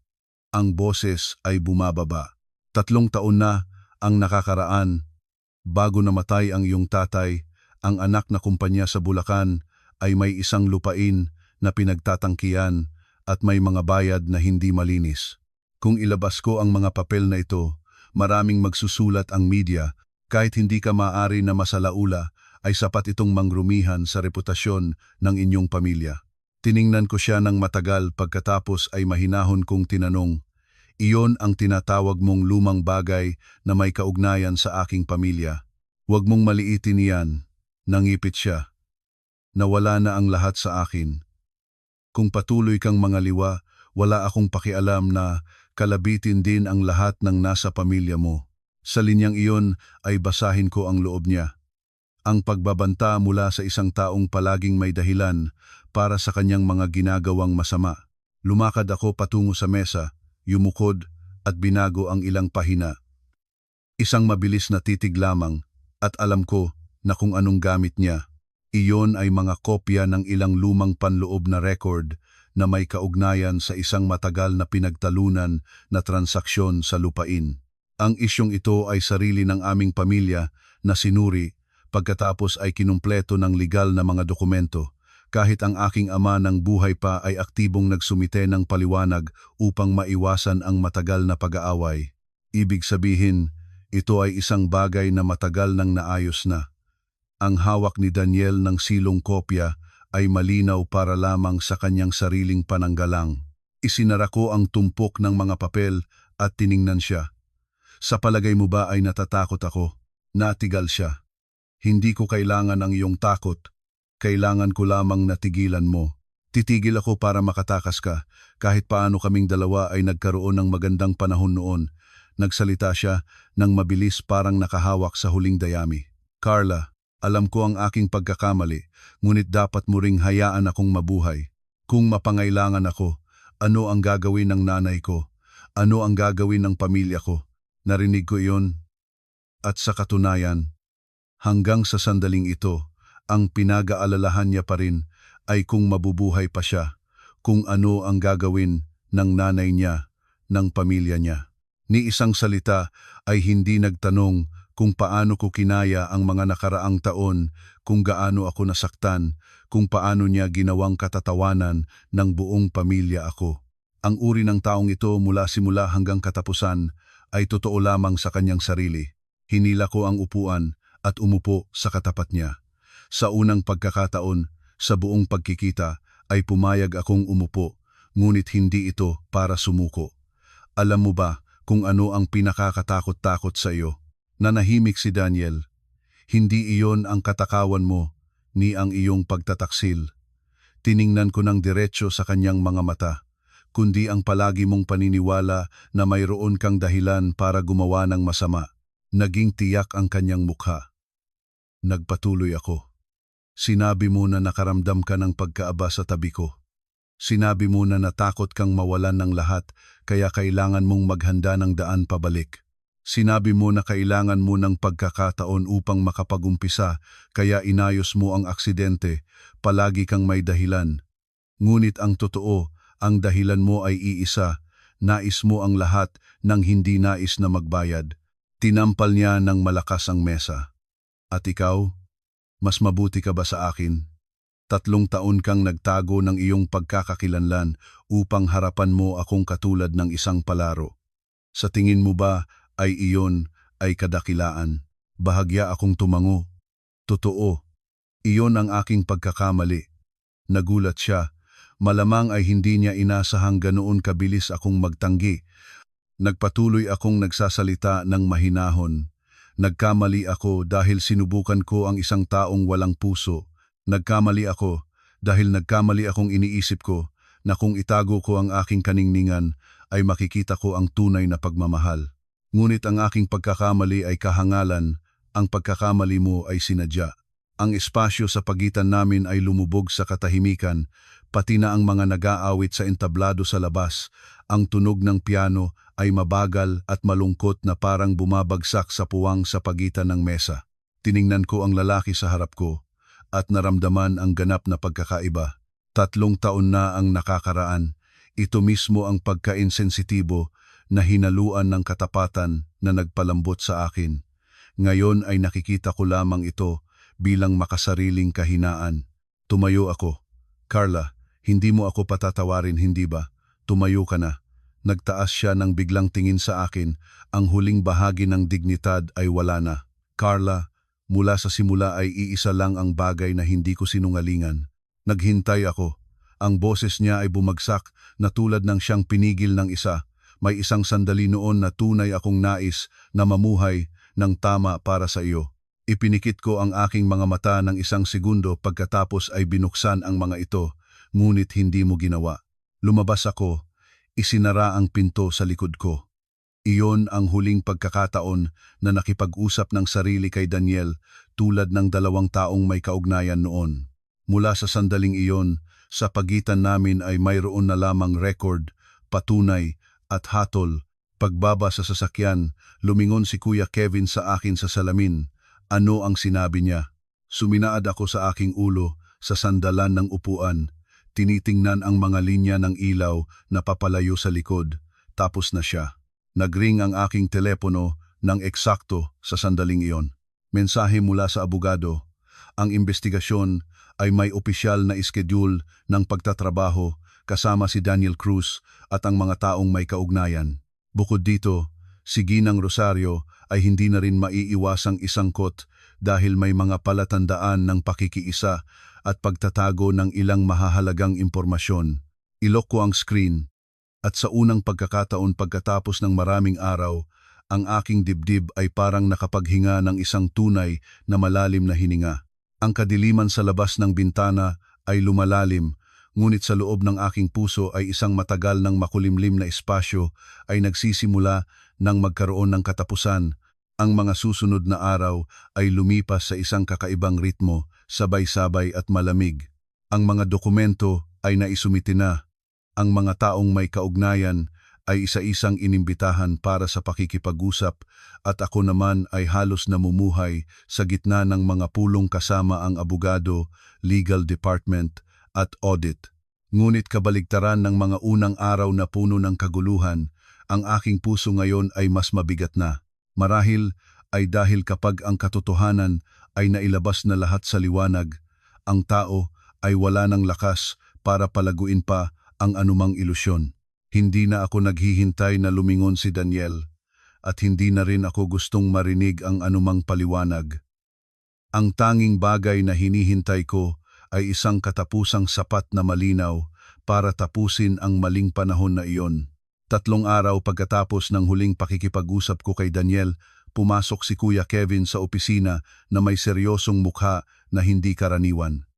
Ang boses ay bumababa. 3 taon na ang nakakaraan. Bago namatay ang iyong tatay, ang anak na kumpanya sa Bulacan ay may isang lupain na pinagtatangkihan at may mga bayad na hindi malinis. Kung ilabas ko ang mga papel na ito, maraming magsusulat ang media. Kahit hindi ka maaari na masalaula, ay sapat itong mangrumihan sa reputasyon ng inyong pamilya. Tiningnan ko siya ng matagal, pagkatapos ay mahinahon kong tinanong, iyon ang tinatawag mong lumang bagay na may kaugnayan sa aking pamilya. Huwag mong maliitin iyan. Nangipit siya. Nawala na ang lahat sa akin. Kung patuloy kang mangaliwa, wala akong pakialam na kalabitin din ang lahat ng nasa pamilya mo. Sa linyang iyon ay basahin ko ang loob niya. Ang pagbabanta mula sa isang taong palaging may dahilan para sa kanyang mga ginagawang masama. Lumakad ako patungo sa mesa, yumukod at binago ang ilang pahina. Isang mabilis na titig lamang at alam ko na kung anong gamit niya. Iyon ay mga kopya ng ilang lumang panloob na record na may kaugnayan sa isang matagal na pinagtalunan na transaksyon sa lupain. Ang isyong ito ay sarili ng aming pamilya na sinuri pagkatapos ay kinumpleto ng legal na mga dokumento. Kahit ang aking ama ng buhay pa ay aktibong nagsumite ng paliwanag upang maiwasan ang matagal na pag-aaway. Ibig sabihin, ito ay isang bagay na matagal nang naayos na. Ang hawak ni Daniel ng silong kopya ay malinaw para lamang sa kanyang sariling pananggalang. Isinara ko ang tumpok ng mga papel at tiningnan siya. Sa palagay mo ba ay natatakot ako? Natigal siya. Hindi ko kailangan ang iyong takot. Kailangan ko lamang natigilan mo. Titigil ako para makatakas ka. Kahit paano kaming dalawa ay nagkaroon ng magandang panahon noon. Nagsalita siya ng mabilis, parang nakahawak sa huling dayami. Carla, alam ko ang aking pagkakamali, ngunit dapat mo ring hayaan akong mabuhay. Kung mapangailangan ako, ano ang gagawin ng nanay ko? Ano ang gagawin ng pamilya ko? Narinig ko iyon. At sa katunayan, hanggang sa sandaling ito, ang pinag-aalalahan niya pa rin ay kung mabubuhay pa siya, kung ano ang gagawin ng nanay niya, ng pamilya niya. Ni isang salita ay hindi nagtanong kung paano ko kinaya ang mga nakaraang taon, kung gaano ako nasaktan, kung paano niya ginawang katatawanan ng buong pamilya ako. Ang uri ng taong ito mula simula hanggang katapusan ay totoo lamang sa kanyang sarili. Hinila ko ang upuan at umupo sa katapat niya. Sa unang pagkakataon, sa buong pagkikita, ay pumayag akong umupo, ngunit hindi ito para sumuko. Alam mo ba kung ano ang pinakakatakot-takot sa iyo? Nanahimik si Daniel. Hindi iyon ang katakawan mo, ni ang iyong pagtataksil. Tiningnan ko ng diretso sa kanyang mga mata, kundi ang palagi mong paniniwala na mayroon kang dahilan para gumawa ng masama. Naging tiyak ang kanyang mukha. Nagpatuloy ako. Sinabi mo na nakaramdam ka ng pagkaaba sa tabi ko. Sinabi mo na natakot kang mawalan ng lahat, kaya kailangan mong maghanda ng daan pabalik. Sinabi mo na kailangan mo ng pagkakataon upang makapag-umpisa, kaya inayos mo ang aksidente, palagi kang may dahilan. Ngunit ang totoo, ang dahilan mo ay iisa, nais mo ang lahat nang hindi nais na magbayad. Tinampal niya ng malakas ang mesa. At ikaw, mas mabuti ka ba sa akin? 3 taon kang nagtago ng iyong pagkakakilanlan upang harapan mo akong katulad ng isang palaro. Sa tingin mo ba ay iyon ay kadakilaan? Bahagya akong tumango. Totoo, iyon ang aking pagkakamali. Nagulat siya. Malamang ay hindi niya inasahang ganoon kabilis akong magtanggi. Nagpatuloy akong nagsasalita ng mahinahon. Nagkamali ako dahil sinubukan ko ang isang taong walang puso. Nagkamali ako dahil nagkamali akong iniisip ko na kung itago ko ang aking kaningningan ay makikita ko ang tunay na pagmamahal. Ngunit ang aking pagkakamali ay kahangalan, ang pagkakamali mo ay sinadya. Ang espasyo sa pagitan namin ay lumubog sa katahimikan, pati na ang mga nag-aawit sa entablado sa labas. Ang tunog ng piano ay mabagal at malungkot na parang bumabagsak sa puwang sa pagitan ng mesa. Tiningnan ko ang lalaki sa harap ko at naramdaman ang ganap na pagkakaiba. 3 taon na ang nakakaraan. Ito mismo ang pagka-insensitibo na hinaluan ng katapatan na nagpalambot sa akin. Ngayon ay nakikita ko lamang ito bilang makasariling kahinaan. Tumayo ako. Carla, hindi mo ako patatawarin, hindi ba? Tumayo ka na. Nagtaas siya ng biglang tingin sa akin. Ang huling bahagi ng dignidad ay wala na. Carla, mula sa simula ay iisa lang ang bagay na hindi ko sinungalingan. Naghintay ako. Ang boses niya ay bumagsak na tulad ng siyang pinigil ng isa. May isang sandali noon na tunay akong nais na mamuhay ng tama para sa iyo. Ipinikit ko ang aking mga mata ng 1 segundo pagkatapos ay binuksan ang mga ito, ngunit hindi mo ginawa. Lumabas ako, isinara ang pinto sa likod ko. Iyon ang huling pagkakataon na nakipag-usap ng sarili kay Daniel tulad ng 2 taong may kaugnayan noon. Mula sa sandaling iyon, sa pagitan namin ay mayroon na lamang record, patunay at hatol. Pagbaba sa sasakyan, lumingon si Kuya Kevin sa akin sa salamin. Ano ang sinabi niya? Suminaad ako sa aking ulo sa sandalan ng upuan. Tinitingnan ang mga linya ng ilaw na papalayo sa likod. Tapos na siya. Nagring ang aking telepono ng eksakto sa sandaling iyon. Mensahe mula sa abogado. Ang investigasyon ay may opisyal na iskediul ng pagtatrabaho kasama si Daniel Cruz at ang mga taong may kaugnayan. Bukod dito, si Ginang Rosario ay hindi na rin maiiwasang isangkot dahil may mga palatandaan ng pakikiisa at pagtatago ng ilang mahahalagang impormasyon. Ilok ko ang screen at sa unang pagkakataon pagkatapos ng maraming araw, ang aking dibdib ay parang nakapaghinga ng isang tunay na malalim na hininga. Ang kadiliman sa labas ng bintana ay lumalalim, ngunit sa loob ng aking puso ay isang matagal ng makulimlim na espasyo ay nagsisimula ng magkaroon ng katapusan. Ang mga susunod na araw ay lumipas sa isang kakaibang ritmo, sabay-sabay at malamig. Ang mga dokumento ay naisumiti na. Ang mga taong may kaugnayan ay isa-isang inimbitahan para sa pakikipag-usap at ako naman ay halos namumuhay sa gitna ng mga pulong kasama ang abogado, legal department at audit. Ngunit kabaligtaran ng mga unang araw na puno ng kaguluhan, ang aking puso ngayon ay mas mabigat na. Marahil ay dahil kapag ang katotohanan ay nailabas na lahat sa liwanag, ang tao ay wala ng lakas para palaguin pa ang anumang ilusyon. Hindi na ako naghihintay na lumingon si Daniel at hindi na rin ako gustong marinig ang anumang paliwanag. Ang tanging bagay na hinihintay ko ay isang katapusang sapat na malinaw para tapusin ang maling panahon na iyon. 3 araw pagkatapos ng huling pakikipag-usap ko kay Daniel, pumasok si Kuya Kevin sa opisina na may seryosong mukha na hindi karaniwan.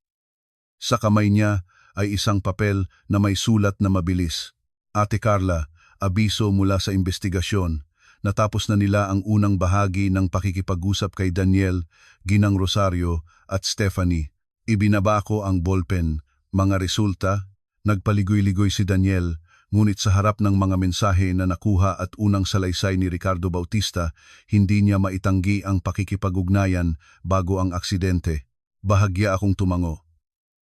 Sa kamay niya ay isang papel na may sulat na mabilis. Ate Carla, abiso mula sa investigasyon. Natapos na nila ang unang bahagi ng pakikipag-usap kay Daniel, Ginang Rosario at Stephanie. Ibinaba ko ang ballpen. Mga resulta, nagpaligoy-ligoy si Daniel, ngunit sa harap ng mga mensahe na nakuha at unang salaysay ni Ricardo Bautista, hindi niya maitanggi ang pakikipag-ugnayan bago ang aksidente. Bahagya akong tumango.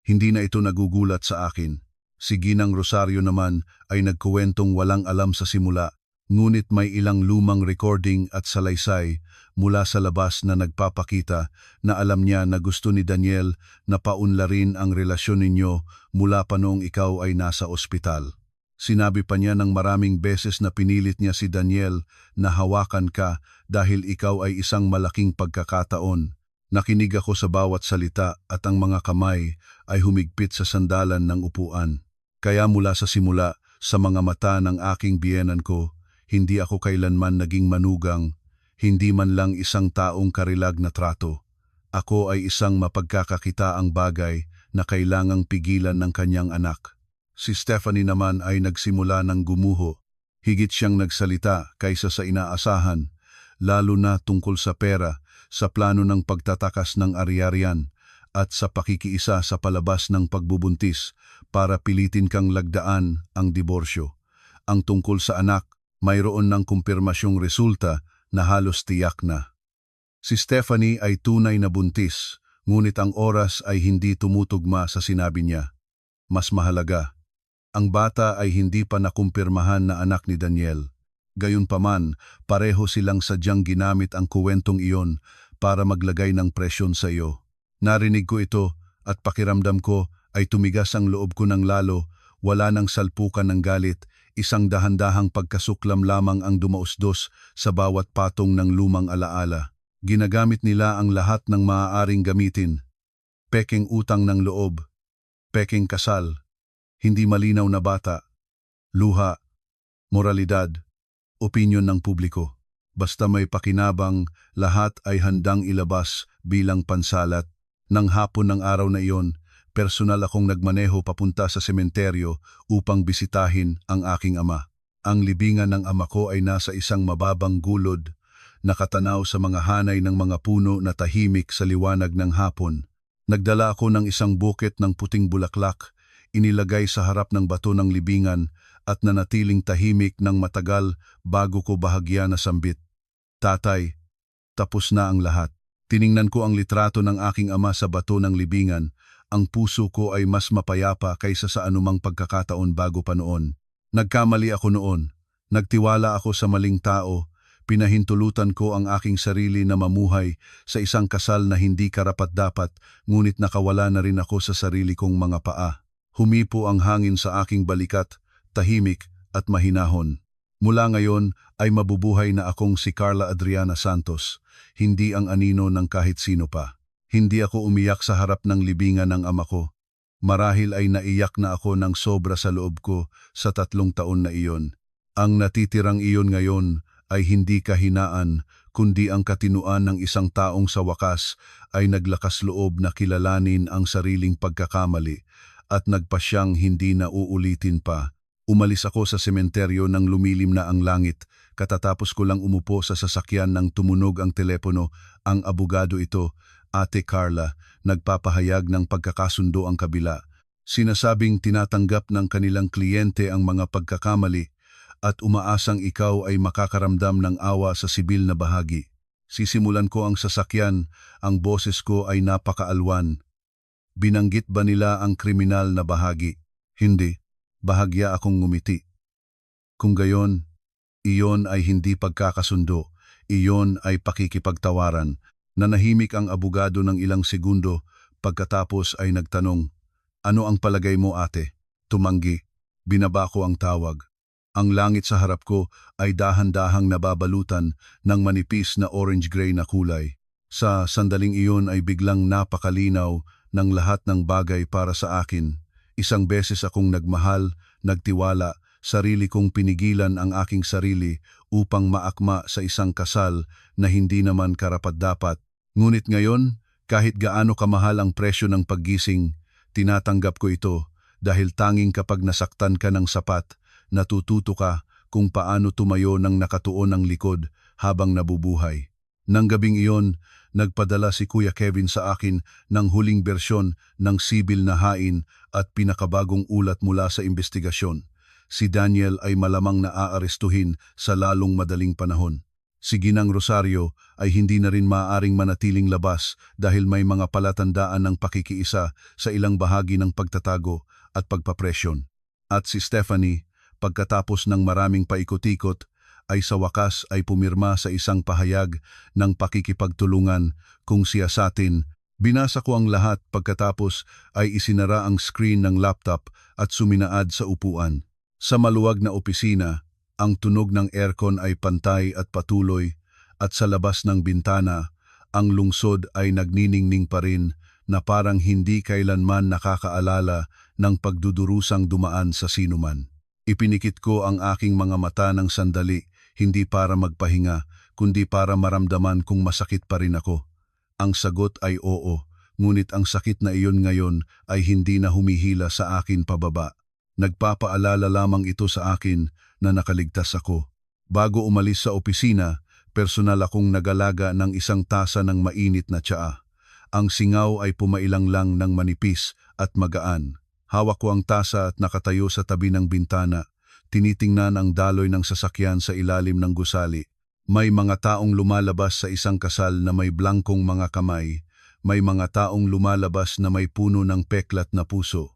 Hindi na ito nagugulat sa akin. Si Ginang Rosario naman ay nagkuwentong walang alam sa simula, ngunit may ilang lumang recording at salaysay mula sa labas na nagpapakita na alam niya na gusto ni Daniel na paunlarin ang relasyon ninyo mula pa noong ikaw ay nasa ospital. Sinabi pa niya ng maraming beses na pinilit niya si Daniel na hawakan ka dahil ikaw ay isang malaking pagkakataon. Nakinig ako sa bawat salita at ang mga kamay ay humigpit sa sandalan ng upuan. Kaya mula sa simula, sa mga mata ng aking biyenan ko, hindi ako kailanman naging manugang, hindi man lang isang taong karilag na trato. Ako ay isang mapagkakakitaang bagay na kailangang pigilan ng kanyang anak. Si Stephanie naman ay nagsimula ng gumuho. Higit siyang nagsalita kaysa sa inaasahan, lalo na tungkol sa pera, sa plano ng pagtatakas ng ari-arian, at sa pakikiisa sa palabas ng pagbubuntis para pilitin kang lagdaan ang diborsyo. Ang tungkol sa anak, mayroon ng kumpirmasyong resulta na halos tiyak na. Si Stephanie ay tunay na buntis, ngunit ang oras ay hindi tumutugma sa sinabi niya. Mas mahalaga, ang bata ay hindi pa nakumpirmahan na anak ni Daniel. Gayunpaman, pareho silang sadyang ginamit ang kuwentong iyon para maglagay ng presyon sa iyo. Narinig ko ito at pakiramdam ko ay tumigas ang loob ko ng lalo, wala nang salpukan ng galit, isang dahan-dahang pagkasuklam lamang ang dumausdos sa bawat patong ng lumang alaala. Ginagamit nila ang lahat ng maaaring gamitin. Peking utang ng loob, peking kasal, hindi malinaw na bata, luha, moralidad, opinyon ng publiko. Basta may pakinabang, lahat ay handang ilabas bilang pansalat. Nang hapon ng araw na iyon, personal akong nagmaneho papunta sa sementeryo upang bisitahin ang aking ama. Ang libingan ng ama ko ay nasa isang mababang gulod, nakatanaw sa mga hanay ng mga puno na tahimik sa liwanag ng hapon. Nagdala ako ng isang buket ng puting bulaklak, inilagay sa harap ng bato ng libingan at nanatiling tahimik ng matagal bago ko bahagya na sambit. Tatay, tapos na ang lahat. Tiningnan ko ang litrato ng aking ama sa bato ng libingan. Ang puso ko ay mas mapayapa kaysa sa anumang pagkakataon bago pa noon. Nagkamali ako noon. Nagtiwala ako sa maling tao. Pinahintulutan ko ang aking sarili na mamuhay sa isang kasal na hindi karapat-dapat, ngunit nakawala na rin ako sa sarili kong mga paa. Humipo ang hangin sa aking balikat, tahimik at mahinahon. Mula ngayon ay mabubuhay na akong si Carla Adriana Santos, hindi ang anino ng kahit sino pa. Hindi ako umiyak sa harap ng libingan ng ama ko. Marahil ay naiyak na ako ng sobra sa loob ko sa 3 taon na iyon. Ang natitirang iyon ngayon ay hindi kahinaan, kundi ang katinuan ng isang taong sa wakas ay naglakas loob na kilalanin ang sariling pagkakamali at nagpasyang hindi na uulitin pa. Umalis ako sa sementeryo nang lumilim na ang langit. Katatapos ko lang umupo sa sasakyan nang tumunog ang telepono. Ang abogado ito, Ate Carla, nagpapahayag ng pagkakasundo ang kabila. Sinasabing tinatanggap ng kanilang kliyente ang mga pagkakamali at umaasang ikaw ay makakaramdam ng awa sa sibil na bahagi. Sisimulan ko ang sasakyan, ang boses ko ay napakaalwan. Binanggit ba nila ang kriminal na bahagi? Hindi. Bahagya akong ngumiti. Kung gayon, iyon ay hindi pagkakasundo. Iyon ay pakikipagtawaran. Nanahimik ang abogado ng ilang segundo, pagkatapos ay nagtanong, "Ano ang palagay mo, ate?" Tumanggi. Binaba ko ang tawag. Ang langit sa harap ko ay dahan-dahang nababalutan ng manipis na orange-gray na kulay. Sa sandaling iyon ay biglang napakalinaw ng lahat ng bagay para sa akin. Isang beses akong nagmahal, nagtiwala, sarili kong pinigilan ang aking sarili upang maakma sa isang kasal na hindi naman karapat-dapat. Ngunit ngayon, kahit gaano kamahal ang presyo ng paggising, tinatanggap ko ito dahil tanging kapag nasaktan ka ng sapat, natututo ka kung paano tumayo ng nakatuon ang likod habang nabubuhay. Nang gabing iyon, nagpadala si Kuya Kevin sa akin ng huling bersyon ng sibil na hain at pinakabagong ulat mula sa investigasyon. Si Daniel ay malamang naaarestuhin sa lalong madaling panahon. Si Ginang Rosario ay hindi na rin maaaring manatiling labas dahil may mga palatandaan ng pakikiisa sa ilang bahagi ng pagtatago at pagpapresyon. At si Stephanie, pagkatapos ng maraming paikot-ikot, ay sa wakas ay pumirma sa isang pahayag ng pakikipagtulungan kung siyasatin. Binasa ko ang lahat pagkatapos ay isinara ang screen ng laptop at suminaad sa upuan. Sa maluwag na opisina, ang tunog ng aircon ay pantay at patuloy at sa labas ng bintana, ang lungsod ay nagniningning pa rin na parang hindi kailanman nakakaalala ng pagdudurusang dumaan sa sinuman. Ipinikit ko ang aking mga mata ng sandali, hindi para magpahinga, kundi para maramdaman kung masakit pa rin ako. Ang sagot ay oo, ngunit ang sakit na iyon ngayon ay hindi na humihila sa akin pababa. Nagpapaalala lamang ito sa akin na nakaligtas ako. Bago umalis sa opisina, personal akong nagalaga ng isang tasa ng mainit na tsaa. Ang singaw ay pumailang lang ng manipis at magaan. Hawak ko ang tasa at nakatayo sa tabi ng bintana. Tinitingnan ang daloy ng sasakyan sa ilalim ng gusali. May mga taong lumalabas sa isang kasal na may blangkong mga kamay. May mga taong lumalabas na may puno ng peklat na puso.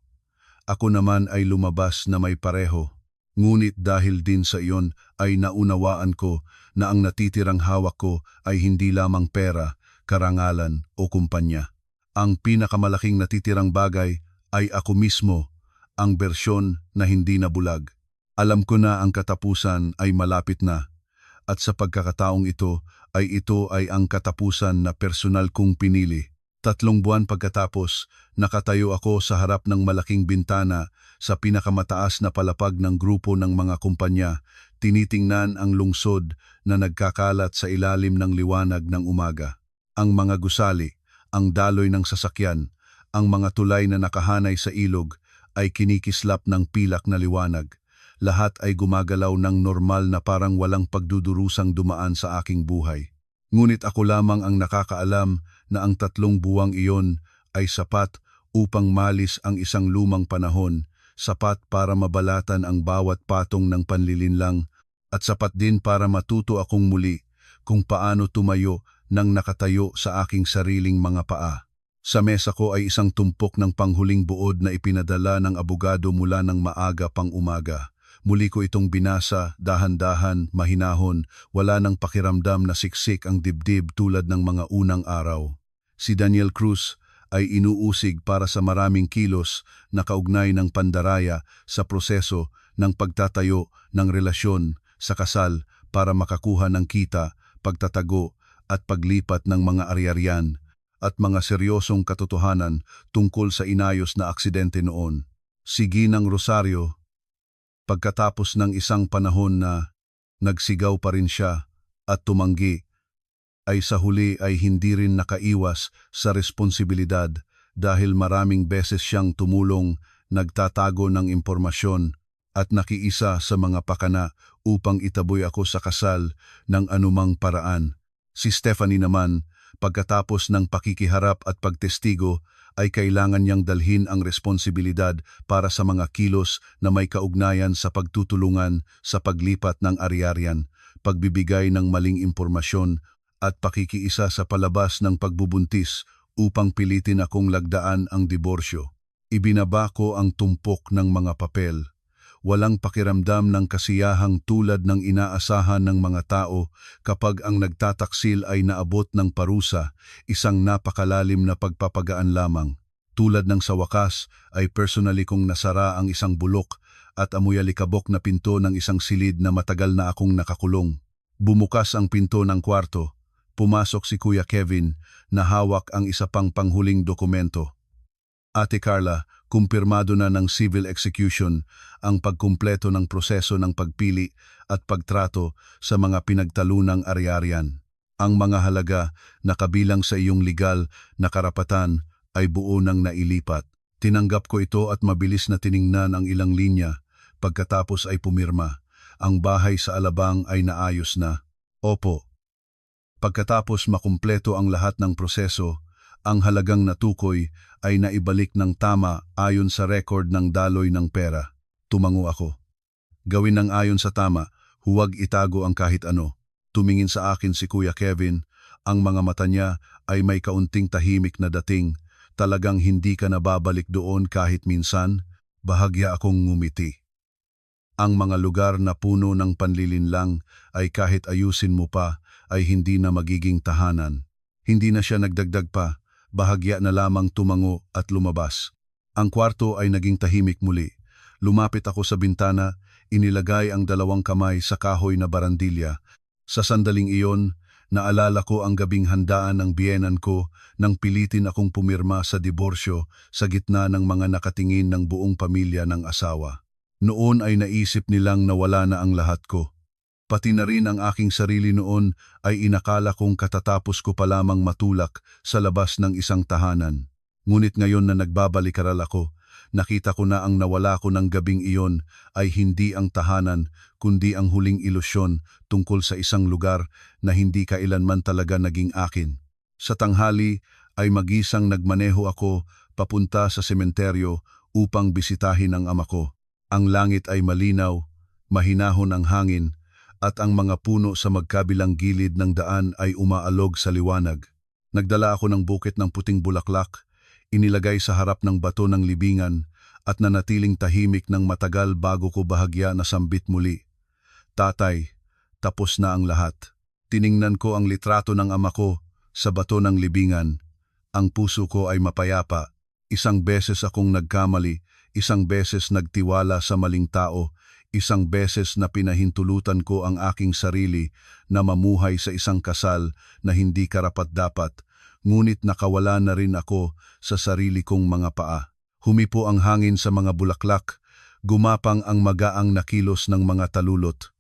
Ako naman ay lumabas na may pareho. Ngunit dahil din sa iyon ay naunawaan ko na ang natitirang hawak ko ay hindi lamang pera, karangalan o kumpanya. Ang pinakamalaking natitirang bagay ay ako mismo, ang bersyon na hindi nabulag. Alam ko na ang katapusan ay malapit na, at sa pagkakataong ito ay ang katapusan na personal kong pinili. 3 buwan pagkatapos, nakatayo ako sa harap ng malaking bintana sa pinakamataas na palapag ng grupo ng mga kumpanya, tinitingnan ang lungsod na nagkakalat sa ilalim ng liwanag ng umaga. Ang mga gusali, ang daloy ng sasakyan, ang mga tulay na nakahanay sa ilog ay kinikislap ng pilak na liwanag. Lahat ay gumagalaw ng normal na parang walang pagdudurusang dumaan sa aking buhay. Ngunit ako lamang ang nakakaalam na ang 3 buwang iyon ay sapat upang malis ang isang lumang panahon, sapat para mabalatan ang bawat patong ng panlilinlang, at sapat din para matuto akong muli kung paano tumayo nang nakatayo sa aking sariling mga paa. Sa mesa ko ay isang tumpok ng panghuling buod na ipinadala ng abogado mula ng maaga pang umaga. Muli ko itong binasa, dahan-dahan, mahinahon, wala nang pakiramdam na siksik ang dibdib tulad ng mga unang araw. Si Daniel Cruz ay inuusig para sa maraming kilos na kaugnay ng pandaraya sa proseso ng pagtatayo ng relasyon sa kasal para makakuha ng kita, pagtatago at paglipat ng mga ari-arian at mga seryosong katotohanan tungkol sa inayos na aksidente noon. Si Ginang Rosario, pagkatapos ng isang panahon na nagsigaw pa rin siya at tumanggi, ay sa huli ay hindi rin nakaiwas sa responsibilidad dahil maraming beses siyang tumulong, nagtatago ng impormasyon at nakiisa sa mga pakana upang itaboy ako sa kasal ng anumang paraan. Si Stephanie naman, pagkatapos ng pakikiharap at pagtestigo, ay kailangan niyang dalhin ang responsibilidad para sa mga kilos na may kaugnayan sa pagtutulungan sa paglipat ng ari-arian, pagbibigay ng maling impormasyon at pakikiisa sa palabas ng pagbubuntis upang pilitin akong lagdaan ang diborsyo. Ibinaba ko ang tumpok ng mga papel. Walang pakiramdam ng kasiyahang tulad ng inaasahan ng mga tao kapag ang nagtataksil ay naabot ng parusa, isang napakalalim na pagpapagaan lamang. Tulad ng sa wakas ay personally kong nasara ang isang bulok at amoy alikabok na pinto ng isang silid na matagal na akong nakakulong. Bumukas ang pinto ng kwarto. Pumasok si Kuya Kevin na hawak ang isa pang panghuling dokumento. Ate Carla, kumpirmado na ng civil execution ang pagkumpleto ng proseso ng pagpili at pagtrato sa mga pinagtalunang ari-arian. Ang mga halaga na kabilang sa iyong legal na karapatan ay buo nang nailipat. Tinanggap ko ito at mabilis na tiningnan ang ilang linya. Pagkatapos ay pumirma. Ang bahay sa Alabang ay naayos na. Opo. Pagkatapos makumpleto ang lahat ng proseso, ang halagang natukoy ay naibalik ng tama ayon sa record ng daloy ng pera. Tumango ako. Gawin ng ayon sa tama, huwag itago ang kahit ano. Tumingin sa akin si Kuya Kevin, ang mga mata niya ay may kaunting tahimik na dating. Talagang hindi ka nababalik doon kahit minsan, bahagya akong ngumiti. Ang mga lugar na puno ng panlilinlang ay kahit ayusin mo pa ay hindi na magiging tahanan. Hindi na siya nagdagdag pa. Bahagya na lamang tumango at lumabas. Ang kwarto ay naging tahimik muli. Lumapit ako sa bintana, inilagay ang dalawang kamay sa kahoy na barandilya. Sa sandaling iyon, naalala ko ang gabing handaan ng biyenan ko nang pilitin akong pumirma sa diborsyo sa gitna ng mga nakatingin ng buong pamilya ng asawa. Noon ay naisip nilang nawala na ang lahat ko. Pati na rin ang aking sarili noon ay inakala kong katatapos ko pa lamang matulak sa labas ng isang tahanan. Ngunit ngayon na nagbabalik-aral ako, nakita ko na ang nawala ko ng gabing iyon ay hindi ang tahanan kundi ang huling ilusyon tungkol sa isang lugar na hindi kailanman talaga naging akin. Sa tanghali ay magisang nagmaneho ako papunta sa sementeryo upang bisitahin ang ama ko. Ang langit ay malinaw, mahinahon ang hangin, at ang mga puno sa magkabilang gilid ng daan ay umaalog sa liwanag. Nagdala ako ng bukit ng puting bulaklak, inilagay sa harap ng bato ng libingan at nanatiling tahimik ng matagal bago ko bahagya na sambit muli. Tatay, tapos na ang lahat. Tiningnan ko ang litrato ng ama ko sa bato ng libingan. Ang puso ko ay mapayapa. Isang beses akong nagkamali, isang beses nagtiwala sa maling tao, isang beses na pinahintulutan ko ang aking sarili na mamuhay sa isang kasal na hindi karapat-dapat, ngunit nakawala na rin ako sa sarili kong mga paa. Humipo ang hangin sa mga bulaklak, gumapang ang magaang na kilos ng mga talulot.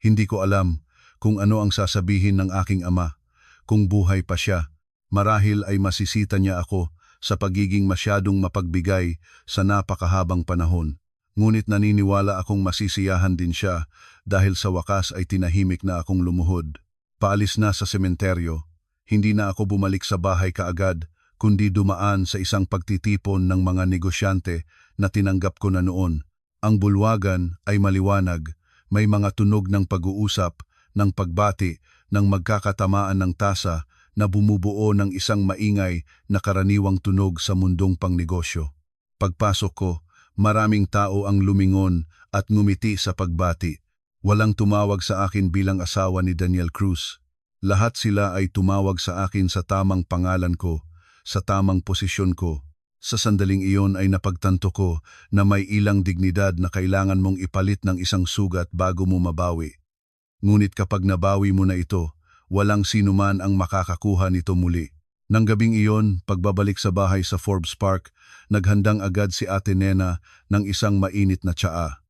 Hindi ko alam kung ano ang sasabihin ng aking ama, kung buhay pa siya. Marahil ay masisita niya ako sa pagiging masyadong mapagbigay sa napakahabang panahon. Ngunit naniniwala akong masisiyahan din siya dahil sa wakas ay tinahimik na akong lumuhod. Paalis na sa sementeryo, hindi na ako bumalik sa bahay kaagad, kundi dumaan sa isang pagtitipon ng mga negosyante na tinanggap ko na noon. Ang bulwagan ay maliwanag, may mga tunog ng pag-uusap, ng pagbati, ng magkakatamaan ng tasa na bumubuo ng isang maingay na karaniwang tunog sa mundong pangnegosyo. Pagpasok ko, maraming tao ang lumingon at ngumiti sa pagbati. Walang tumawag sa akin bilang asawa ni Daniel Cruz. Lahat sila ay tumawag sa akin sa tamang pangalan ko, sa tamang posisyon ko. Sa sandaling iyon ay napagtanto ko na may ilang dignidad na kailangan mong ipalit ng isang sugat bago mo mabawi. Ngunit kapag nabawi mo na ito, walang sinuman ang makakakuha nito muli. Nang gabing iyon, pagbabalik sa bahay sa Forbes Park, naghandang agad si Ate Nena ng isang mainit na tsaa.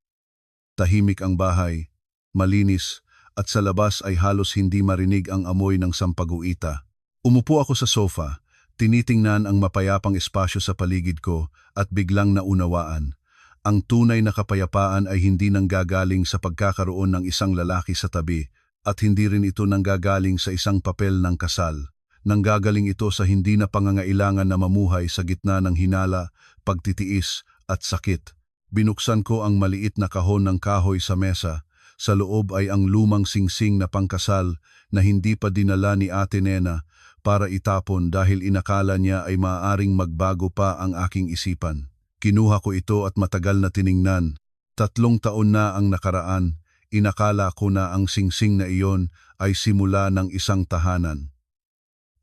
Tahimik ang bahay, malinis, at sa labas ay halos hindi marinig ang amoy ng sampaguita. Umupo ako sa sofa, tinitingnan ang mapayapang espasyo sa paligid ko at biglang naunawaan. Ang tunay na kapayapaan ay hindi nanggagaling sa pagkakaroon ng isang lalaki sa tabi at hindi rin ito nanggagaling sa isang papel ng kasal. Nanggagaling ito sa hindi na pangangailangan na mamuhay sa gitna ng hinala, pagtitiis at sakit. Binuksan ko ang maliit na kahon ng kahoy sa mesa. Sa loob ay ang lumang singsing na pangkasal na hindi pa dinala ni Ate Nena para itapon dahil inakala niya ay maaaring magbago pa ang aking isipan. Kinuha ko ito at matagal na tiningnan. 3 taon na ang nakaraan. Inakala ko na ang singsing na iyon ay simula ng isang tahanan.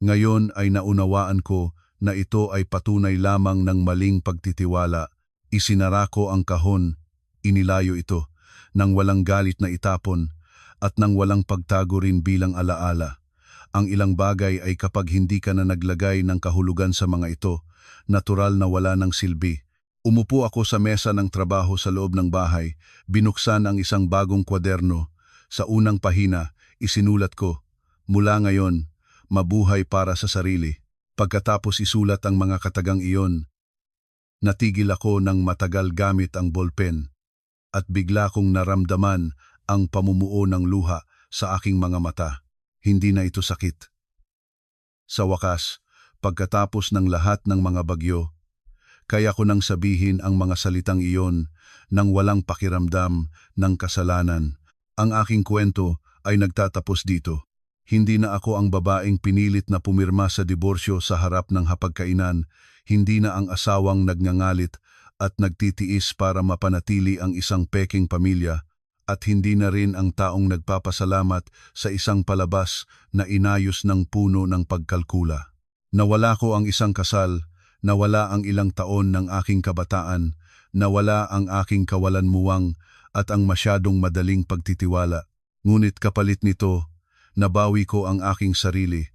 Ngayon ay naunawaan ko na ito ay patunay lamang ng maling pagtitiwala. Isinara ko ang kahon, inilayo ito, nang walang galit na itapon, at nang walang pagtago rin bilang alaala. Ang ilang bagay ay kapag hindi ka na naglagay ng kahulugan sa mga ito, natural na wala ng silbi. Umupo ako sa mesa ng trabaho sa loob ng bahay, binuksan ang isang bagong kwaderno. Sa unang pahina, isinulat ko, "Mula ngayon, mabuhay para sa sarili." Pagkatapos isulat ang mga katagang iyon, natigil ako ng matagal gamit ang ballpen at bigla kong naramdaman ang pamumuo ng luha sa aking mga mata. Hindi na ito sakit. Sa wakas, pagkatapos ng lahat ng mga bagyo, kaya ko nang sabihin ang mga salitang iyon nang walang pakiramdam ng kasalanan. Ang aking kwento ay nagtatapos dito. Hindi na ako ang babaeng pinilit na pumirma sa diborsyo sa harap ng hapagkainan, hindi na ang asawang nagngangalit at nagtitiis para mapanatili ang isang peking pamilya, at hindi na rin ang taong nagpapasalamat sa isang palabas na inayos ng puno ng pagkalkula. Nawala ko ang isang kasal, nawala ang ilang taon ng aking kabataan, nawala ang aking kawalanmuwang at ang masyadong madaling pagtitiwala. Ngunit kapalit nito, nabawi ko ang aking sarili,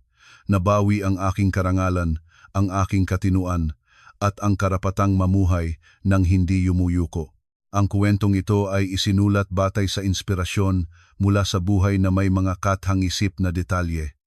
nabawi ang aking karangalan, ang aking katinuan, at ang karapatang mamuhay nang hindi yumuyuko. Ang kwentong ito ay isinulat batay sa inspirasyon mula sa buhay na may mga kathang-isip na detalye.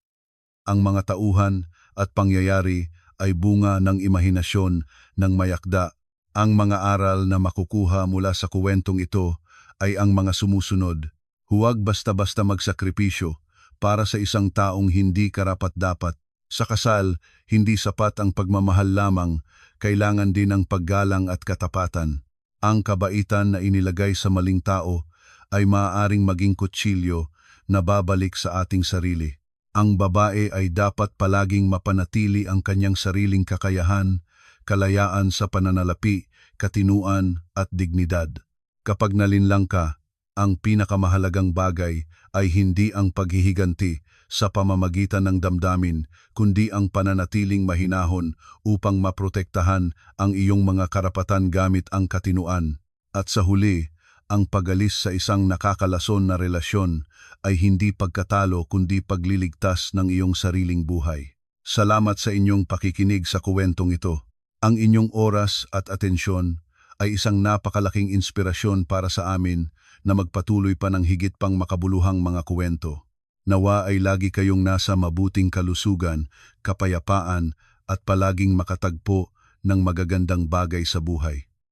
Ang mga tauhan at pangyayari ay bunga ng imahinasyon ng mayakda. Ang mga aral na makukuha mula sa kwentong ito ay ang mga sumusunod. Huwag basta-basta magsakripisyo para sa isang taong hindi karapat-dapat. Sa kasal, hindi sapat ang pagmamahal lamang, kailangan din ang paggalang at katapatan. Ang kabaitan na inilagay sa maling tao ay maaaring maging kutsilyo na babalik sa ating sarili. Ang babae ay dapat palaging mapanatili ang kanyang sariling kakayahan, kalayaan sa pananalapi, katinuan at dignidad. Kapag nalinlang ka, ang pinakamahalagang bagay ay hindi ang paghihiganti sa pamamagitan ng damdamin, kundi ang pananatiling mahinahon upang maprotektahan ang iyong mga karapatan gamit ang katinuan. At sa huli, ang pagalis sa isang nakakalason na relasyon ay hindi pagkatalo kundi pagliligtas ng iyong sariling buhay. Salamat sa inyong pakikinig sa kwentong ito. Ang inyong oras at atensyon ay isang napakalaking inspirasyon para sa amin na magpatuloy pa ng higit pang makabuluhang mga kwento. Nawa ay lagi kayong nasa mabuting kalusugan, kapayapaan at palaging makatagpo ng magagandang bagay sa buhay.